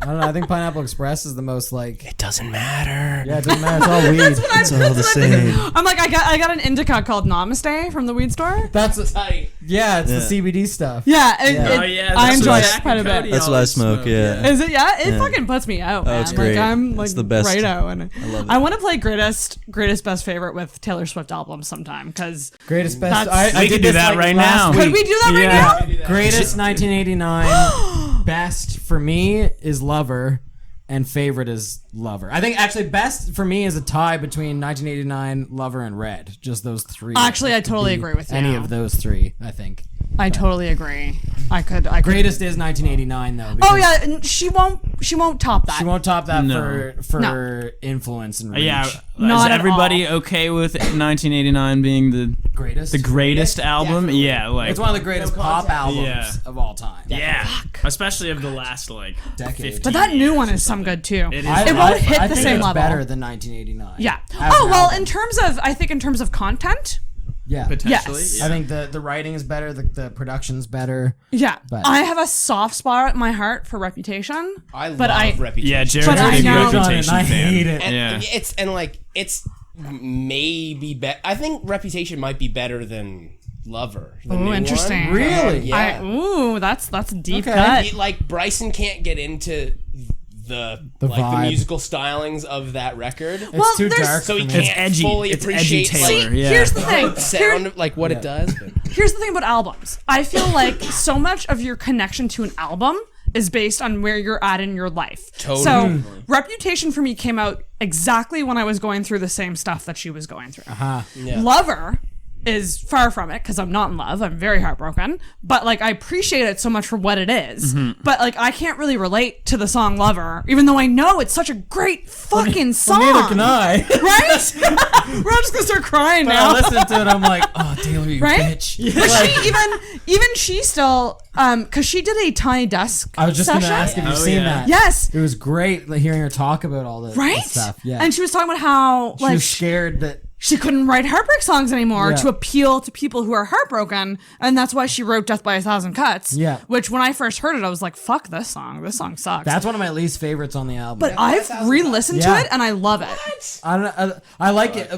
J: I don't know. I think Pineapple Express is the most like.
C: It doesn't matter.
J: Yeah, it doesn't matter. It's all weed.
L: It's all the same.
H: I'm like, I got an indica called Namaste from the weed store.
J: That's
K: tight.
J: Yeah, it's the CBD stuff.
H: Yeah,
J: I
H: enjoy it quite a bit.
L: That's what I smoke. Yeah.
H: Is it? Yeah, it fucking puts me out. Man.
L: it's great.
H: Like I'm
L: It's
H: like
L: the best.
H: righto, and
L: I love it.
H: I want to play greatest best favorite with Taylor Swift albums sometime because
J: Greatest best.
H: That's-
J: I
C: We
J: did
C: could do
J: this,
C: that
J: like,
C: right
J: last
C: now.
J: week.
H: Could we do that right now?
J: Greatest 1989. Best for me is Lover, and favorite is Lover. I think actually best for me is a tie between 1989, Lover, and Red. Just those three.
H: Actually, I totally agree with you.
J: Any of those three, I think.
H: I totally agree. I could.
J: Greatest is 1989 though.
H: Oh
J: because
H: yeah, and she won't top that.
J: She won't top that
C: No.
J: for influence and reach.
C: Yeah,
H: Not
C: is
H: at
C: everybody okay with 1989 being the greatest album? Yeah, like
J: it's one of the greatest pop albums
C: Yeah.
J: of all time.
C: Yeah, especially of the last like
J: decade.
H: But that new one is some good too.
C: It is.
H: It won't hit
J: I
H: the
J: think
H: same
J: it's
H: level.
J: better than 1989.
H: Yeah.
J: As
H: Oh
J: an
H: well,
J: album.
H: in terms of content.
J: Yeah,
C: potentially.
H: Yes.
C: Yeah.
J: I think the writing is better, the production's better.
H: Yeah,
J: But-
H: I have a soft spot in my heart for Reputation.
K: I
H: but
K: love Reputation.
C: Yeah, Jared's
H: But
C: a
H: I
C: big
H: know-
C: Reputation
J: I
C: fan.
J: hate it.
K: And
C: Yeah.
K: it's maybe better. I think Reputation might be better than Lover. the
H: Ooh,
K: new
H: interesting.
K: one.
J: Really?
K: Yeah.
H: That's a deep
J: Okay.
H: cut.
K: Like Bryson can't get into the
J: vibe.
K: musical stylings of that record.
J: It's
H: Well,
J: too
H: there's-
J: dark.
K: So he
J: for me.
K: can't
C: edgy.
K: fully
C: It's edgy
K: appreciate
C: Taylor.
K: like,
C: Yeah.
H: Here's the thing.
K: the sound of like what it does. But
H: Here's the thing about albums. I feel like so much of your connection to an album is based on where you're at in your life.
K: Totally.
H: So, Reputation for me came out exactly when I was going through the same stuff that she was going through.
K: Yeah.
H: Lover is far from it because I'm not in love. I'm very heartbroken. But like I appreciate it so much for what it is. But like I can't really relate to the song Lover, even though I know it's such a great fucking song.
J: Neither can I.
H: Right? We're all just gonna start crying
J: When
H: now.
J: I listen to it, I'm like, oh, Taylor, you
H: Right?
J: bitch.
H: But she even she still because she did a Tiny Desk
J: I was just
H: session.
J: gonna ask if you've
C: Oh,
J: seen
C: yeah.
J: that.
H: Yes.
J: It was great like, hearing her talk about all the
H: Right?
J: stuff. Yeah.
H: And she was talking about how
J: she
H: like
J: was scared that
H: she couldn't write heartbreak songs anymore
J: Yeah.
H: to appeal to people who are heartbroken, and that's why she wrote Death by a Thousand Cuts.
J: Yeah.
H: Which when I first heard it, I was like, fuck this song. This song sucks.
J: that's one of my least favorites on the album.
H: but I've re-listened
J: Yeah.
H: to it and I love it.
J: I don't. I like it.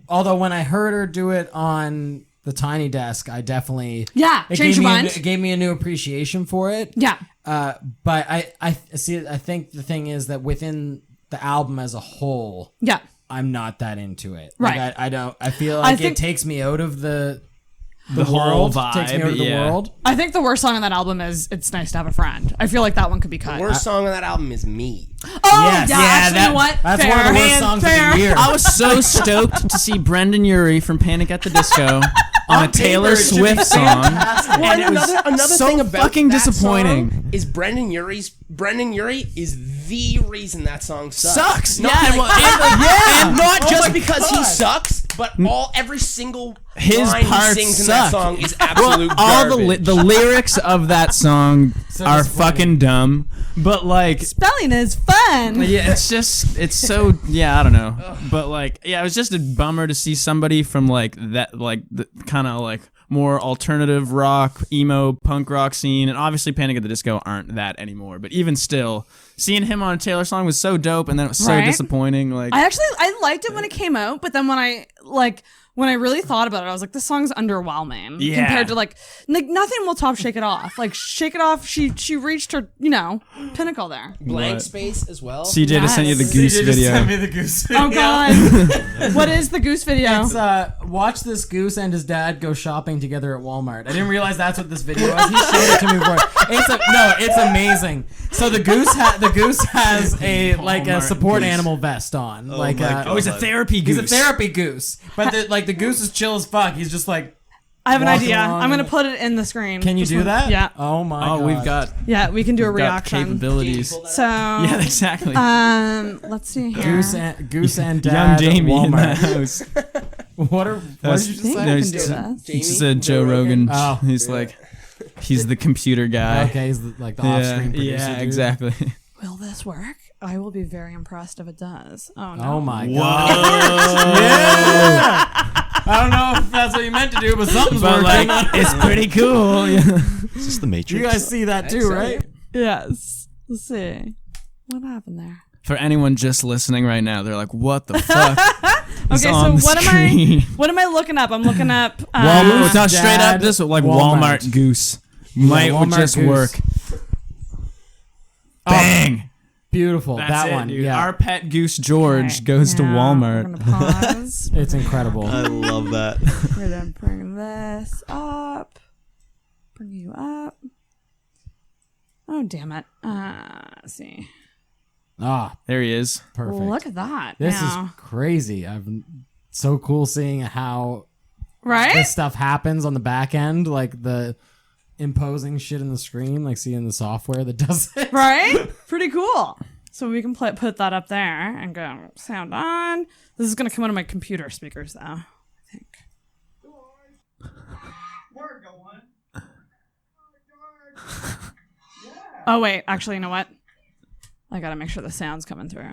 J: Although when I heard her do it on the Tiny Desk, I definitely
H: Yeah,
J: it
H: change
J: gave
H: your
J: me
H: mind.
J: it gave me a new appreciation for it.
H: Yeah.
J: But I see. I think the thing is that within the album as a whole,
H: Yeah.
J: I'm not that into it.
H: Right.
J: Like I don't. I feel
H: I
J: like
H: think-
J: it takes me out of the
C: whole
J: world.
C: vibe,
J: Takes me out of the
C: yeah.
J: world.
H: I think the worst song on that album is It's Nice to Have a Friend. I feel like that one could be cut.
K: the worst song on that album is Me.
H: Oh,
J: Yes.
H: yeah,
J: Yeah,
H: actually, you know what?
J: That's
H: Fair.
J: one of the worst
H: Man,
J: songs
H: fair.
J: of the year.
C: I was so stoked to see Brendan Urie from Panic at the Disco on a Taylor
J: paper, it should be
C: Swift song,
J: fantastic.
K: Well,
C: and it was
K: another
C: so
K: thing about
C: fucking
K: that
C: disappointing.
K: song is Brendan Urie is the reason that song sucks.
C: Sucks.
K: Not
C: Yeah,
K: like-
C: well, and-
K: and not
J: Oh
K: just
J: my
K: because he
J: God.
K: sucks, but every single
C: His
K: line
C: parts
K: he sings in
C: suck.
K: that song is absolute
C: all
K: garbage.
C: the lyrics of that song are
J: disappointing.
C: fucking dumb, but like
H: Spelling is fun.
C: yeah, it's so yeah, I don't know, but like yeah, it was just a bummer to see somebody from like that like the kind of like more alternative rock, emo, punk rock scene, and obviously Panic at the Disco aren't that anymore, but even still, seeing him on a Taylor song was so dope, and then it was so
H: Right?
C: disappointing. Like
H: I liked it when it came out, but then when I really thought about it, I was like, this song's underwhelming
C: Yeah.
H: compared to like nothing will top Shake It Off. Like Shake It Off, she reached her pinnacle there.
K: Blank
C: What?
K: Space as well.
C: CJ just sent you the
H: Yes.
C: Goose
J: CJ just
C: video.
J: sent me the Goose video.
H: Oh God, what is the Goose video?
J: It's watch this goose and his dad go shopping together at Walmart. I didn't realize that's what this video was. He showed it to me before. It's amazing. So the goose has a like a
C: Walmart
J: support
C: goose.
J: animal vest on.
L: my God.
C: Oh, he's a therapy goose.
J: He's a therapy goose, but the goose is chill as fuck. He's just like
H: I have an
J: walking
H: idea.
J: along
H: I'm gonna
J: and-
H: put it in the screen.
J: Can you
H: Just
J: do
H: one-
J: that?
H: Yeah.
J: Oh my god.
C: Oh, we've got
H: Yeah, we can do a
C: we've got
H: reaction.
C: capabilities.
H: So
C: Yeah, exactly.
H: let's see here.
J: Goose and
C: Young
J: Dad.
C: Jamie in the
J: Walmart.
C: house.
J: What did you just say?
H: I can do this.
C: He just said Joe Rogan.
J: Oh.
C: He's like, he's the computer guy.
J: Okay, he's like the off-screen producer.
C: Yeah,
J: dude.
C: exactly.
H: Will this work? I will be very impressed if it does. Oh no.
J: Oh my
C: Whoa.
J: god. Yeah. I don't know if that's what you meant to do, but something's
C: But
J: working.
C: like, it's pretty cool. Yeah.
M: Is this the Matrix?
J: You guys see that too, right?
H: Yes. Let's see. What happened there?
C: For anyone just listening right now, they're like, "What the fuck?" is
H: Okay,
C: on
H: so
C: the screen?
H: what am I looking up? I'm looking up
C: Walmart. It's not
J: Dad,
C: straight up. This like Walmart Goose might
J: Walmart
C: just
J: Goose.
C: work.
J: Oh,
C: Bang!
J: beautiful.
C: That's
J: that
C: it,
J: one.
C: dude.
J: Yeah.
C: Our pet goose George
H: Okay,
C: goes to
H: now
C: Walmart.
H: We're gonna pause.
J: It's incredible.
M: I love that.
H: We're gonna bring this up. Bring you up. Oh damn it. Let's see.
J: Ah,
C: There he is.
J: perfect.
H: Look at that.
J: This
H: now.
J: is crazy. So cool seeing how
H: right.
J: this stuff happens on the back end, like the imposing shit in the screen, like seeing the software that does it.
H: Right? Pretty cool. So we can put that up there and go sound on. This is gonna come out of my computer speakers though, I think.
I: We're going.
H: Oh wait, actually, you know what? I gotta make sure the sound's coming through.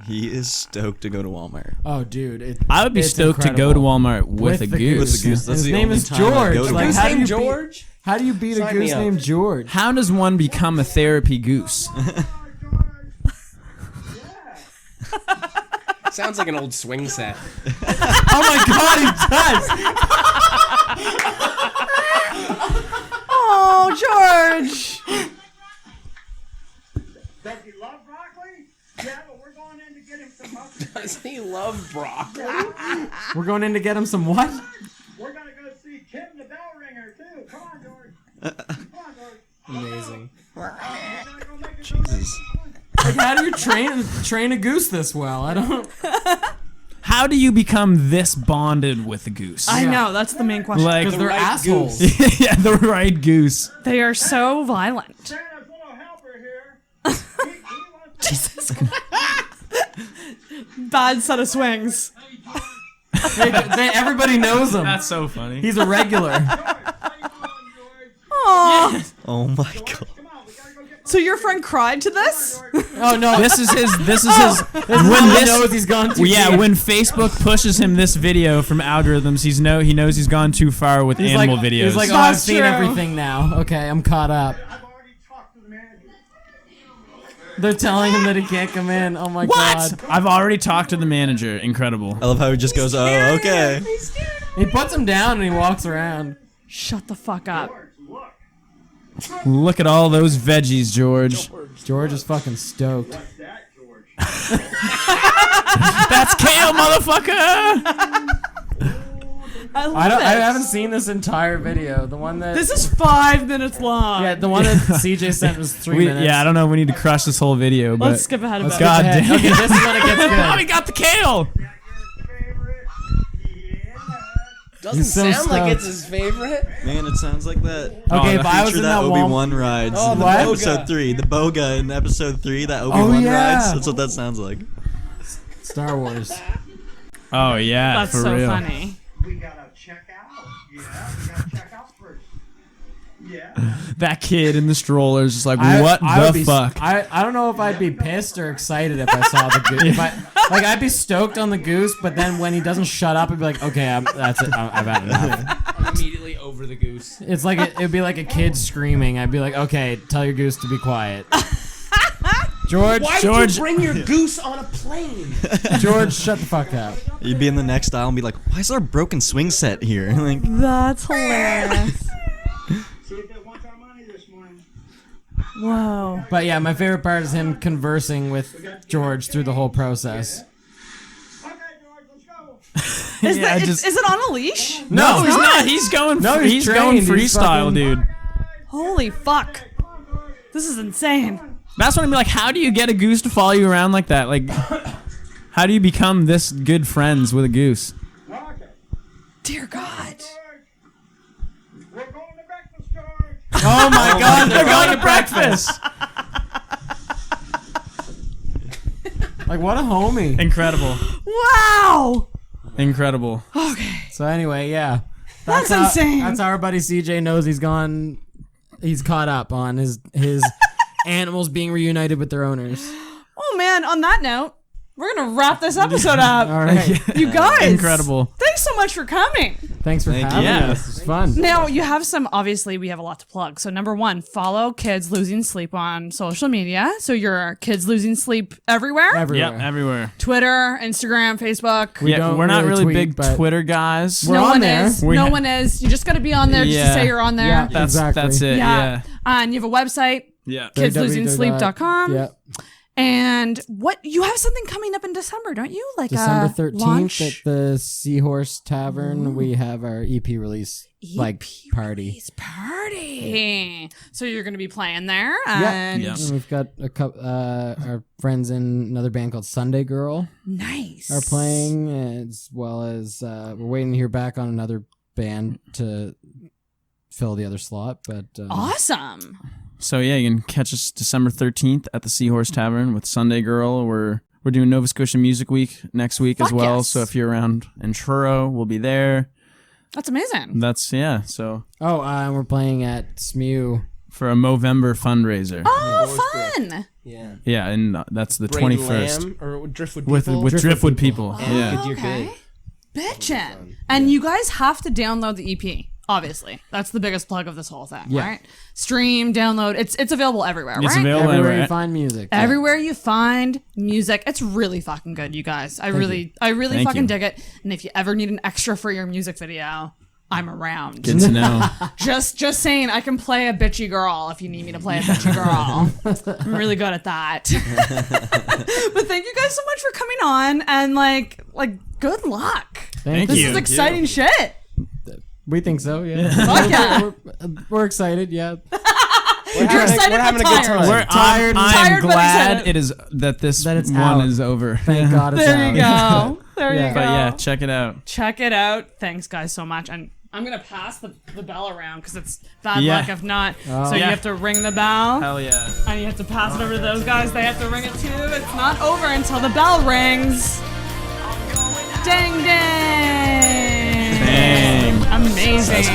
M: He is stoked to go to Walmart.
J: Oh, dude.
C: I would be
J: it's
C: stoked to go to Walmart with a
J: the
C: goose.
M: With the goose. That's
J: His
M: the
J: name
M: only
J: is
M: time I
J: George.
M: go to
J: Like,
K: Goose
J: how do
K: named
J: you
K: George?
J: How do you beat a
K: Sign me
J: goose
K: up.
J: named George?
C: How does one become a therapy goose?
K: Sounds like an old swing set.
J: Oh my god, he does!
H: Oh, George!
I: Does he love broccoli? Yeah, but we're going in to get him some mustard.
K: Does he love broccoli?
J: We're going in to get him some what?
I: We're gonna go see Kim the bell ringer too. Come on, George. Come on, George.
K: Amazing.
M: Jesus.
J: Like, how do you train a goose this well? I don't.
C: How do you become this bonded with a goose?
H: I know, that's the main question.
C: Like
J: Because they're
K: right
J: assholes.
C: yeah, the right goose.
H: They are so violent.
I: Santa's little helper here. He wants
H: Jesus Christ. Bad set of swings.
J: Everybody knows him.
C: That's so funny.
J: He's a regular.
H: Aww.
M: Oh my god.
H: So your friend cried to this?
J: Oh no,
C: This is his.
J: This is when he knows he's gone too
C: Yeah,
J: deep.
C: when Facebook pushes him this video from algorithms, he knows he's gone too far with animal videos.
J: He's like, oh, I've
H: That's
J: seen
H: true.
J: everything now. Okay, I'm caught up.
I: I've already talked to the manager.
J: They're telling him that he can't come in. Oh my
C: what?
J: god.
C: I've already talked to the manager. Incredible.
M: I love how he just goes, oh, okay.
J: He puts him down and he walks around.
H: Shut the fuck up.
C: Look at all those veggies, George.
J: George is fucking stoked.
C: That's kale, motherfucker.
J: I haven't seen this entire video. The one that
H: This is 5 minutes long.
J: yeah, the one that CJ sent was 3 minutes.
C: Yeah, I don't know. We need to crush this whole video, but
H: Let's skip ahead a bit.
C: God damn.
J: Okay, this is when it gets
C: Oh,
J: good.
C: we got the kale.
K: Doesn't
J: He's so
K: sound like
J: stoked.
K: it's his favorite.
M: Man, it sounds like that.
J: Okay,
C: Oh,
J: if I was in
M: that
J: that
M: Obi-Wan rides.
J: Oh,
M: in
J: the boga.
M: episode 3. The boga in episode 3 that Obi-Wan
J: yeah.
M: rides. That's what that sounds like.
J: Star Wars.
C: Oh yeah,
H: That's
C: for
H: so
C: real.
H: funny.
I: We gotta check out. Yeah, we gotta check out first. Yeah.
C: That kid in the stroller is just like,
J: I
C: what
J: would
C: the
J: be,
C: fuck?
J: I don't know if I'd be pissed or excited if I saw the goose. I'd be stoked on the goose, but then when he doesn't shut up, I'd be like, okay, that's it. I've had enough.
K: I'm immediately over the goose.
J: It's like it'd be like a kid screaming. I'd be like, okay, tell your goose to be quiet. George,
K: Why
J: George,
K: did you bring your goose on a plane?
J: George, shut the fuck up.
M: You'd be in the next aisle and be like, why is there a broken swing set here? Like,
H: That's hilarious.
I: See if they want our money this morning.
H: Whoa.
J: But yeah, my favorite part is him conversing with George through the whole process.
I: Okay, George, let's go.
H: Is,
C: Yeah,
H: is it on a leash?
C: No, he's not. He's going.
J: No,
C: he's
J: trained.
C: going
J: He's
C: freestyle,
J: fucking-
C: dude.
H: Holy fuck. This is insane.
C: That's what I mean. Like, how do you get a goose to follow you around like that? Like, how do you become this good friends with a goose?
H: Dear God.
C: Oh my God, they're going to breakfast.
J: Like, what a homie.
C: Incredible.
H: Wow.
C: Incredible.
H: Okay.
J: So anyway, yeah.
H: That's
J: how,
H: insane.
J: That's how our buddy CJ knows he's caught up on his animals being reunited with their owners.
H: Oh man, on that note, we're going to wrap this episode up.
J: All right.
H: You guys.
C: Incredible.
H: Thanks so much for coming.
J: Thanks for having us. It's fun.
H: Now, you have obviously, we have a lot to plug. So, number one, follow Kids Losing Sleep on social media. So, your Kids Losing Sleep everywhere?
J: Everywhere.
C: Yep, everywhere.
H: Twitter, Instagram, Facebook.
C: We're not really
J: tweet,
C: big
J: but
C: Twitter guys.
J: We're on there.
H: No one is. You just got to be on there just to say you're on there.
J: Yeah,
C: That's it.
H: Yeah. And you have a website.
C: Yeah.
H: KidsLosingSleep.com.
J: Yeah.
H: And you have something coming up in December, don't you? Like
J: December 13th
H: launch?
J: at the Seahorse Tavern, we have our EP release party.
H: So you're going to be playing there.
J: And
C: Yep.
J: we've got a couple our friends in another band called Sunday Girl.
H: Nice.
J: Are playing, as well as we're waiting to hear back on another band to fill the other slot. But
H: awesome.
C: So yeah, you can catch us December 13th at the Seahorse Tavern with Sunday Girl. We're doing Nova Scotia Music Week next week as well.
H: Yes.
C: So if you're around in Truro, we'll be there.
H: That's amazing.
C: So.
J: and we're playing at SMU
C: for a Movember fundraiser.
H: Oh, fun.
K: Yeah.
C: Yeah, and that's the
K: Braden
C: 21st.
K: Lamb, or Driftwood
C: with
K: People.
C: Driftwood People. Yeah.
K: Good Year Good.
H: Bitchin'. And you guys have to download the EP. Obviously, that's the biggest plug of this whole thing, right? Stream, download. It's available everywhere, right?
C: It's available
J: everywhere you find music.
H: Everywhere you find music. It's really fucking good, you guys. I really fucking dig it. And if you ever need an extra for your music video, I'm around.
C: Good to know.
H: Just saying, I can play a bitchy girl if you need me to play a bitchy girl. I'm really good at that. But thank you guys so much for coming on, and like good luck.
C: Thank
H: this
C: you.
H: is exciting shit.
J: We think so, yeah.
H: Fuck yeah.
J: We're excited, yeah.
H: You're excited,
K: we're having
H: but
K: a good
H: tired.
K: time.
C: I'm
H: Tired, but
C: glad
H: excited.
C: it is that this
J: it's
C: one
J: out.
C: is over.
J: Thank God it's
H: There
J: out.
H: you go. There you go.
C: But yeah, check it out.
H: Check it out. Thanks, guys, so much. And I'm going to pass the bell around because it's bad
C: Yeah.
H: luck if not.
J: Oh.
H: So you
C: Yeah.
H: have to ring the bell.
C: Hell yeah.
H: And you have to pass it over to those guys. They have to ring it too. It's not over until the bell rings. Ding, ding.
C: Bang.
H: Amazing.